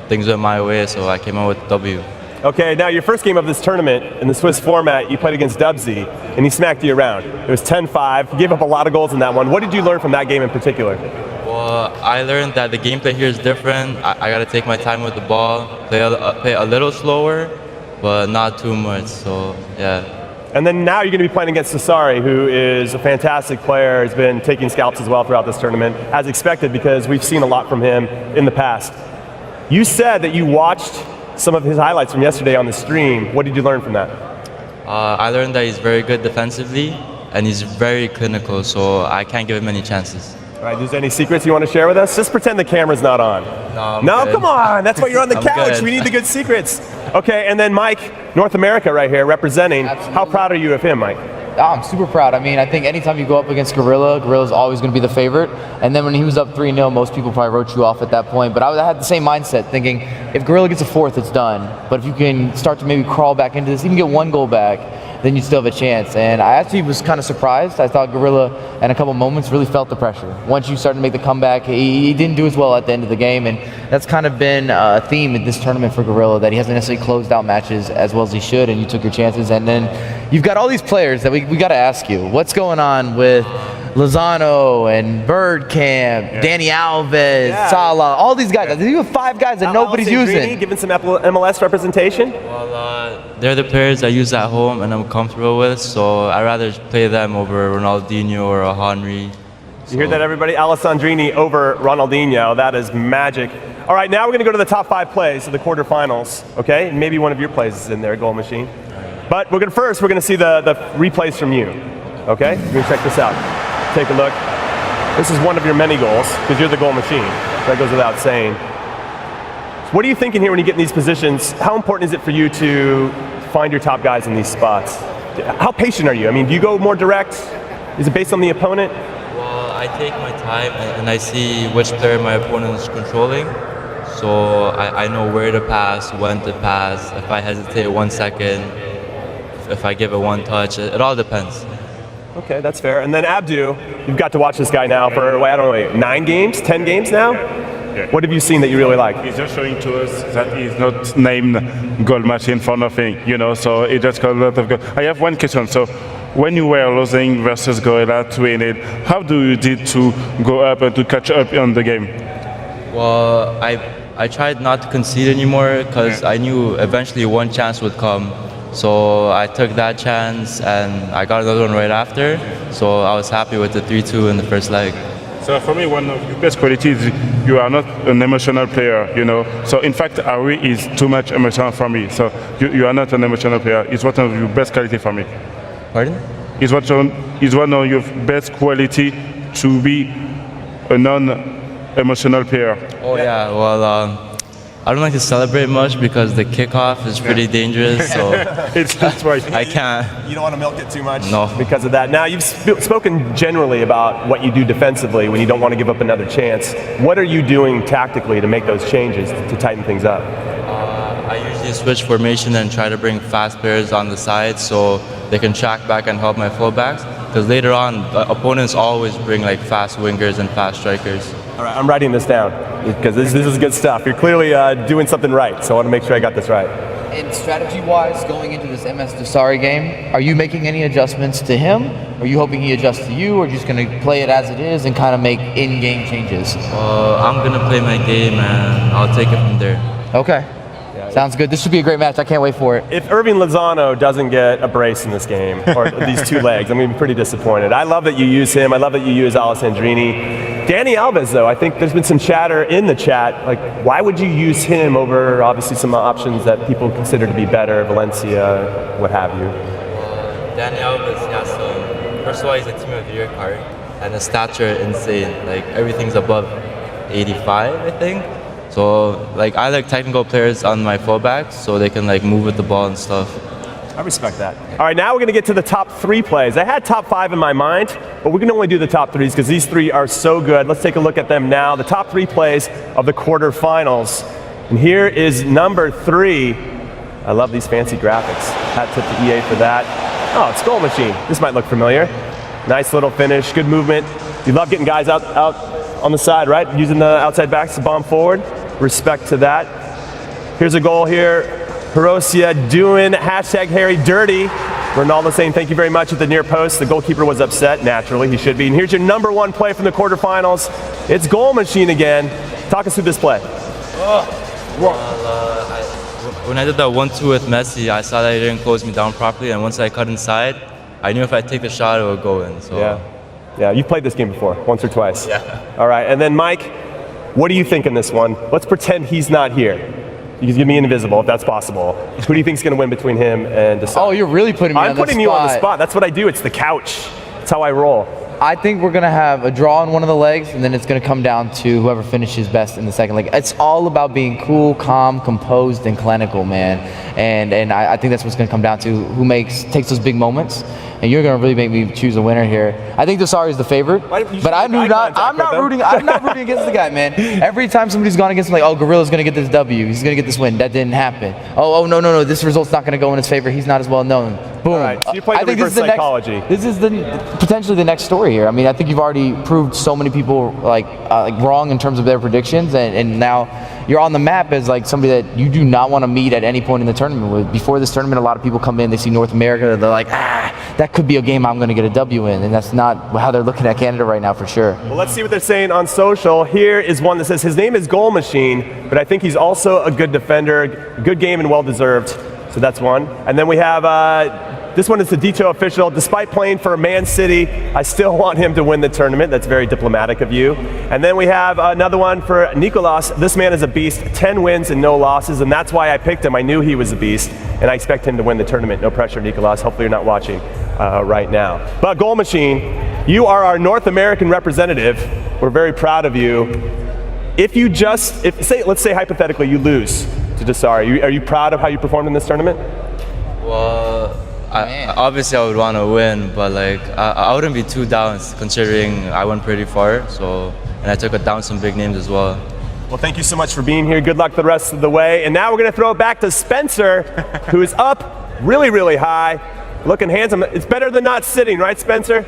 things went my way, so I came out with W. Okay, now your first game of this tournament in the Swiss format, you played against Dubsy, and he smacked you around. It was 10-5. You gave up a lot of goals in that one. What did you learn from that game in particular? Well, I learned that the gameplay here is different. I got to take my time with the ball, play a little slower, but not too much. So yeah. And then now you're going to be playing against Sassari, who is a fantastic player, has been taking scalps as well throughout this tournament, as expected, because we've seen a lot from him in the past. You said that you watched some of his highlights from yesterday on the stream. What did you learn from that? I learned that he's very good defensively, and he's very clinical, so I can't give him any chances. All right, is there any secrets you want to share with us? Just pretend the camera's not on. No, come on. That's why you're on the couch. Good. We need the good secrets. Okay, and then Mike, North America right here, representing. Absolutely. How proud are you of him, Mike? I'm super proud. I mean, I think anytime you go up against Gorilla's always going to be the favorite. And then when he was up 3-0, most people probably wrote you off at that point. But I had the same mindset, thinking if Gorilla gets a fourth, it's done. But if you can start to maybe crawl back into this, even get one goal back, then you still have a chance. And I actually was kind of surprised. I thought Gorilla, in a couple moments, really felt the pressure. Once you started to make the comeback, he didn't do as well at the end of the game. And that's kind of been a theme in this tournament for Gorilla, that he hasn't necessarily closed out matches as well as he should, and you took your chances. And then you've got all these players that we got to ask you, what's going on with Lozano and Birdcamp, Danny Alves, Salah, all these guys. You have 5 guys that nobody's using. Given some MLS representation? Well, they're the players I use at home and I'm comfortable with, so I'd rather play them over Ronaldinho or a Henry. You hear that, everybody? Alessandrini over Ronaldinho. That is magic. All right, now we're going to go to the top 5 plays of the quarterfinals, okay? Maybe one of your plays is in there, goal machine. But we're going to see the replays from you, okay? We're going to check this out. Take a look. This is one of your many goals, because you're the goal machine. That goes without saying. What are you thinking here when you get in these positions? How important is it for you to find your top guys in these spots? How patient are you? I mean, do you go more direct? Is it based on the opponent? Well, I take my time and I see which player my opponent is controlling. So I know where to pass, when to pass, if I hesitate 1 second, if I give it one touch, it all depends. Okay, that's fair. And then Abdu, you've got to watch this guy now for, I don't know, 9 games, 10 games now? Yeah. What have you seen that you really like? He's just showing to us that he's not named goal machine for nothing, you know, so he just got a lot of goals. I have one question. So when you were losing versus Gorilla 2-8, how do you did to go up and to catch up on the game? Well, I tried not to concede anymore because I knew eventually one chance would come. So I took that chance and I got another one right after. So I was happy with the 3-2 in the first leg. So for me, one of your best qualities, you are not an emotional player, you know. So in fact, Ari is too much emotional for me. So you are not an emotional player. It's one of your best quality for me. Pardon? It's one of your best quality to be a non-emotional player. Oh yeah, well, I don't like to celebrate much because the kickoff is pretty dangerous, so it's right. I can't. You don't want to milk it too much? No. Because of that. Now, you've spoken generally about what you do defensively when you don't want to give up another chance. What are you doing tactically to make those changes, to tighten things up? I usually switch formation and try to bring fast players on the side so they can track back and help my fullbacks. Because later on, opponents always bring like fast wingers and fast strikers. All right, I'm writing this down because this is good stuff. You're clearly doing something right, so I want to make sure I got this right. And strategy-wise, going into this MS Dasari game, are you making any adjustments to him? Are you hoping he adjusts to you, or just going to play it as it is and kind of make in-game changes? I'm going to play my game, and I'll take it from there. Okay. Sounds good. This should be a great match. I can't wait for it. If Irving Lozano doesn't get a brace in this game, or these 2 legs, I'm going to be pretty disappointed. I love that you use him. I love that you use Alessandrini. Danny Alves, though, I think there's been some chatter in the chat. Like, why would you use him over obviously some options that people consider to be better, Valencia, what have you? Danny Alves, he has some. First of all, he's a Team of the Year card, and his stats are insane. Like everything's above 85, I think. So like I like technical players on my fullbacks, so they can like move with the ball and stuff. I respect that. All right, now we're going to get to the top 3 plays. I had top 5 in my mind, but we can only do the top 3s because these 3 are so good. Let's take a look at them now. The top 3 plays of the quarterfinals. And here is number 3. I love these fancy graphics. Hat tip to EA for that. Oh, it's Goal Machine. This might look familiar. Nice little finish, good movement. You love getting guys out on the side, right? Using the outside backs to bomb forward. Respect to that. Here's a goal here. Hiroshia doing #HarryDirty. Ronaldo saying thank you very much at the near post. The goalkeeper was upset, naturally, he should be. And here's your number 1 play from the quarterfinals. It's Goal Machine again. Talk us through this play. When I did that 1-2 with Messi, I saw that he didn't close me down properly, and once I cut inside, I knew if I take the shot, it would go in. So. Yeah, you've played this game before, once or twice. Yeah. All right, and then Mike, what do you think in this one? Let's pretend he's not here. You can give me invisible if that's possible. Who do you think is going to win between him and Desai? Oh, you're really putting me on the spot. I'm putting you on the spot. That's what I do. It's the couch. That's how I roll. I think we're going to have a draw on one of the legs, and then it's going to come down to whoever finishes best in the second leg. It's all about being cool, calm, composed, and clinical, man. And I think that's what's going to come down to who takes those big moments. And you're going to really make me choose a winner here. I think Desari is the favorite, but I'm not rooting against the guy, man. Every time somebody's gone against him, like, oh, Gorilla's going to get this W. He's going to get this win. That didn't happen. Oh, no. This result's not going to go in his favor. He's not as well known. Boom. All right, so you played the reverse psychology. This is potentially the next story here. I mean, I think you've already proved so many people like wrong in terms of their predictions, and now you're on the map as like somebody that you do not want to meet at any point in the tournament. Before this tournament, a lot of people come in, they see North America, they're like, that could be a game I'm going to get a W in, and that's not how they're looking at Canada right now for sure. Well, let's see what they're saying on social. Here is one that says his name is Goal Machine, but I think he's also a good defender, good game and well-deserved. So that's one. And then we have, this one is the Dito official. Despite playing for Man City, I still want him to win the tournament. That's very diplomatic of you. And then we have another one for Nicolas. This man is a beast, 10 wins and no losses, and that's why I picked him. I knew he was a beast, and I expect him to win the tournament. No pressure, Nicolas. Hopefully you're not watching right now. But Goal Machine, you are our North American representative. We're very proud of you. Let's say hypothetically you lose to Desari, are you proud of how you performed in this tournament? Well, obviously I would want to win, but like I wouldn't be too down considering I went pretty far. So, and I took it down some big names as well. Well, thank you so much for being here. Good luck the rest of the way. And now we're going to throw it back to Spencer, who is up really, really high, looking handsome. It's better than not sitting, right, Spencer?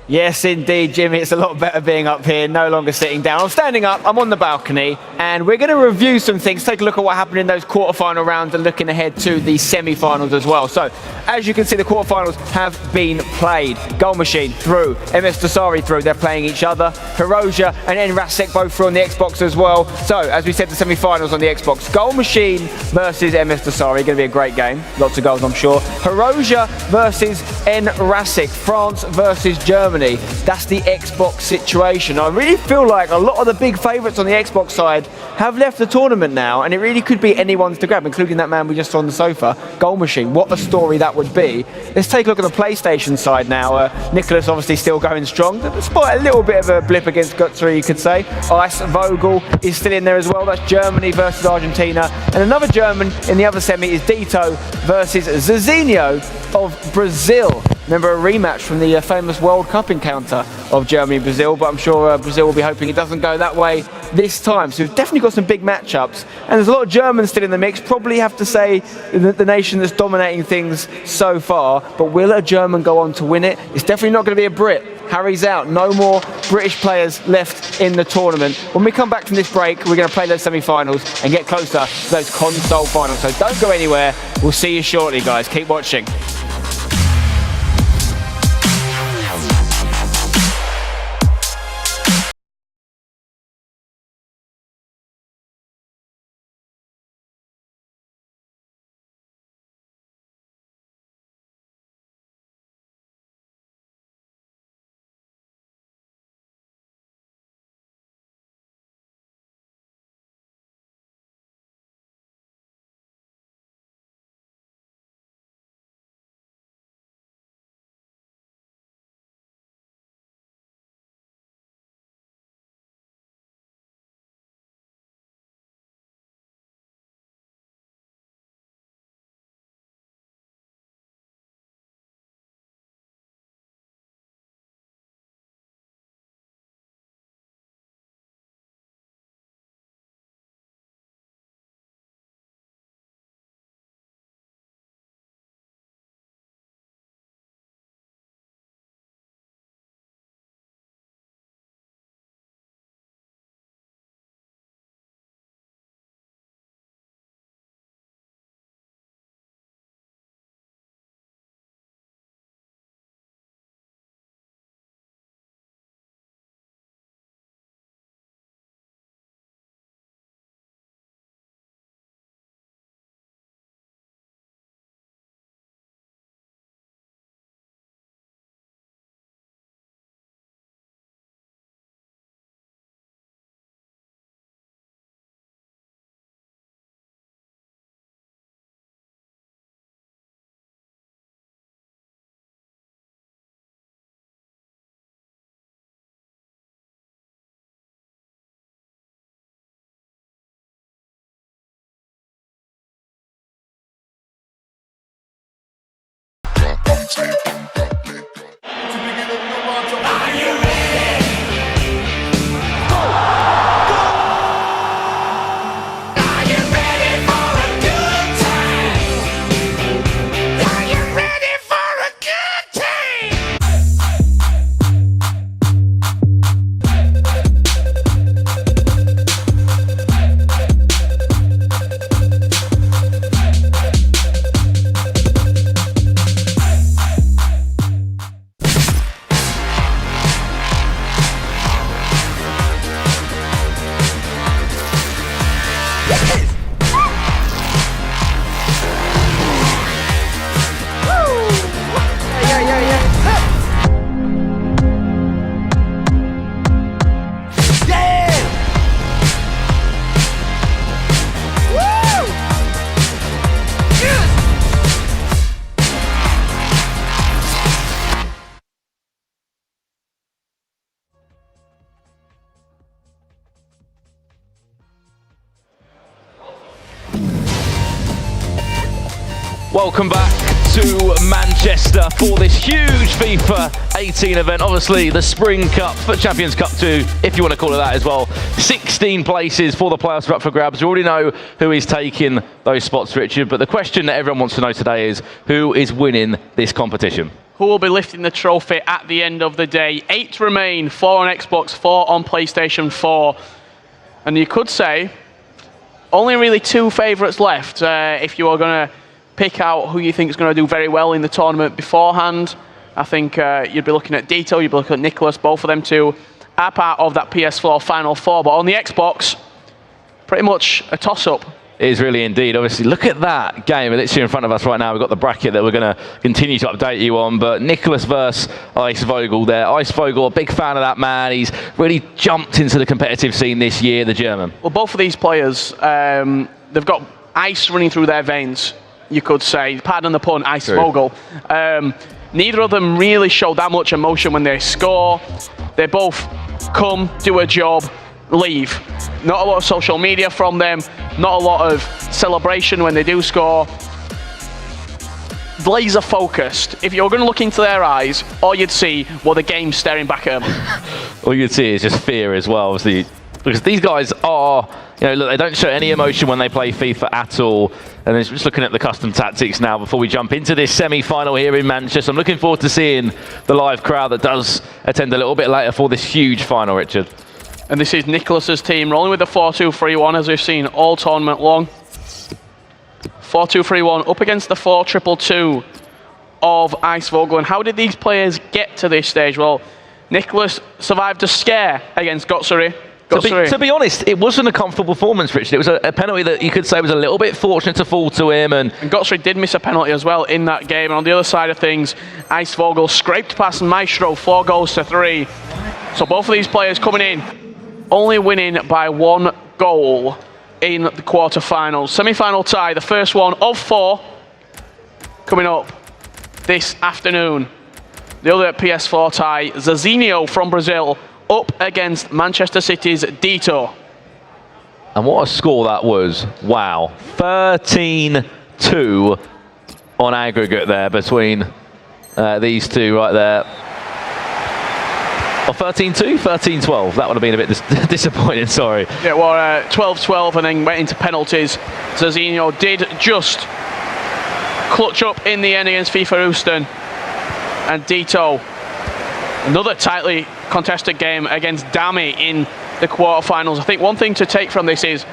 Yes, indeed, Jimmy. It's a lot better being up here, no longer sitting down. I'm standing up, I'm on the balcony, and we're going to review some things, take a look at what happened in those quarterfinal rounds and looking ahead to the semi-finals as well. So, as you can see, the quarterfinals have been played. Goal Machine through, MS Desari through, they're playing each other. Hiroja and Rasek both through on the Xbox as well. So, as we said, the semi-finals on the Xbox. Goal Machine versus MS Desari, going to be a great game. Lots of goals, I'm sure. Hiroja versus Rasek, France versus Germany. That's the Xbox situation. I really feel like a lot of the big favourites on the Xbox side have left the tournament now, and it really could be anyone's to grab, including that man we just saw on the sofa, Goal Machine. What a story that would be. Let's take a look at the PlayStation side now. Nicholas obviously still going strong, despite a little bit of a blip against Gutsuri, you could say. Ice Vogel is still in there as well. That's Germany versus Argentina. And another German in the other semi is Dito versus Zizinho of Brazil. Remember a rematch from the famous World Cup encounter of Germany and Brazil, but I'm sure Brazil will be hoping it doesn't go that way this time. So we've definitely got some big matchups, and there's a lot of Germans still in the mix. Probably have to say the nation that's dominating things so far, but will a German go on to win it? It's definitely not going to be a Brit. Harry's out. No more British players left in the tournament. When we come back from this break, we're going to play those semi-finals and get closer to those console finals. So don't go anywhere. We'll see you shortly, guys. Keep watching. Welcome back to Manchester for this huge FIFA 18 event. Obviously, the Spring Cup, FUT Champions Cup 2, if you want to call it that as well. 16 places for the playoffs are up for grabs. You already know who is taking those spots, Richard. But the question that everyone wants to know today is, who is winning this competition? Who will be lifting the trophy at the end of the day? 8 remain, 4 on Xbox, 4 on PlayStation 4. And you could say, only really 2 favourites left if you are going to pick out who you think is going to do very well in the tournament beforehand. I think you'd be looking at Dito, you'd be looking at Nicholas. Both of them two are part of that PS4 Final Four. But on the Xbox, pretty much a toss-up. It is really indeed. Obviously, look at that game. It's here in front of us right now. We've got the bracket that we're going to continue to update you on. But Nicholas versus Ice Vogel there. Ice Vogel, a big fan of that man. He's really jumped into the competitive scene this year, the German. Well, both of these players, they've got ice running through their veins, you could say. Pardon the pun, Ice Vogel. Neither of them really show that much emotion when they score. They both come, do a job, leave. Not a lot of social media from them, not a lot of celebration when they do score. Laser focused. If you're going to look into their eyes, all you'd see were the game staring back at them. All you'd see is just fear as well, obviously, because these guys are, you know, look, they don't show any emotion when they play FIFA at all. And then just looking at the custom tactics now before we jump into this semi-final here in Manchester. I'm looking forward to seeing the live crowd that does attend a little bit later for this huge final, Richard. And this is Nicholas's team rolling with the 4-2-3-1 as we've seen all tournament long. 4-2-3-1 up against the 4-2-2 of Ice Vogel. And how did these players get to this stage? Well, Nicholas survived a scare against Gotsuri. To be honest, it wasn't a comfortable performance, Richard. It was a penalty that you could say was a little bit fortunate to fall to him. And Gotsuri did miss a penalty as well in that game. And on the other side of things, Ice Vogel scraped past Maestro, 4-3. So both of these players coming in, only winning by 1 goal in the quarterfinals. Semi-final tie, the first one of 4 coming up this afternoon. The other PS4 tie, Zazinho from Brazil, up against Manchester City's Dito. And what a score that was. Wow. 13-2 on aggregate there between these two right there. Or 13-2? 13-12. That would have been a bit disappointing, sorry. Yeah, well, 12-12 and then went into penalties. Zazinho did just clutch up in the end against FIFA Houston. And Dito, another tightly contested game against Dami in the quarterfinals. I think one thing to take from this is,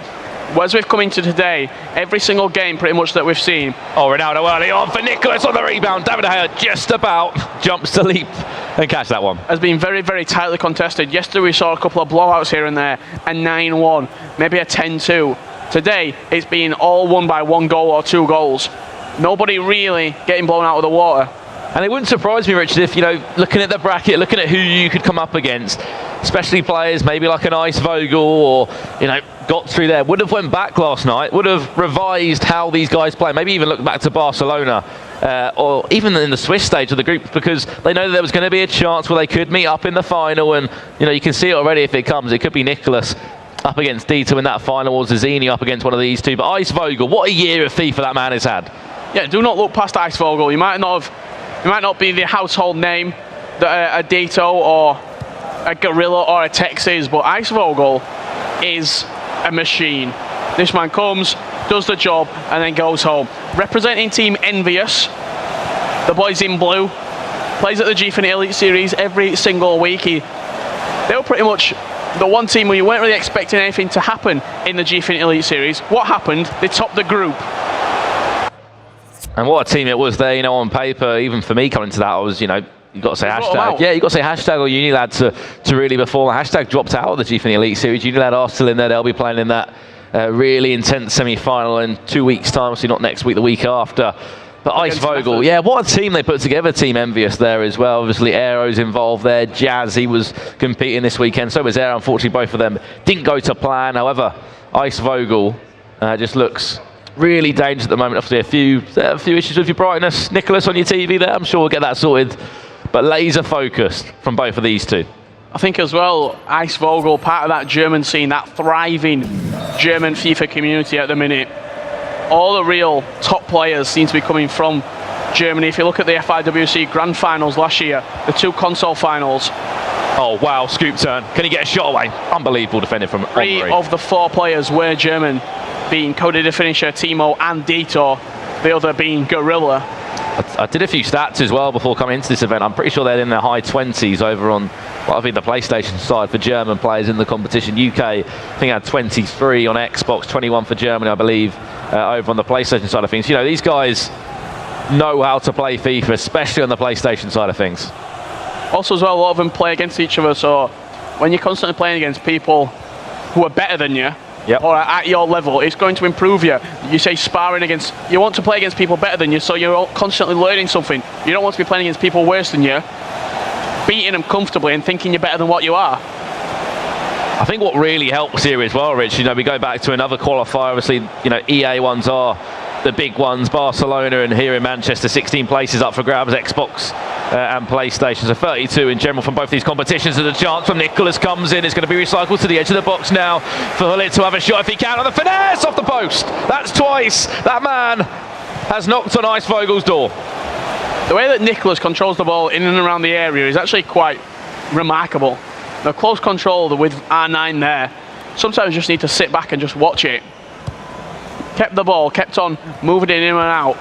as we've come into today, every single game pretty much that we've seen. Oh, Ronaldo early on for Nicholas on the rebound. David De Gea just about jumps to leap and catch that one. Has been very, very tightly contested. Yesterday we saw a couple of blowouts here and there, a 9-1, maybe a 10-2. Today it's been all won by 1 goal or 2 goals. Nobody really getting blown out of the water. And it wouldn't surprise me, Richard, if, you know, looking at the bracket, looking at who you could come up against, especially players maybe like an Ice Vogel or, you know, got through there, would have went back last night, would have revised how these guys play, maybe even looked back to Barcelona or even in the Swiss stage of the group, because they know that there was going to be a chance where they could meet up in the final. And, you know, you can see it already if it comes. It could be Nicholas up against Dito in that final, or Zazzini up against one of these two. But Ice Vogel, what a year of FIFA that man has had. Yeah, do not look past Ice Vogel. You might not have He might not be the household name that a Dito or a Gorilla or a Tex is, but Icevogel is a machine. This man comes, does the job, and then goes home. Representing Team Envious, the boys in blue, plays at the Gfinity Elite Series every single week. They were pretty much the one team where you weren't really expecting anything to happen in the Gfinity Elite Series. What happened? They topped the group. And what a team it was there, you know, on paper. Even for me coming to that, I was, you know, you've got to say hashtag. Yeah, you've got to say hashtag or Unilad to really perform. Hashtag dropped out of the Gfinity Elite Series. Unilad are still in there. They'll be playing in that really intense semi-final in 2 weeks' time. Obviously not next week, the week after. But Icevogel, yeah, what a team they put together. Team Envious there as well. Obviously Aero's involved there. Jazz, he was competing this weekend. So was Aero. Unfortunately, both of them didn't go to plan. However, Icevogel just looks really dangerous at the moment. Obviously a few issues with your brightness. Nicholas on your TV there. I'm sure we'll get that sorted. But laser focused from both of these two. I think as well, Icevogel, part of that German scene, that thriving German FIFA community at the minute. All the real top players seem to be coming from Germany. If you look at the FIWC Grand Finals last year, the 2 console finals. Oh, wow, scoop turn. Can he get a shot away? Unbelievable defending from Henry. 3 of the 4 players were German, being Cody the Finisher, Timo and Dito, the other being Gorilla. I did a few stats as well before coming into this event. I'm pretty sure they're in their high 20s over on, well, I think the PlayStation side for German players in the competition. UK, I think had 23 on Xbox, 21 for Germany, I believe, over on the PlayStation side of things. You know, these guys know how to play FIFA, especially on the PlayStation side of things. Also as well, a lot of them play against each other, so when you're constantly playing against people who are better than you, or at your level, it's going to improve you. You say sparring against, you want to play against people better than you, so you're constantly learning something. You don't want to be playing against people worse than you, beating them comfortably and thinking you're better than what you are. I think what really helps here as well, Rich, you know, we go back to another qualifier. Obviously, you know, EA ones are the big ones. Barcelona and here in Manchester, 16 places up for grabs, Xbox and PlayStation. So 32 in general from both these competitions. And the chance from Nicholas comes in. It's going to be recycled to the edge of the box now for Hullet to have a shot if he can on the finesse off the post. That's twice. That man has knocked on Icevogel's door. The way that Nicholas controls the ball in and around the area is actually quite remarkable. The close control with R9 there. Sometimes you just need to sit back and just watch it. Kept the ball, kept on moving it in and out.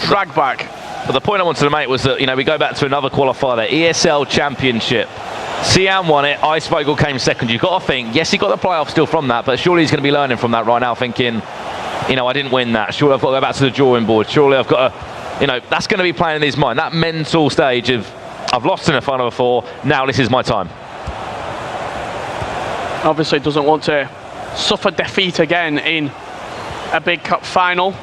Drag back. But the point I wanted to make was that, you know, we go back to another qualifier there, ESL Championship. Siam won it, Icevogel came second. You've got to think, yes, he got the playoff still from that, but surely he's going to be learning from that right now, thinking, you know, I didn't win that. Surely I've got to go back to the drawing board. Surely I've got to, you know, that's going to be playing in his mind. That mental stage of, I've lost in a final before, now this is my time. Obviously doesn't want to suffer defeat again in a big cup final.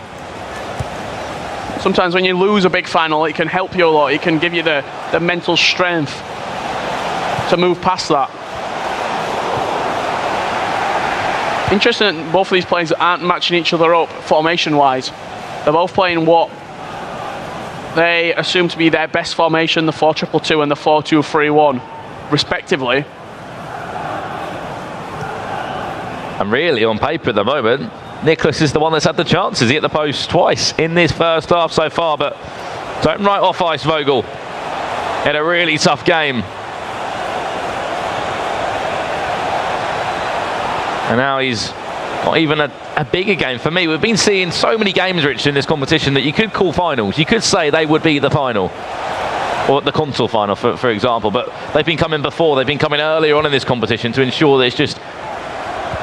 Sometimes when you lose a big final, it can help you a lot. It can give you the mental strength to move past that. Interesting that both of these players aren't matching each other up formation-wise. They're both playing what they assume to be their best formation, the 4-2-2 and the 4-2-3-1, respectively. And really, on paper at the moment, Nicholas is the one that's had the chances. He hit the post twice in this first half so far, but don't write off Icevogel. Had a really tough game. And now he's not even a bigger game for me. We've been seeing so many games, Rich, in this competition that you could call finals. You could say they would be the final. Or the console final, for example. But they've been coming before. They've been coming earlier on in this competition to ensure that it's just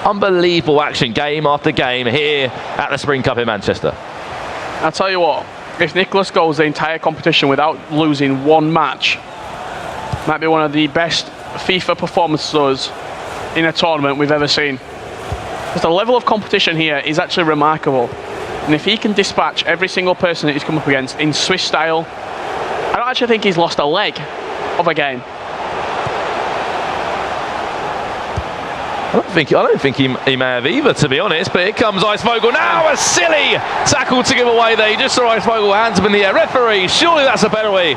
unbelievable action, game after game here at the Spring Cup in Manchester. I'll tell you what, if Nicholas goes the entire competition without losing one match, might be one of the best FIFA performances in a tournament we've ever seen. Because the level of competition here is actually remarkable. And if he can dispatch every single person that he's come up against in Swiss style, I don't actually think he's lost a leg of a game. I don't think he may have either, to be honest, but here comes Icevogel now. A silly tackle to give away there. You just saw Icevogel hands up in the air. Referee, surely that's a penalty.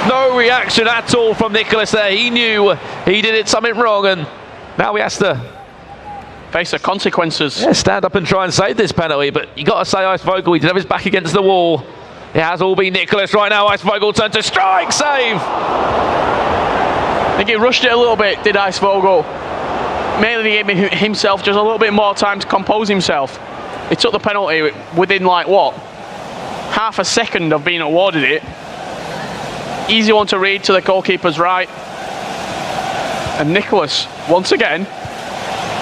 No reaction at all from Nicholas there. He knew he did it something wrong, and now he has to face the consequences. Yeah, stand up and try and save this penalty, but you got to say Icevogel, he did have his back against the wall. It has all been Nicholas right now. Icevogel turn to strike, save. I think he rushed it a little bit, did Icevogel. Mainly he gave himself just a little bit more time to compose himself. He took the penalty within like what? Half a second of being awarded it. Easy one to read to the goalkeeper's right. And Nicholas, once again,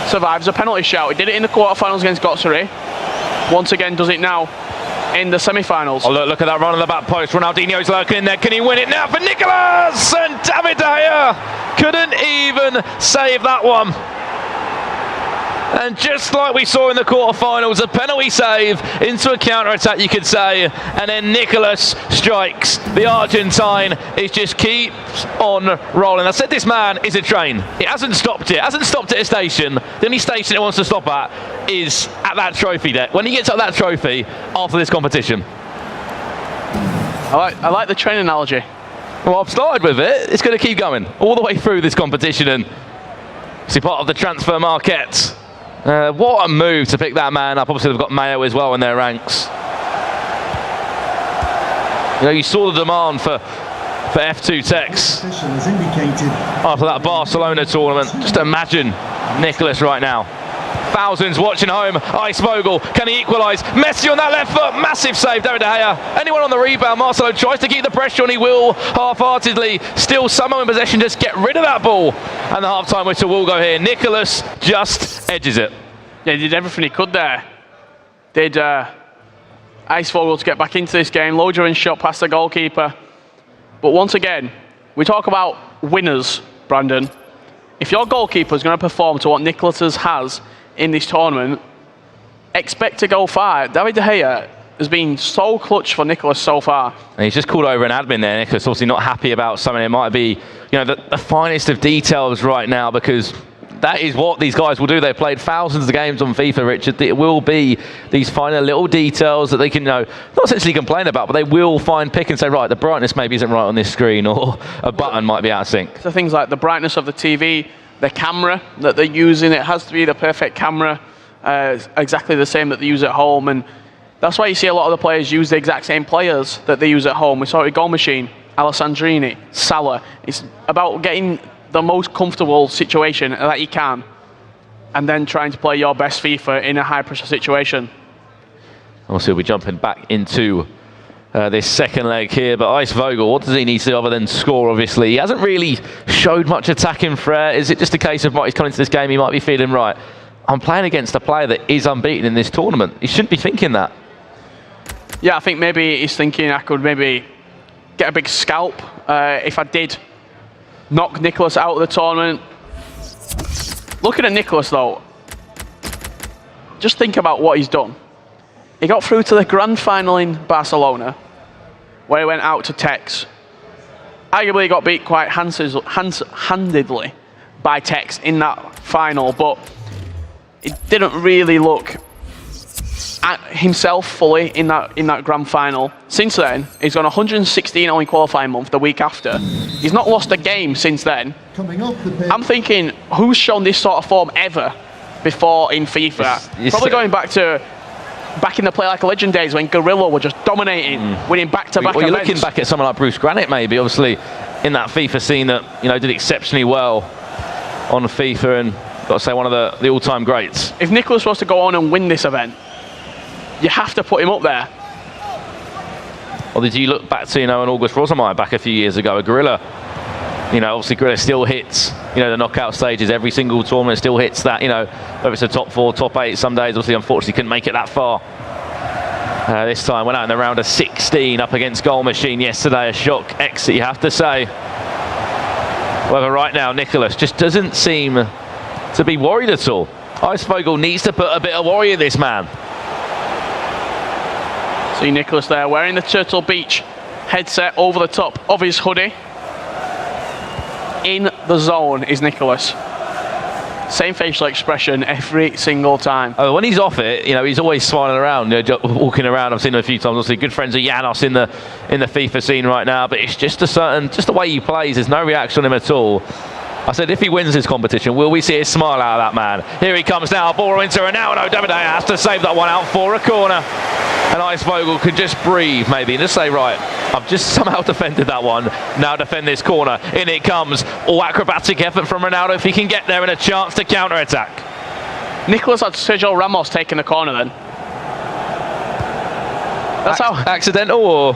survives a penalty shout. He did it in the quarterfinals against Gotsuri. Once again does it now in the semi-finals. Oh, look at that run on the back post. Ronaldinho's lurking in there. Can he win it now for Nicholas? And David De Gea couldn't even save that one. And just like we saw in the quarterfinals, a penalty save into a counter-attack, you could say, and then Nicholas strikes. The Argentine just keeps on rolling. I said this man is a train. It hasn't stopped it. It hasn't stopped at a station. The only station it wants to stop at is at that trophy deck. When he gets up that trophy after this competition. I like the train analogy. Well, I've started with it. It's going to keep going all the way through this competition and see part of the transfer market. What a move to pick that man up. Obviously, they've got Mayo as well in their ranks. You know, you saw the demand for F2 Techs after that Barcelona tournament. Just imagine Nicholas right now. Thousands watching home. Icevogel, can he equalise? Messi on that left foot, massive save, David De Gea. Anyone on the rebound? Marcelo tries to keep the pressure on, he will half-heartedly. Still someone in possession, just get rid of that ball. And the half-time whistle will go here. Nicholas just edges it. Yeah, he did everything he could there. Did Icevogel to get back into this game. Logerin shot past the goalkeeper. But once again, we talk about winners, Brandon. If your goalkeeper is going to perform to what Nicholas has in this tournament, expect to go far. David De Gea has been so clutch for Nicholas so far. And he's just called over an admin there. Nicholas obviously not happy about something. It might be, you know, the finest of details right now, because that is what these guys will do. They've played thousands of games on FIFA, Richard. It will be these finer little details that they can, you know, not essentially complain about, but they will pick and say, right, the brightness maybe isn't right on this screen, or a button might be out of sync. So things like the brightness of the TV, the camera that they're using, it has to be the perfect camera, exactly the same that they use at home. And that's why you see a lot of the players use the exact same players that they use at home. We saw it with Goal Machine, Alessandrini, Salah. It's about getting the most comfortable situation that you can, and then trying to play your best FIFA in a high-pressure situation. Obviously, we'll be jumping back into this second leg here, but Icevogel, what does he need to do other than score, obviously? He hasn't really showed much attacking threat. Is it just a case of, right, he's coming into this game, he might be feeling, right, I'm playing against a player that is unbeaten in this tournament. He shouldn't be thinking that. Yeah, I think maybe he's thinking I could maybe get a big scalp if I did knock Nicholas out of the tournament. Looking at Nicholas, though, just think about what he's done. He got through to the grand final in Barcelona, where he went out to Tex. Arguably got beat quite handedly by Tex in that final, but it didn't really look at himself fully in that grand final. Since then, he's gone 116 only qualifying month the week after. He's not lost a game since then. I'm thinking, who's shown this sort of form ever before in FIFA? Probably going back in the Play Like a Legend days when Gorilla were just dominating, winning back-to-back Well, you're events. looking back at someone like Bruce Granite, maybe, obviously, in that FIFA scene that, you know, did exceptionally well on FIFA, and got to say, one of the all-time greats. If Nicholas was to go on and win this event, you have to put him up there. Or did you look back to, you know, an August Rosamire back a few years ago, a Gorilla? You know, obviously Gorilla still hits, you know, the knockout stages, every single tournament still hits that, you know, whether it's a top 4, top 8, some days, obviously, unfortunately, couldn't make it that far. This time, went out in the round of 16 up against Goal Machine yesterday, a shock exit, you have to say. However, right now, Nicholas just doesn't seem to be worried at all. Icevogel needs to put a bit of worry in this man. See Nicholas there wearing the Turtle Beach headset over the top of his hoodie. In the zone is Nicholas. Same facial expression every single time. Oh, when he's off it, you know, he's always smiling around, you know, walking around. I've seen him a few times. Obviously, good friends of Janos in the FIFA scene right now. But it's just the way he plays. There's no reaction on him at all. I said, if he wins this competition, will we see a smile out of that man? Here he comes now, ball into Ronaldo. Davide has to save that one out for a corner. And Icevogel could just breathe, maybe, and just say, right, I've just somehow defended that one. Now defend this corner. In it comes. All acrobatic effort from Ronaldo if he can get there and a chance to counter-attack. Nicholas had Sergio Ramos taking the corner then. That's how accidental, or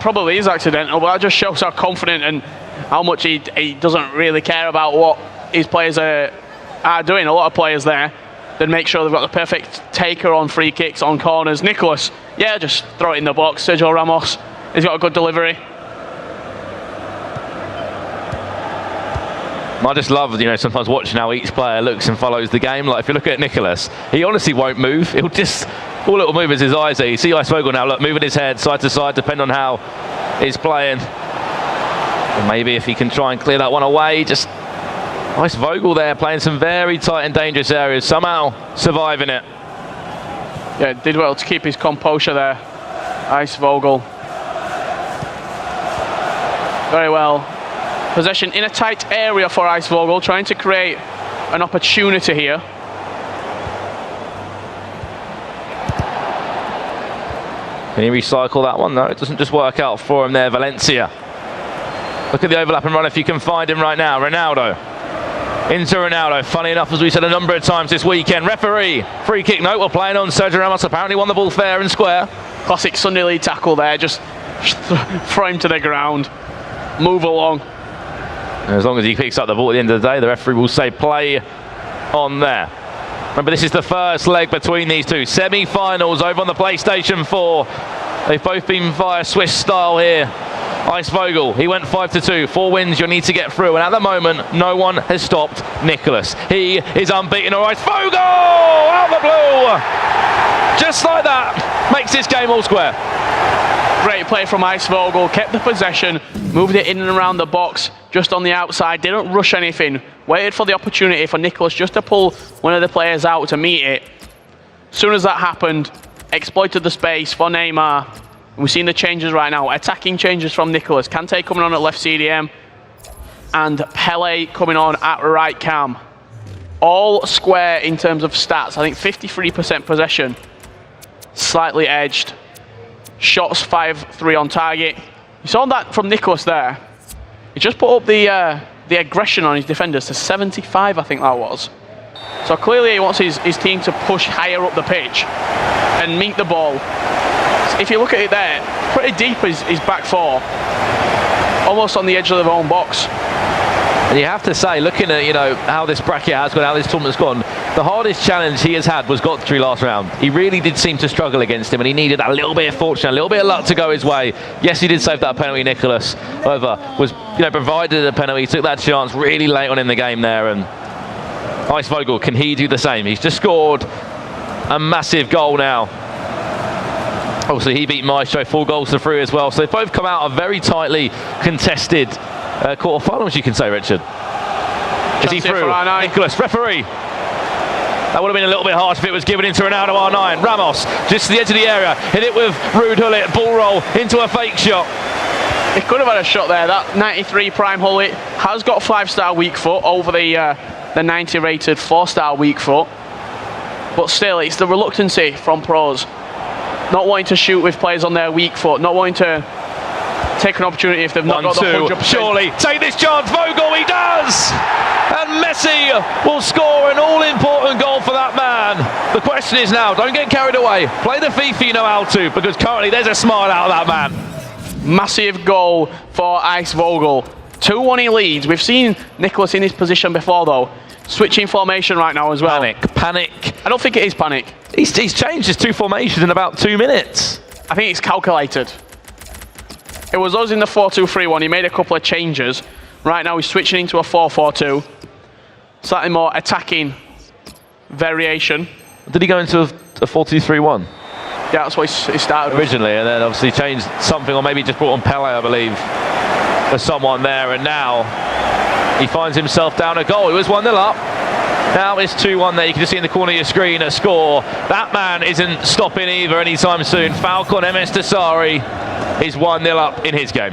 probably is accidental, but that just shows how confident and how much he doesn't really care about what his players are doing. A lot of players there that make sure they've got the perfect taker on free kicks, on corners. Nicholas, yeah, just throw it in the box. Sergio Ramos, he's got a good delivery. I just love, sometimes watching how each player looks and follows the game. Like if you look at Nicholas, he honestly won't move. He'll just, all it'll move is his eyes there. You see Icevogel now, look, moving his head side to side, depending on how he's playing. And maybe if he can try and clear that one away, just Icevogel there playing some very tight and dangerous areas, somehow surviving it. Yeah, did well to keep his composure there, Icevogel. Very well. Possession in a tight area for Icevogel, trying to create an opportunity here. Can he recycle that one? No, it doesn't just work out for him there, Valencia. Look at the overlap and run if you can find him right now. Ronaldo. Into Ronaldo. Funny enough, as we said a number of times this weekend, referee, free kick note, we're playing on Sergio Ramos, apparently won the ball fair and square. Classic Sunday League tackle there, just throw him to the ground, move along. And as long as he picks up the ball at the end of the day, the referee will say play on there. Remember, this is the first leg between these two. Semi-finals over on the PlayStation 4. They've both been via Swiss style here. Icevogel, he went 5-2. 4 wins you'll need to get through. And at the moment, no one has stopped Nicholas. He is unbeaten. All right, Icevogel! Out the blue! Just like that, makes this game all square. Great play from Icevogel, kept the possession, moved it in and around the box, just on the outside, didn't rush anything, waited for the opportunity for Nicholas just to pull one of the players out to meet it. As soon as that happened, exploited the space for Neymar. We're seeing the changes right now, attacking changes from Nicholas. Kante coming on at left CDM, and Pele coming on at right cam. All square in terms of stats. I think 53% possession, slightly edged. Shots 5-3 on target. You saw that from Nicholas there. He just put up the aggression on his defenders to 75, I think that was. So clearly he wants his team to push higher up the pitch and meet the ball. If you look at it there, pretty deep is back four. Almost on the edge of their own box. And you have to say, looking at how this bracket has gone, how this tournament's gone, the hardest challenge he has had was got through last round. He really did seem to struggle against him, and he needed a little bit of fortune, a little bit of luck to go his way. Yes, he did save that penalty, Nicholas. However, was provided a penalty, took that chance really late on in the game there. And Icevogel, can he do the same? He's just scored a massive goal now. Obviously, he beat Maestro 4 goals to 3 as well. So they've both come out of very tightly contested quarterfinals, you can say, Richard. Is he through? Nicholas, referee. That would have been a little bit harsh if it was given into Ronaldo R9. Ramos, just to the edge of the area, hit it with Rude Hullet, ball roll into a fake shot. He could have had a shot there. That 93 prime Hullet has got 5-star weak foot over the 90 rated 4-star weak foot. But still, it's the reluctancy from pros. Not wanting to shoot with players on their weak foot, not wanting to take an opportunity if they've not got the 100%. Surely, take this chance, Vogel, he does! And Messi will score an all-important goal for that man. The question is now, don't get carried away. Play the FIFA you know how to, because currently there's a smile out of that man. Massive goal for Icevogel. 2-1 he leads. We've seen Nicholas in his position before, though. Switching formation right now as well. Panic. I don't think it is panic. He's changed his 2 formations in about 2 minutes. I think it's calculated. It was us in the 4-2-3-1. He made a couple of changes. Right now he's switching into a 4-4-2. Slightly more attacking variation. Did he go into a 4-2-3-1? Yeah, that's what he started originally, and then obviously changed something, or maybe just brought on Pele, I believe, for someone there, and now he finds himself down a goal. It was 1-0 up. Now it's 2-1 there. You can just see in the corner of your screen a score. That man isn't stopping either anytime soon. Falcon MS Desari is 1-0 up in his game.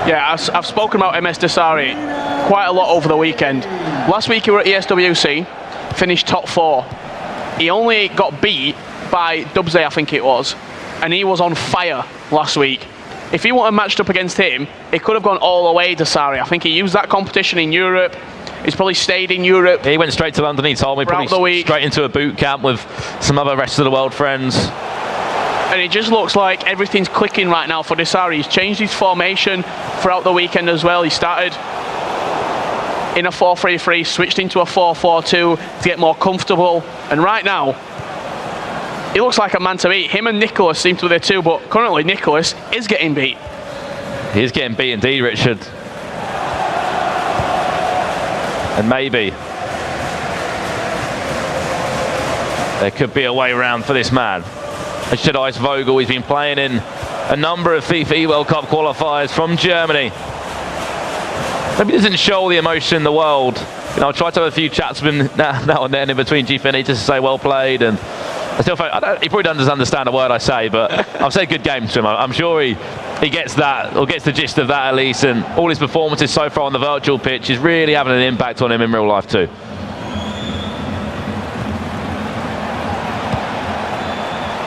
Yeah, I've spoken about MS Desari quite a lot over the weekend. Last week he were at ESWC, finished top 4. He only got beat by Dubsy, I think it was, and he was on fire last week. If he wouldn't have matched up against him, it could have gone all the way to Sari. I think he used that competition in Europe. He's probably stayed in Europe. He went straight to London, he told me, probably straight into a boot camp with some other rest of the world friends. And it just looks like everything's clicking right now for Desari. He's changed his formation throughout the weekend as well. He started in a 4-3-3, switched into a 4-4-2 to get more comfortable. And right now, he looks like a man to beat. Him and Nicholas seem to be there too, but currently Nicholas is getting beat. He is getting beat indeed, Richard. And maybe there could be a way around for this man. As should Ice Vogel, he's been playing in a number of FIFA World Cup qualifiers from Germany. Maybe doesn't show the emotion in the world. You know, I tried to have a few chats with him now and then in between G-Finny just to say well played, and I still feel, he probably doesn't understand a word I say, but I've said good games to him. I'm sure he gets that, or gets the gist of that at least, and all his performances so far on the virtual pitch is really having an impact on him in real life too.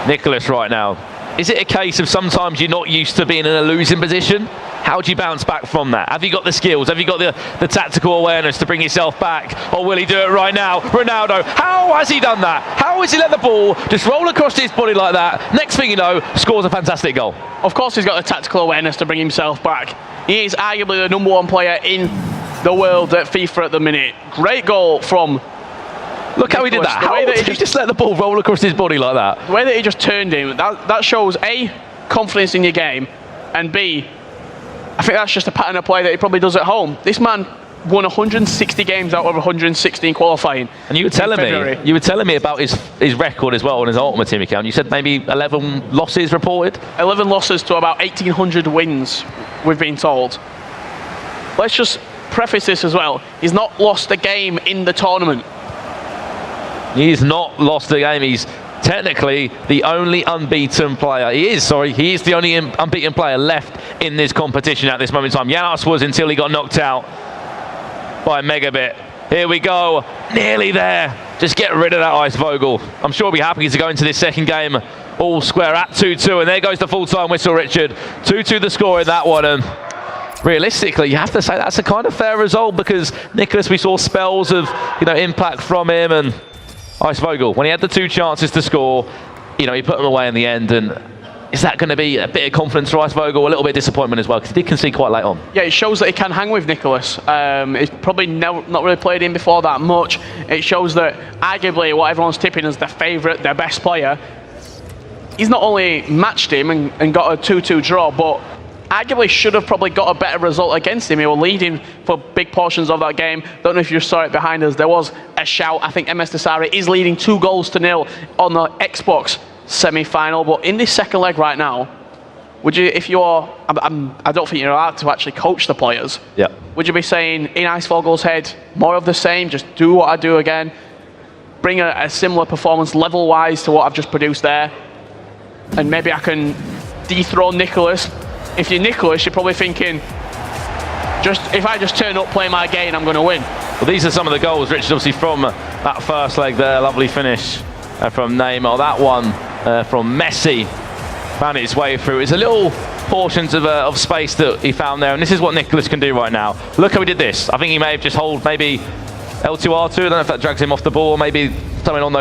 Nicholas right now. Is it a case of sometimes you're not used to being in a losing position? How do you bounce back from that? Have you got the skills? Have you got the tactical awareness to bring yourself back? Or will he do it right now? Ronaldo, how has he done that? How has he let the ball just roll across his body like that? Next thing you know, scores a fantastic goal. Of course he's got the tactical awareness to bring himself back. He is arguably the #1 player in the world at FIFA at the minute. Great goal from Look how he did that. How did he just let the ball roll across his body like that? The way that he just turned him, that shows A, confidence in your game, and B, I think that's just a pattern of play that he probably does at home. This man won 160 games out of 116 qualifying. And you were telling me about his record as well on his Ultimate Team account. You said maybe 11 losses reported? 11 losses to about 1,800 wins, we've been told. Let's just preface this as well. He's not lost a game in the tournament. He's not lost a game. He's technically the only unbeaten player. He is the only unbeaten player left in this competition at this moment in time. Janos was until he got knocked out by Megabit. Here we go, nearly there. Just get rid of that Ice Vogel. I'm sure he'll be happy to go into this second game all square at 2-2, and there goes the full-time whistle, Richard. 2-2 the score in that one, and realistically, you have to say that's a kind of fair result, because Nicholas, we saw spells of impact from him, and Ice Vogel, when he had the 2 chances to score, he put them away in the end. And is that going to be a bit of confidence for Ice Vogel? A little bit of disappointment as well, because he did concede quite late on. Yeah, it shows that he can hang with Nicholas. He's probably not really played him before that much. It shows that arguably what everyone's tipping as their favourite, their best player, he's not only matched him and got a 2-2 draw, but arguably should have probably got a better result against him. He was leading for big portions of that game. Don't know if you saw it behind us. There was a shout. I think MS Desari is leading 2-0 on the Xbox semi-final. But in this second leg right now, would you, if you're, I don't think you're allowed to actually coach the players. Yeah. Would you be saying in Ice Vogel's head, more of the same, just do what I do again, bring a similar performance level-wise to what I've just produced there, and maybe I can dethrone Nicholas? If you're Nicholas, you're probably thinking, if I just turn up, play my game, I'm going to win. Well, these are some of the goals, Richard, obviously from that first leg there. Lovely finish from Neymar. That one from Messi found its way through. It's a little portions of space that he found there, and this is what Nicholas can do right now. Look how he did this. I think he may have just hold maybe L2R2. I don't know if that drags him off the ball, maybe something on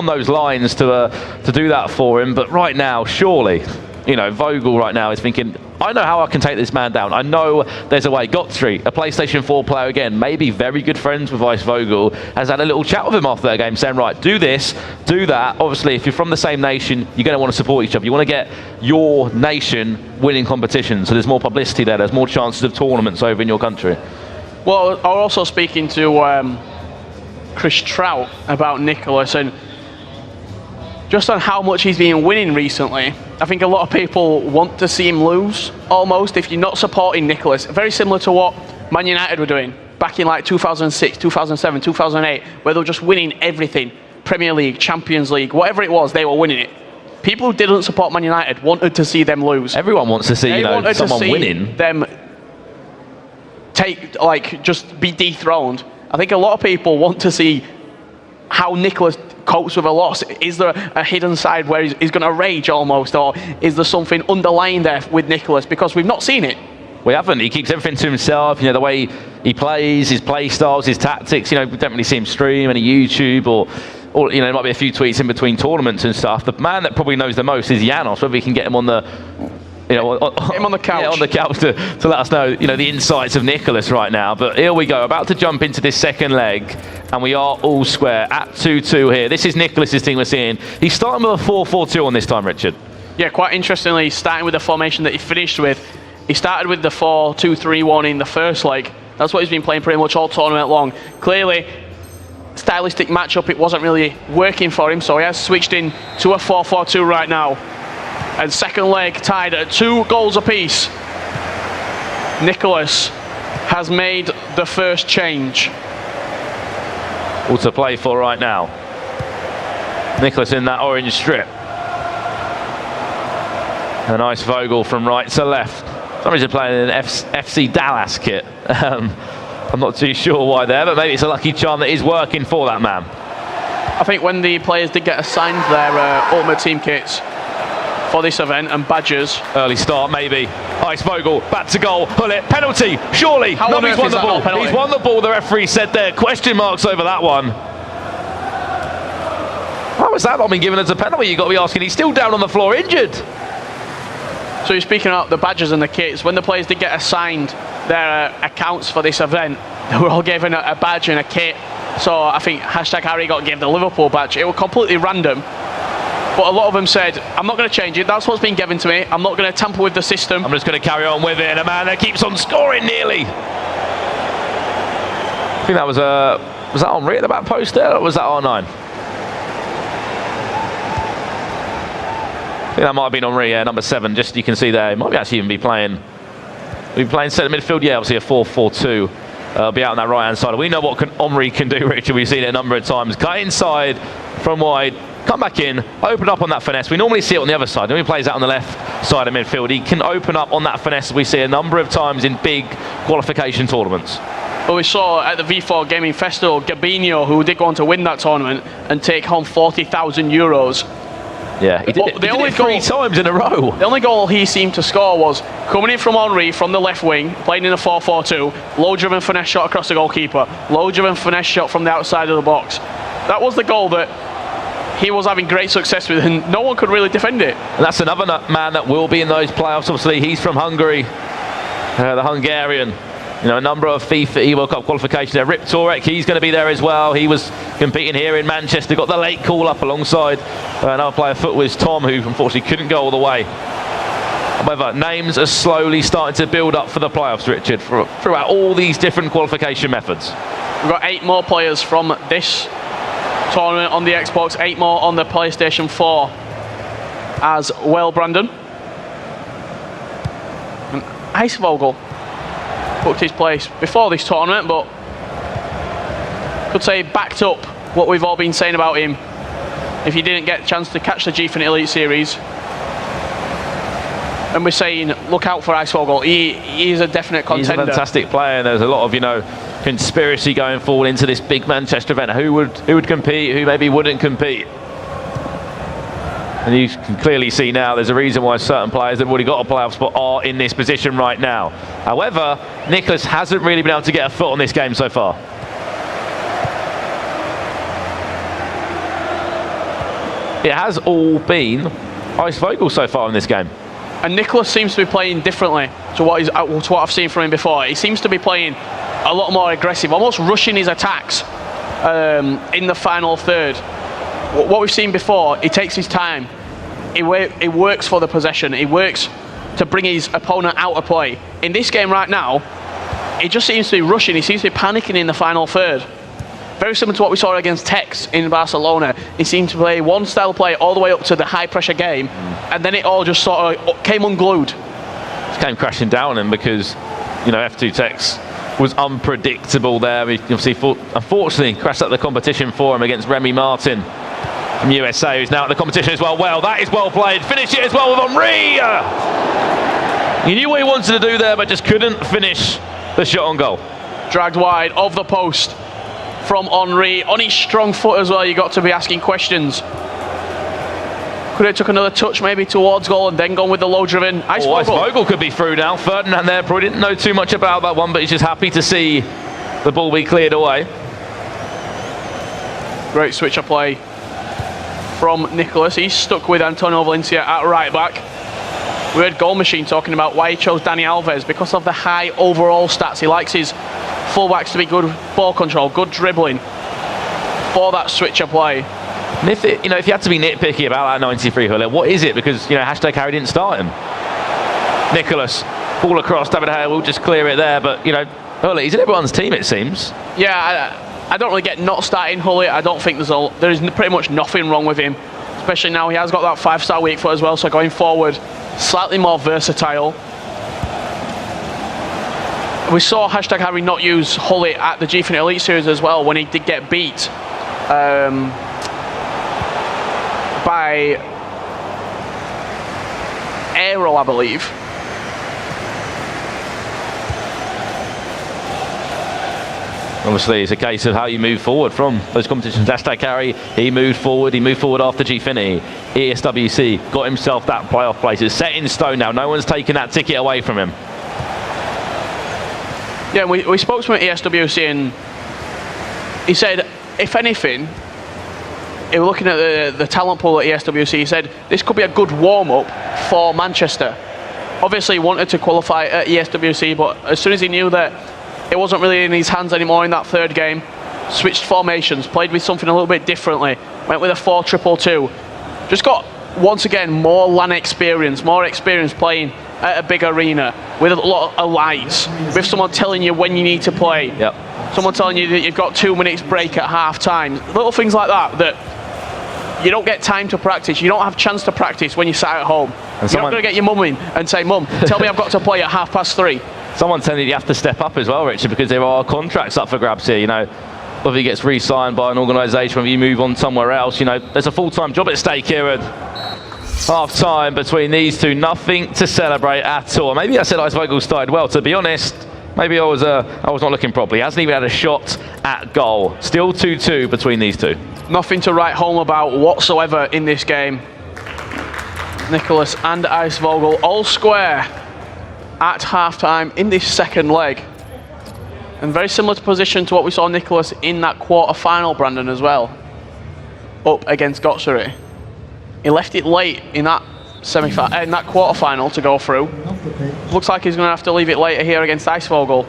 those lines to do that for him. But right now, surely, Vogel right now is thinking, I know how I can take this man down. I know there's a way. Gottfried, a PlayStation 4 player again, maybe very good friends with Ice Vogel, has had a little chat with him after that game, saying, right, do this, do that. Obviously, if you're from the same nation, you're going to want to support each other. You want to get your nation winning competitions, so there's more publicity there. There's more chances of tournaments over in your country. Well, I was also speaking to Chris Trout about Nicholas, and just on how much he's been winning recently, I think a lot of people want to see him lose, almost, if you're not supporting Nicholas. Very similar to what Man United were doing back in like 2006, 2007, 2008, where they were just winning everything. Premier League, Champions League, whatever it was, they were winning it. People who didn't support Man United wanted to see them lose. Everyone wants to see, someone winning. Them just be dethroned. I think a lot of people want to see how Nicholas copes with a loss. Is there a hidden side where he's going to rage almost, or is there something underlying there with Nicholas? Because we've not seen it. We haven't. He keeps everything to himself. You know, the way he plays, his play styles, his tactics. You know, we don't really see him stream any YouTube or you know, there might be a few tweets in between tournaments and stuff. The man that probably knows the most is Janos. Whether we can get him on the, you know, him on the couch. Yeah, on the couch to let us know, you know, the insights of Nicholas right now. But here we go, about to jump into this second leg, and we are all square at 2-2 here. This is Nicholas's team we're seeing. He's starting with a 4-4-2 on this time, Richard. Yeah, quite interestingly, starting with the formation that he finished with. He started with the 4-2-3-1 in the first leg. That's what he's been playing pretty much all tournament long. Clearly, stylistic matchup, it wasn't really working for him, so he has switched in to a 4-4-2 right now. And second leg tied at 2 goals apiece. Nicholas has made the first change. All to play for right now. Nicholas in that orange strip. And a nice Vogel from right to left. Somebody's playing an FC Dallas kit. I'm not too sure why there, but maybe it's a lucky charm that is working for that man. I think when the players did get assigned their Ultimate Team kits for this event and badges. Early start, maybe. Ice Vogel, back to goal, pull it, penalty, surely. No, he's won the ball. He's won the ball, the referee said there. Question marks over that one. How has that not been given as a penalty? You've got to be asking. He's still down on the floor, injured. So you're speaking about the badges and the kits. When the players did get assigned their accounts for this event, they were all given a badge and a kit. So I think #Harry got given the Liverpool badge. It was completely random. But a lot of them said, I'm not going to change it. That's what's been given to me. I'm not going to tamper with the system. I'm just going to carry on with it. And a man that keeps on scoring nearly. I think that was that Henry at the back post there, or was that R9? I think that might have been Henry, yeah, number 7. Just you can see there, he might actually even be playing. We'll be playing centre midfield, yeah, obviously a 4-4-2. Be out on that right hand side. We know what Henry can do, Richard. We've seen it a number of times. Cut inside from wide, come back in, open up on that finesse. We normally see it on the other side. When he plays out on the left side of midfield, he can open up on that finesse. We see a number of times in big qualification tournaments. Well, we saw at the V4 Gaming Festival, Gabinho, who did go on to win that tournament and take home €40,000. Yeah, he did it 3 times in a row. The only goal he seemed to score was coming in from Henry from the left wing, playing in a 4-4-2, low-driven finesse shot across the goalkeeper, low-driven finesse shot from the outside of the box. That was the goal that he was having great success with, and no one could really defend it. And that's another man that will be in those playoffs. Obviously, he's from Hungary, the Hungarian. You know, a number of FIFA World Cup qualifications there. Rip Torek, he's going to be there as well. He was competing here in Manchester, got the late call up alongside another player, FUT, Tom, who unfortunately couldn't go all the way. However, names are slowly starting to build up for the playoffs, Richard, throughout all these different qualification methods. We've got 8 more players from this tournament on the Xbox, 8 more on the PlayStation 4 as well, Brandon. And Ice Vogel booked his place before this tournament, but could say backed up what we've all been saying about him if he didn't get a chance to catch the G-Fin Elite Series. And we're saying, look out for Ice Vogel. He is a definite contender. He's a fantastic player, and there's a lot of, you know, conspiracy going forward into this big Manchester event. Who would compete, who maybe wouldn't compete. And you can clearly see now there's a reason why certain players that have already got a playoff spot are in this position right now. However, Nicholas hasn't really been able to get a foot on this game so far. It has all been Ice Vogel so far in this game. And Nicholas seems to be playing differently to what I've seen from him before. He seems to be playing a lot more aggressive, almost rushing his attacks in the final third. What we've seen before, he takes his time. He works for the possession. He works to bring his opponent out of play. In this game right now, he just seems to be rushing. He seems to be panicking in the final third. Very similar to what we saw against Tex in Barcelona. He seemed to play one style of play all the way up to the high-pressure game, and then it all just sort of came unglued. It came crashing down on him because, you know, F2 Tex was unpredictable there. He obviously, unfortunately, crashed up the competition for him against Remy Martin from USA, who's now at the competition as well. Well, that is well played. Finish it as well with Henry. He knew what he wanted to do there, but just couldn't finish the shot on goal. Dragged wide of the post from Henry. On his strong foot as well, you got to be asking questions. Could have took another touch maybe towards goal and then gone with the low-driven Icevogel could be through now. Ferdinand there probably didn't know too much about that one, but he's just happy to see the ball be cleared away. Great switch of play from Nicholas. He's stuck with Antonio Valencia at right back. We heard Goal Machine talking about why he chose Dani Alves, because of the high overall stats. He likes his fullbacks to be good ball control, good dribbling for that switch of play. And if you had to be nitpicky about that 93 Huller, what is it? Because hashtag Harry didn't start him. Nicholas, ball across, David Hale will just clear it there, but Huller, he's in everyone's team it seems. Yeah, I don't really get not starting Huller. I don't think there is pretty much nothing wrong with him, especially now he has got that 5-star weak foot as well. So going forward, slightly more versatile. We saw hashtag Harry not use Huller at the GFIN Elite Series as well when he did get beat by Aero, I believe. Obviously, it's a case of how you move forward from those competitions. Hashtag Harry, he moved forward after GFIN. ESWC got himself that playoff place. It's set in stone now. No one's taken that ticket away from him. Yeah, we spoke to him at ESWC and he said, if anything, he was looking at the talent pool at ESWC, he said, this could be a good warm-up for Manchester. Obviously, he wanted to qualify at ESWC, but as soon as he knew that it wasn't really in his hands anymore in that third game, switched formations, played with something a little bit differently, went with a 4-2-2. Just got, once again, more LAN experience, more experience playing at a big arena with a lot of lights, with someone telling you when you need to play. Yep. Someone telling you that you've got 2 minutes break at half time. Little things like that you don't get time to practice. You don't have chance to practice when you sat at home. You're not going to get your mum in and say, Mum, tell me I've got to play at 3:30. Someone's telling you have to step up as well, Richard, because there are contracts up for grabs here. Whether he gets re-signed by an organisation, whether you move on somewhere else, there's a full-time job at stake here at half-time between these two. Nothing to celebrate at all. Maybe I said Icevogel started well. To be honest, maybe I was not looking properly. He hasn't even had a shot at goal. Still 2-2 between these two. Nothing to write home about whatsoever in this game. Nicholas and Icevogel all square at half-time in this second leg. And very similar to position to what we saw Nicholas in that quarter-final, Brandon, as well. Up against Gotsuri. He left it late in that in that quarter-final to go through. Looks like he's going to have to leave it later here against Icevogel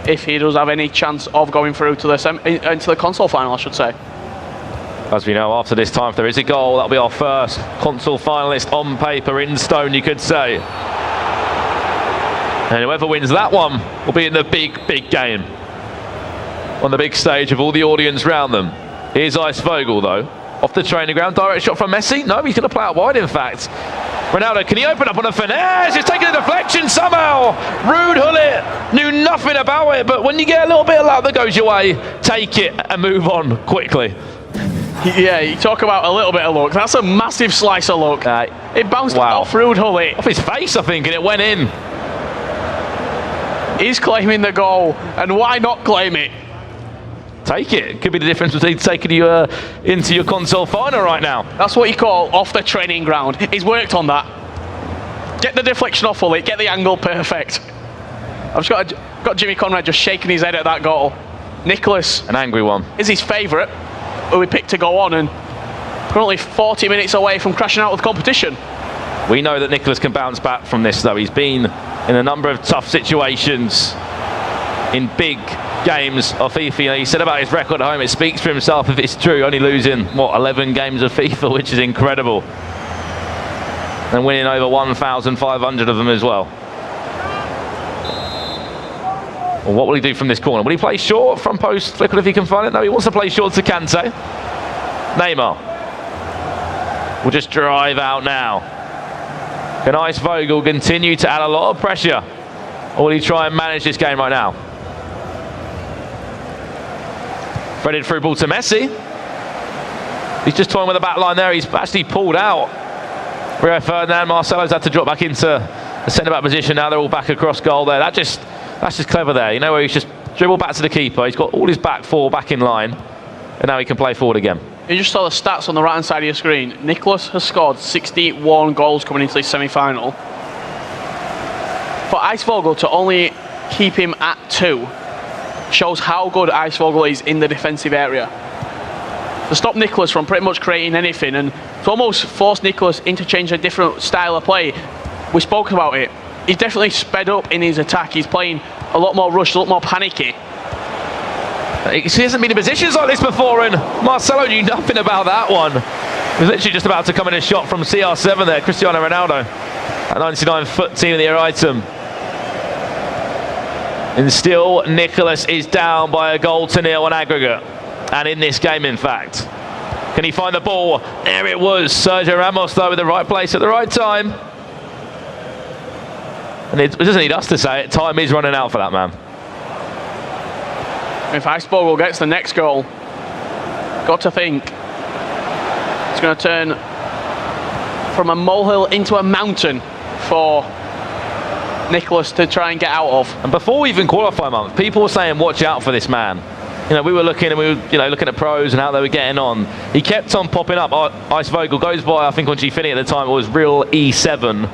if he does have any chance of going through to into the console final, I should say. As we know, after this time, if there is a goal, that'll be our first console finalist on paper, in stone, you could say. And whoever wins that one will be in the big, big game. On the big stage with all the audience round them. Here's Icevogel, though. Off the training ground, direct shot from Messi. No, he's going to play out wide, in fact. Ronaldo, can he open up on a finesse? He's taking a deflection somehow. Rude Hullet knew nothing about it, but when you get a little bit of luck that goes your way, take it and move on quickly. Yeah, you talk about a little bit of luck. That's a massive slice of luck. It bounced off Rude Hullet. Off his face, I think, and it went in. He's claiming the goal, and why not claim it? Take it. Could be the difference between taking you into your console final right now. That's what you call off the training ground. He's worked on that. Get the deflection off Hullet, get the angle perfect. I've just got Jimmy Conrad just shaking his head at that goal. Nicholas, an angry one, is his favourite, who we picked to go on, and currently 40 minutes away from crashing out with competition. We know that Nicholas can bounce back from this, though. He's been in a number of tough situations in big games of FIFA. He said about his record at home, it speaks for himself if it's true, only losing, 11 games of FIFA, which is incredible. And winning over 1,500 of them as well. Well, what will he do from this corner? Will he play short from post flicker if he can find it? No, he wants to play short to Kante. Neymar will just drive out now. Can Icevogel continue to add a lot of pressure? Or will he try and manage this game right now? Threaded through ball to Messi. He's just toying with the back line there. He's actually pulled out. Rio Ferdinand, Marcelo's had to drop back into the centre-back position. Now they're all back across goal there. That just That's just clever there. You know where he's just dribble back to the keeper. He's got all his back four back in line, and now he can play forward again. You just saw the stats on the right-hand side of your screen. Nicholas has scored 61 goals coming into this semi-final. For Icevogel to only keep him at 2 shows how good Icevogel is in the defensive area. To stop Nicholas from pretty much creating anything and to almost force Nicholas into changing a different style of play. We spoke about it. He's definitely sped up in his attack. He's playing a lot more rushed, a lot more panicky. He hasn't been in positions like this before, and Marcelo knew nothing about that one. He was literally just about to come in a shot from CR7 there, Cristiano Ronaldo. A 99 FUT Team of the Year item. And still, Nicholas is down by a goal to 0 on aggregate. And in this game, in fact. Can he find the ball? There it was. Sergio Ramos, though, with the right place at the right time. And it doesn't need us to say it. Time is running out for that man. If Icevogel gets the next goal, got to think it's going to turn from a molehill into a mountain for Nicholas to try and get out of. And before we even qualify, month, people were saying, watch out for this man. You know, we were looking and we were, looking at pros and how they were getting on. He kept on popping up. Icevogel goes by, I think on Gfinity at the time, it was real E7.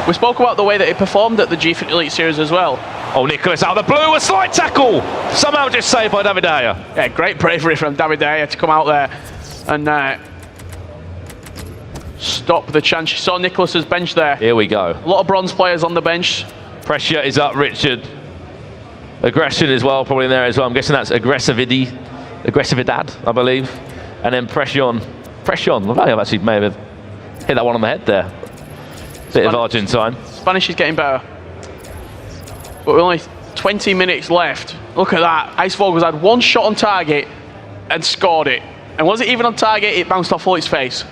We spoke about the way that he performed at the Gfinity Elite Series as well. Oh, Nicholas out of the blue, a slight tackle. Somehow just saved by David De Gea. Yeah, great bravery from David De Gea to come out there and stop the chance. You saw Nicholas's bench there. Here we go. A lot of bronze players on the bench. Pressure is up, Richard. Aggression as well, probably in there as well. I'm guessing that's aggressividad, I believe. And then Pression. I've actually may have hit that one on the head there. Bit of Argentine. Spanish is getting better. But with only 20 minutes left. Look at that. Icevogel's had one shot on target and scored it. And was it even on target? It bounced off Floyd's face.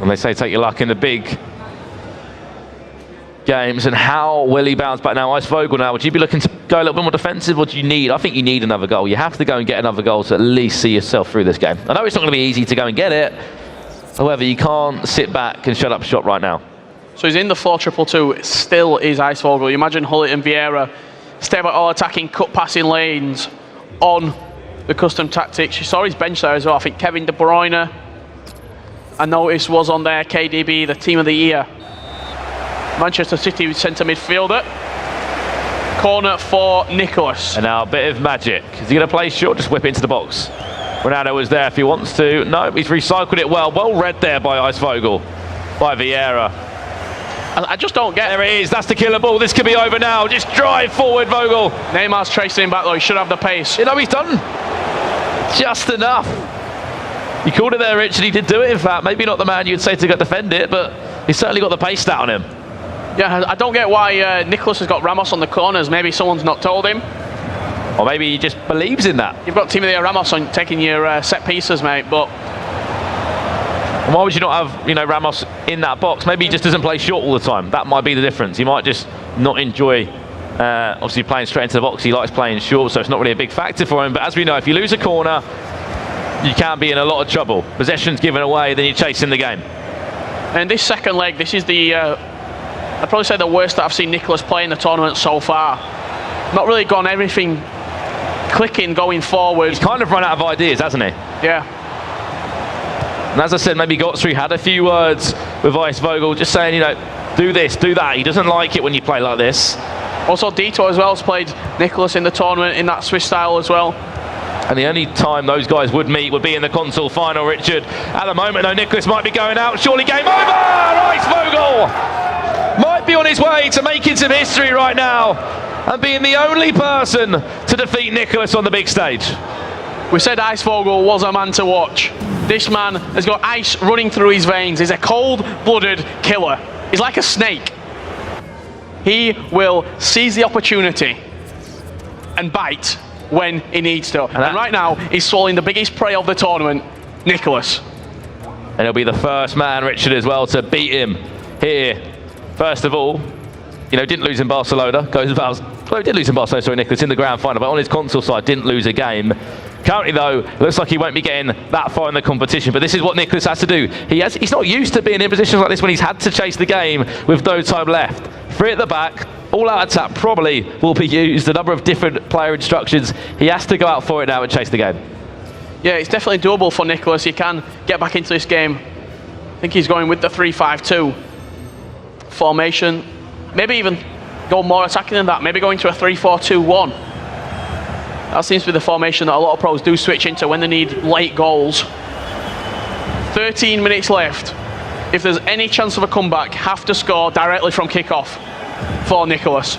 And they say take your luck in the big games. And how will he bounce back now? Icevogel now, would you be looking to go a little bit more defensive? Or do you need, I think you need another goal. You have to go and get another goal to at least see yourself through this game. I know it's not going to be easy to go and get it. However, you can't sit back and shut up shop right now. So he's in the 4-2-2. It still is Icevogel. You imagine Hullet and Vieira stay about all attacking, cut passing lanes on the custom tactics. You saw his bench there as well. I think Kevin De Bruyne, I noticed, was on there. KDB, the team of the year. Manchester City centre midfielder. Corner for Nicholas. And now a bit of magic. Is he going to play short? Just whip it into the box. Ronaldo was there if he wants to. No, he's recycled it well. Well read there by Icevogel, by Vieira. I just don't get. There it is. That's the killer ball. This could be over now. Just drive forward, Vogel. Neymar's tracing him back though. He should have the pace. You know, he's done just enough. You called it there, Richard. He did do it, in fact. Maybe not the man you'd say to go defend it, but he's certainly got the pace stat on him. Yeah, I don't get why Nicholas has got Ramos on the corners. Maybe someone's not told him. Or maybe he just believes in that. You've got Team of the Year Ramos on taking your set pieces, mate, but... And why would you not have, Ramos in that box? Maybe he just doesn't play short all the time. That might be the difference. He might just not enjoy, obviously, playing straight into the box. He likes playing short, so it's not really a big factor for him. But as we know, if you lose a corner, you can be in a lot of trouble. Possession's given away, then you're chasing the game. And this second leg, this is the, I'd probably say the worst that I've seen Nicholas play in the tournament so far. Not really gone everything clicking going forward. He's kind of run out of ideas, hasn't he? Yeah. And as I said, maybe Gottfried had a few words with Icevogel, just saying, do this, do that. He doesn't like it when you play like this. Also, Dito as well has played Nicholas in the tournament in that Swiss style as well. And the only time those guys would meet would be in the console final, Richard. At the moment, though, Nicholas might be going out. Surely game over! Icevogel might be on his way to making some history right now and being the only person to defeat Nicholas on the big stage. We said Icevogel was a man to watch. This man has got ice running through his veins. He's a cold-blooded killer. He's like a snake. He will seize the opportunity and bite when he needs to. And right now, he's swallowing the biggest prey of the tournament, Nicholas. And he'll be the first man, Richard, as well, to beat him here. First of all, didn't lose in Barcelona. Did lose in Barcelona, sorry, Nicholas, in the grand final, but on his console side, didn't lose a game. Currently, though, it looks like he won't be getting that far in the competition. But this is what Nicholas has to do. He's not used to being in positions like this when he's had to chase the game with no time left. Free at the back, all-out attack probably will be used. A number of different player instructions. He has to go out for it now and chase the game. Yeah, it's definitely doable for Nicholas. He can get back into this game. I think he's going with the 3-5-2 formation. Maybe even go more attacking than that. Maybe going to a 3-4-2-1. That seems to be the formation that a lot of pros do switch into when they need late goals. 13 minutes left. If there's any chance of a comeback, have to score directly from kickoff for Nicholas.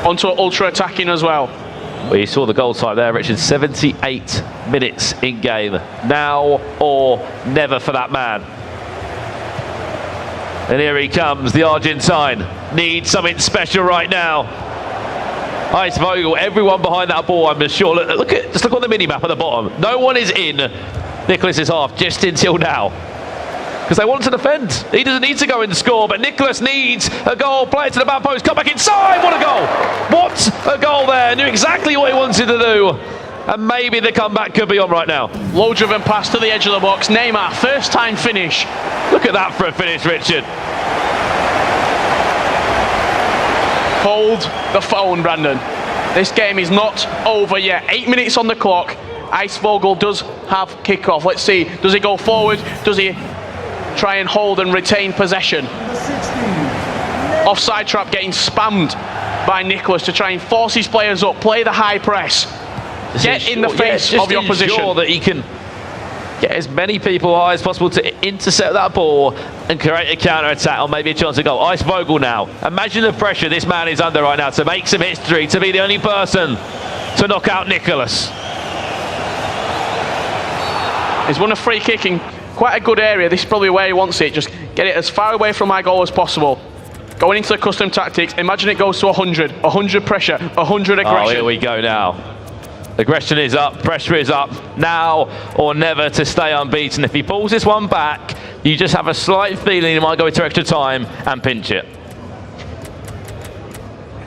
Onto ultra attacking as well. Well, you saw the goal time there, Richard. 78 minutes in game. Now or never for that man. And here he comes, the Argentine. Needs something special right now. Ice Vogel, everyone behind that ball, I'm sure. Just look on the mini-map at the bottom. No one is in Nicholas's half just until now. Because they want to defend. He doesn't need to go and score, but Nicholas needs a goal. Play it to the back post, come back inside. What a goal! What a goal there. Knew exactly what he wanted to do. And maybe the comeback could be on right now. Low driven pass to the edge of the box. Neymar, first time finish. Look at that for a finish, Richard. Hold the phone, Brandon. This game is not over yet. 8 minutes on the clock. Ice Vogel does have kickoff. Let's see. Does he go forward? Does he try and hold and retain possession? Offside trap getting spammed by Nicholas to try and force his players up. Play the high press. Get in the face of your opposition. Ensure that he can get as many people high as possible to intercept that ball and create a counter-attack or maybe a chance to goal. Ice Vogel now. Imagine the pressure this man is under right now to make some history, to be the only person to knock out Nicholas. He's won a free kick in quite a good area. This is probably where he wants it. Just get it as far away from my goal as possible. Going into the custom tactics, imagine it goes to 100. 100 pressure, 100 aggression. Oh, here we go now. Aggression is up, pressure is up, now or never to stay unbeaten. If he pulls this one back, you just have a slight feeling he might go into extra time and pinch it.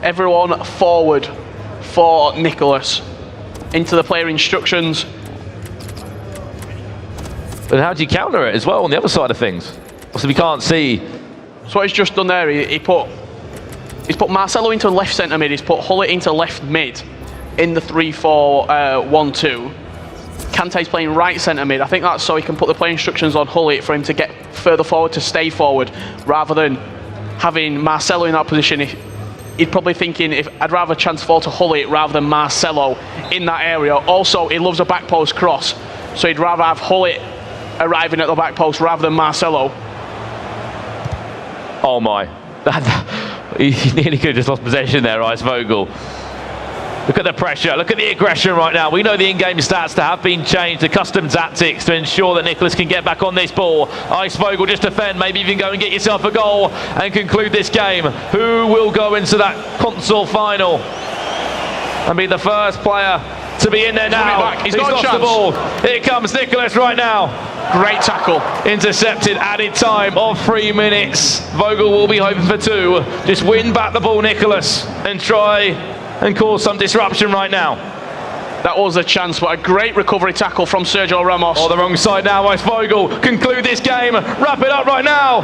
Everyone forward for Nicholas. Into the player instructions. But how do you counter it as well on the other side of things? So we can't see. So what he's just done there, he's put Marcelo into left centre mid, he's put Hullet into left mid. In the 3-4-1-2. Kante's playing right centre mid. I think that's so he can put the play instructions on Hullet for him to get further forward, to stay forward, rather than having Marcelo in that position. He'd probably thinking, if I'd rather chance fall to Hullet rather than Marcelo in that area. Also, he loves a back post cross, so he'd rather have Hullet arriving at the back post rather than Marcelo. Oh my. He nearly could have just lost possession there, Ice Vogel. Look at the pressure, look at the aggression right now. We know the in-game stats to have been changed, the custom tactics to ensure that Nicholas can get back on this ball. Ice Vogel just defend, maybe even go and get yourself a goal and conclude this game. Who will go into that console final and be the first player to be in there now? He's got lost a chance. The ball. Here comes Nicholas right now. Great tackle. Intercepted, added time of 3 minutes. Vogel will be hoping for 2. Just win back the ball, Nicholas, and try and cause some disruption right now. That was a chance, but a great recovery tackle from Sergio Ramos. On the wrong side now, Ice Vogel. Conclude this game, wrap it up right now.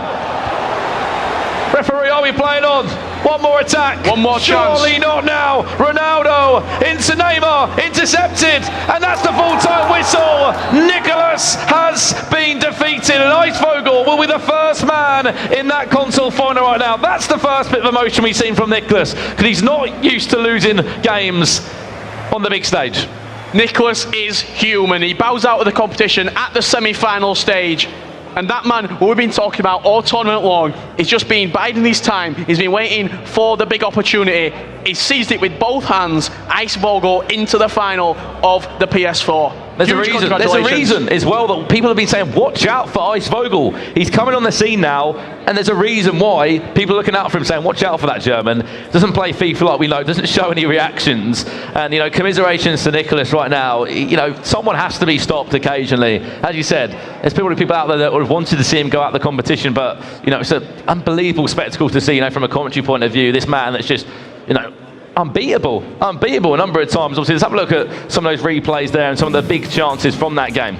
Referee, are we playing on? One more attack. One more chance. Surely not now. Ronaldo into Neymar, intercepted, and that's the full-time whistle. Nicholas has been defeated, and Ice Vogel will be the first man in that console final right now. That's the first bit of emotion we've seen from Nicholas, because he's not used to losing games on the big stage. Nicholas is human. He bows out of the competition at the semi-final stage. And that man, who we've been talking about all tournament long, he's just been biding his time. He's been waiting for the big opportunity. He seized it with both hands. Ice Vogel into the final of the PS4. There's a reason as well that people have been saying, watch out for Ice Vogel. He's coming on the scene now, and there's a reason why people are looking out for him, saying, watch out for that German. Doesn't play FIFA like we know, doesn't show any reactions. And, you know, commiserations to Nicholas right now. You know, someone has to be stopped occasionally. As you said, there's people out there that would have wanted to see him go out the competition, but, you know, it's an unbelievable spectacle to see, you know, from a commentary point of view. This man that's just, you know, unbeatable a number of times. Obviously, let's have a look at some of those replays there and some of the big chances from that game.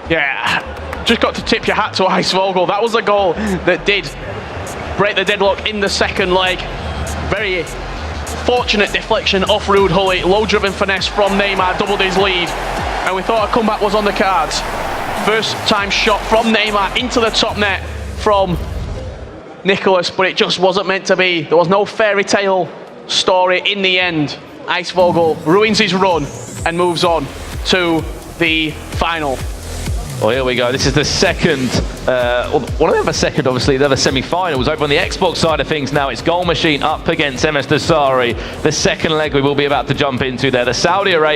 Yeah, just got to tip your hat to Ice Vogel. That was a goal that did break the deadlock in the second leg. Very fortunate deflection off Ruud Gullit. Low-driven finesse from Neymar, doubled his lead. And we thought a comeback was on the cards. First time shot from Neymar into the top net from Nicholas, but it just wasn't meant to be. There was no fairy tale story in the end. Ice Vogel ruins his run and moves on to the final. Well, here we go. This is the second, well, the other second, obviously, the other semi-final was over on the Xbox side of things. Now it's Goal Machine up against MS Dasari. The second leg we will be about to jump into there. The Saudi Arabia